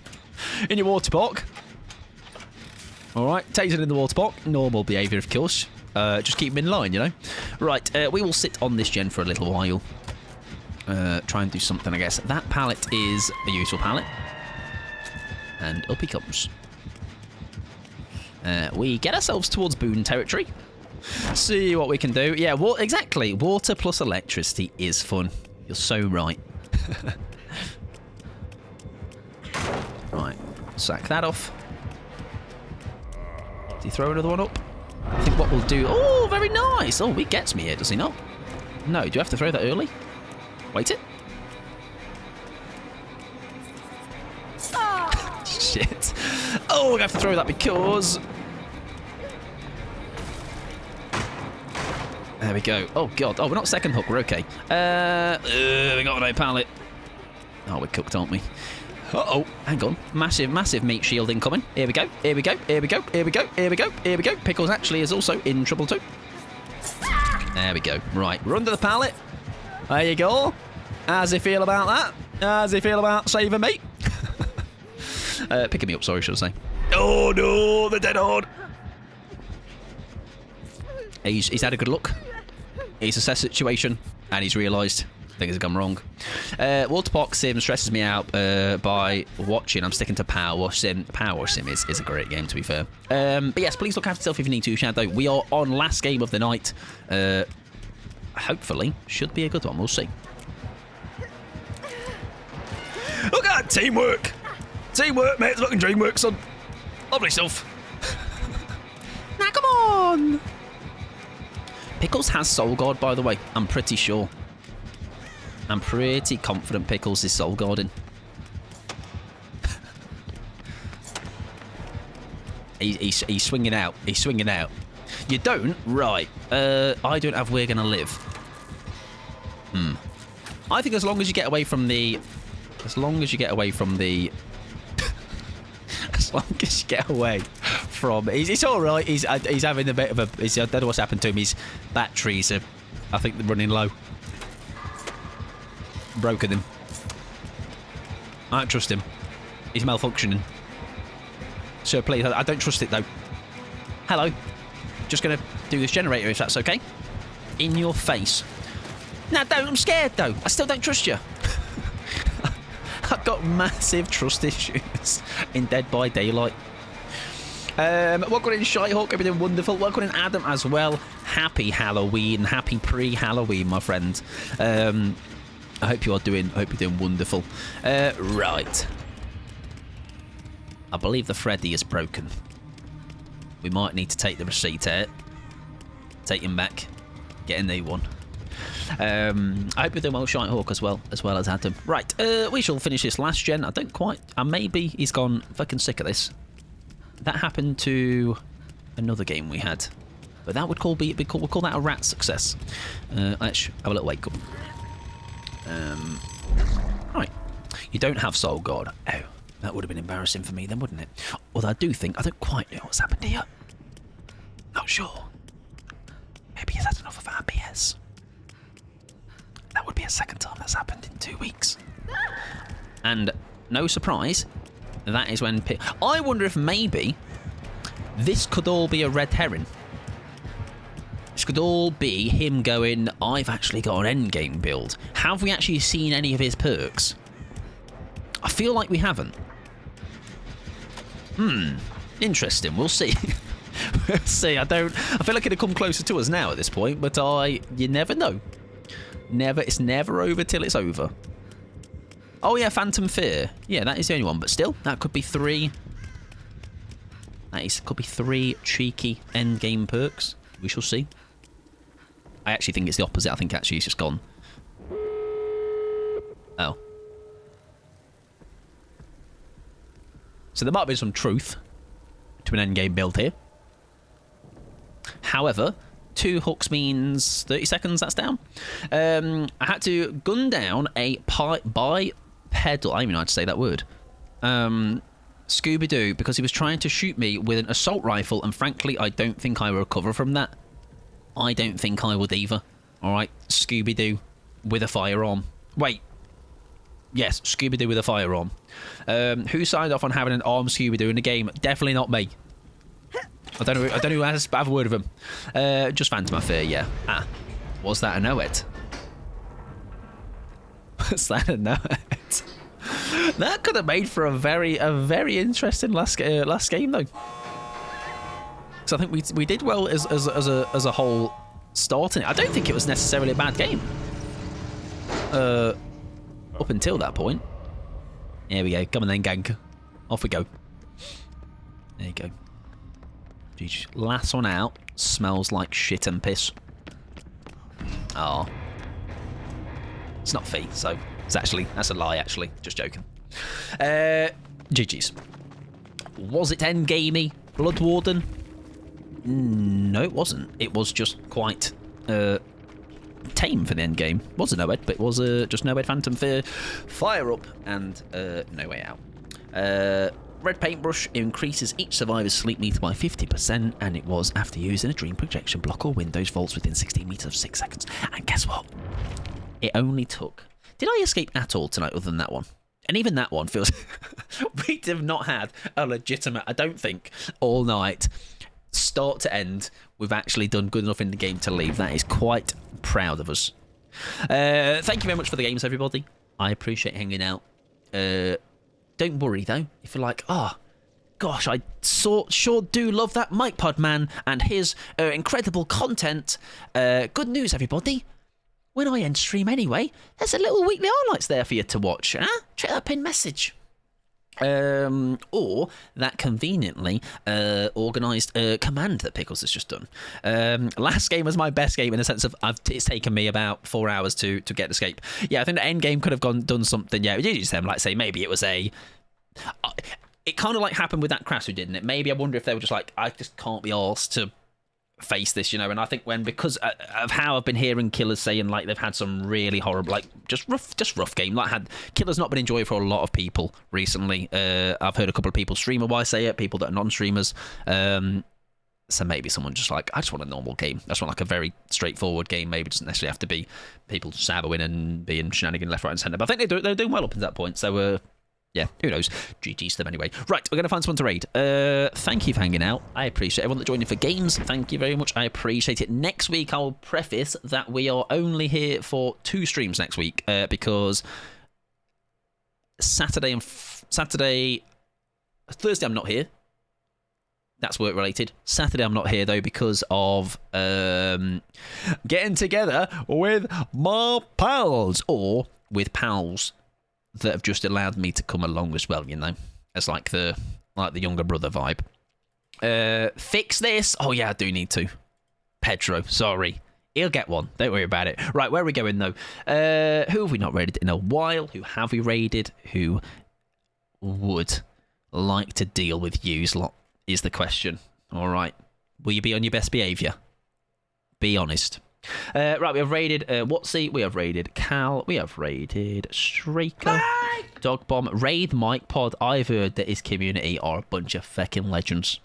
In your water park. Alright, tasing in the water park. Normal behaviour, of course. Just keep them in line, you know. Right, we will sit on this gen for a little while. Try and do something, I guess. That pallet is a useful pallet. And up he comes. We get ourselves towards Boone territory. See what we can do. Yeah, exactly. Water plus electricity is fun. You're so right. Right, sack that off. Does he throw another one up? I think what we'll do... Oh, very nice. Oh, he gets me here, does he not? No, do you have to throw that early? Wait it. Shit. Oh, I have to throw that because... There we go. Oh, God. Oh, we're not second hook. We're okay. We got no pallet. Oh, we're cooked, aren't we? Uh-oh. Hang on. Massive, massive meat shield incoming. Here we go. Here we go. Here we go. Here we go. Here we go. Here we go. Pickles actually is also in trouble too. There we go. Right. We're under the pallet. There you go. How's he feel about that? How's he feel about saving me? Picking me up, sorry, should I say. Oh, no. The dead horde. He's had a good look. He's assessed the situation, and he's realised things have gone wrong. Water Park Sim stresses me out by watching. I'm sticking to Power Wash Sim. Power Wash Sim is a great game, to be fair. But yes, please look after yourself if you need to, Shadow. We are on last game of the night. Hopefully, should be a good one. We'll see. Look at that teamwork! Teamwork, mate. It's looking dreamwork, son. Lovely stuff. Now, come on! Pickles has Soul Guard, by the way. I'm pretty sure. I'm pretty confident Pickles is Soul Guarding. He's swinging out. He's swinging out. You don't? Right. I don't have We're Gonna Live. I think as long as you get away from the... As long as you get away from the... As long as you get away from... He's all right. He's having a bit of a... I don't know what's happened to him. His batteries are, I think, they're running low. Broken him. I don't trust him. He's malfunctioning. So please, I don't trust it though. Hello. Just going to do this generator if that's okay. In your face. No, don't. I'm scared though. I still don't trust you. I've got massive trust issues in Dead by Daylight. Welcome in Shy Hawk, everything wonderful. Welcome in Adam as well. Happy Halloween, happy pre-Halloween, my friend. I hope you are doing. I hope you're doing wonderful. Right. I believe the Freddy is broken. We might need to take the receipt out. Take him back. Get a new one. I hope you're doing well, Shite Hawk, as well as Adam. Right, we shall finish this last gen. I don't quite... maybe he's gone fucking sick of this. That happened to another game we had. But that would we'd call that a rat success. Let's have a little wake up. Right. You don't have Soul God. Oh, that would have been embarrassing for me then, wouldn't it? Although I don't quite know what's happened here. Not sure. Maybe he's had enough of RPS. That would be a second time that's happened in 2 weeks. And no surprise, that is when... I wonder if maybe this could all be a red herring. This could all be him going, I've actually got an endgame build. Have we actually seen any of his perks? I feel like we haven't. Interesting. We'll see. We'll see. I feel like it'd come closer to us now at this point, but you never know. It's never over till it's over. Oh yeah, Phantom Fear. Yeah, that is the only one, but still, that could be 3. Could be 3 cheeky endgame perks. We shall see. I actually think it's the opposite. I think actually he's just gone. Oh. So there might be some truth to an endgame build here. However, 2 hooks means 30 seconds, that's down. I had to gun down a bipedal, I don't even know how to say that word, Scooby-Doo, because he was trying to shoot me with an assault rifle, and frankly, I don't think I will recover from that. I don't think I would either. Alright, Scooby-Doo with a firearm. Wait. Yes, Scooby-Doo with a firearm. Who signed off on having an armed Scooby-Doo in the game? Definitely not me. I don't know who has to have a word of him. Just Phantom Affair, yeah. Ah, was that a newyt? Was that a newyt? That could have made for a very interesting last game though. So I think we did well as a whole starting it. I don't think it was necessarily a bad game. Up until that point. Here we go. Come on then, gang. Off we go. There you go. Jeez. Last one out. Smells like shit and piss. Oh. It's not feet, so that's a lie, actually. Just joking. GG's. Was it endgamey? Blood Warden? No, it wasn't. It was just quite tame for the end game. Was a no-ed, but it was just no-ed Phantom Fear, Fire Up, and No Way Out. Red Paintbrush increases each survivor's sleep meter by 50%, and it was after using a dream projection block or windows vaults within 16 meters of 6 seconds. And guess what? It only took... Did I escape at all tonight other than that one? And even that one feels... We have not had a legitimate, I don't think, all night, start to end, we've actually done good enough in the game to leave. That is quite proud of us. Thank you very much for the games, everybody. I appreciate hanging out. Don't worry, though, if you're like, oh, gosh, I sure do love that Mike Pod man and his incredible content. Good news, everybody. When I end stream anyway, there's a little weekly highlights there for you to watch. Huh? Check that pinned message. Or that conveniently organised command that Pickles has just done. Last game was my best game in the sense of it's taken me about 4 hours to get escape. Yeah, I think the end game could have done something. Yeah, it did just like say maybe it was a. It kind of like happened with that crash, didn't it? Maybe I wonder if they were just like, I just can't be arsed to face this, you know. And I think because of how I've been hearing killers saying like they've had some really horrible, like just rough game, like killers not been enjoyed for a lot of people recently. I've heard a couple of people streamer wise say it, people that are non-streamers. So maybe someone just like, I just want a normal game. I just want like a very straightforward game. Maybe it doesn't necessarily have to be people saboing and being shenanigan left, right, and centre. But I think they're doing well up to that point. So yeah, who knows? GG's to them anyway. Right, we're going to find someone to raid. Thank you for hanging out. I appreciate everyone that joined in for games. Thank you very much. I appreciate it. Next week, I'll preface that we are only here for 2 streams next week because Thursday I'm not here. That's work related. Saturday I'm not here though because of getting together with my pals or with pals that have just allowed me to come along as well, you know, as like the younger brother vibe. Fix this. Oh yeah, I do need to. Pedro, sorry. He'll get one. Don't worry about it. Right, where are we going though? Who have we not raided in a while? Who have we raided? Who would like to deal with yous lot is the question. All right. Will you be on your best behaviour? Be honest. Right, we have raided Watsy, we have raided Cal, we have raided Straker, Dog Bomb, Raid Mike Pod. I've heard that his community are a bunch of fucking legends.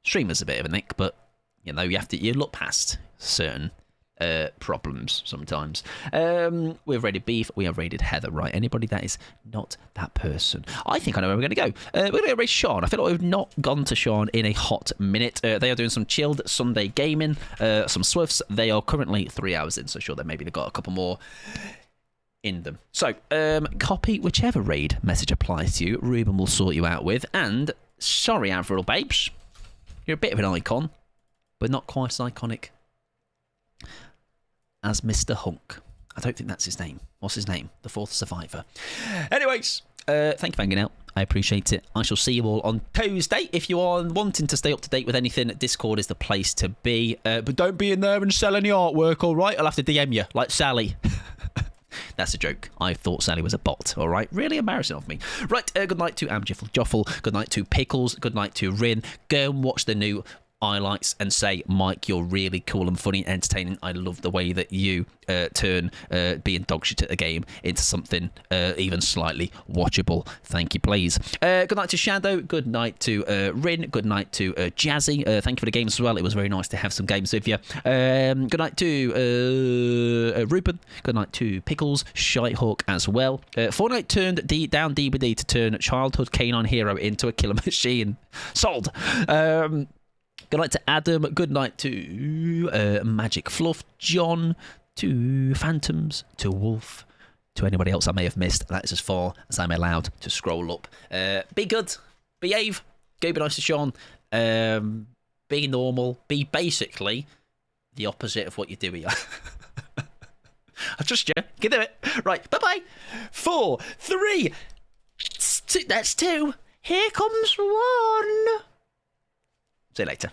Streamer's a bit of a nick, but you know, you look past certain problems sometimes. We've raided Beef, we have raided Heather. Right, anybody that is not that person. I think I know where we're going to go. We're going to raid Sean. I feel like we've not gone to Sean in a hot minute. They are doing some chilled Sunday gaming, some Swifts. They are currently 3 hours in, so sure, they maybe they've got a couple more in them. So, copy whichever raid message applies to you. Ruben will sort you out with. And, sorry, Avril babes. You're a bit of an icon, but not quite as iconic as Mr. Hunk. I don't think that's his name. What's his name? The fourth survivor. Anyways, thank you for hanging out. I appreciate it. I shall see you all on Tuesday. If you are wanting to stay up to date with anything, Discord is the place to be. But don't be in there and sell any artwork, all right? I'll have to DM you, like Sally. That's a joke. I thought Sally was a bot, all right? Really embarrassing of me. Right, good night to Amjiffle Joffle. Good night to Pickles. Good night to Rin. Go and watch the new highlights and say, Mike, you're really cool and funny and entertaining. I love the way that you turn being dog shit at a game into something even slightly watchable. Thank you, please. Good night to Shadow. Good night to Rin. Good night to Jazzy. Thank you for the games as well. It was very nice to have some games with you. Good night to Ruben. Good night to Pickles. Shitehawk as well. Fortnite turned down DBD to turn childhood canine hero into a killer machine. Sold. Good night to Adam. Good night to Magic Fluff, John, to Phantoms, to Wolf, to anybody else I may have missed. That is as far as I'm allowed to scroll up. Be good. Behave. Go be nice to Sean. Be normal. Be basically the opposite of what you do here. I trust you. You can do it. Right. Bye-bye. 4, 3. That's 2. Here comes 1. See you later.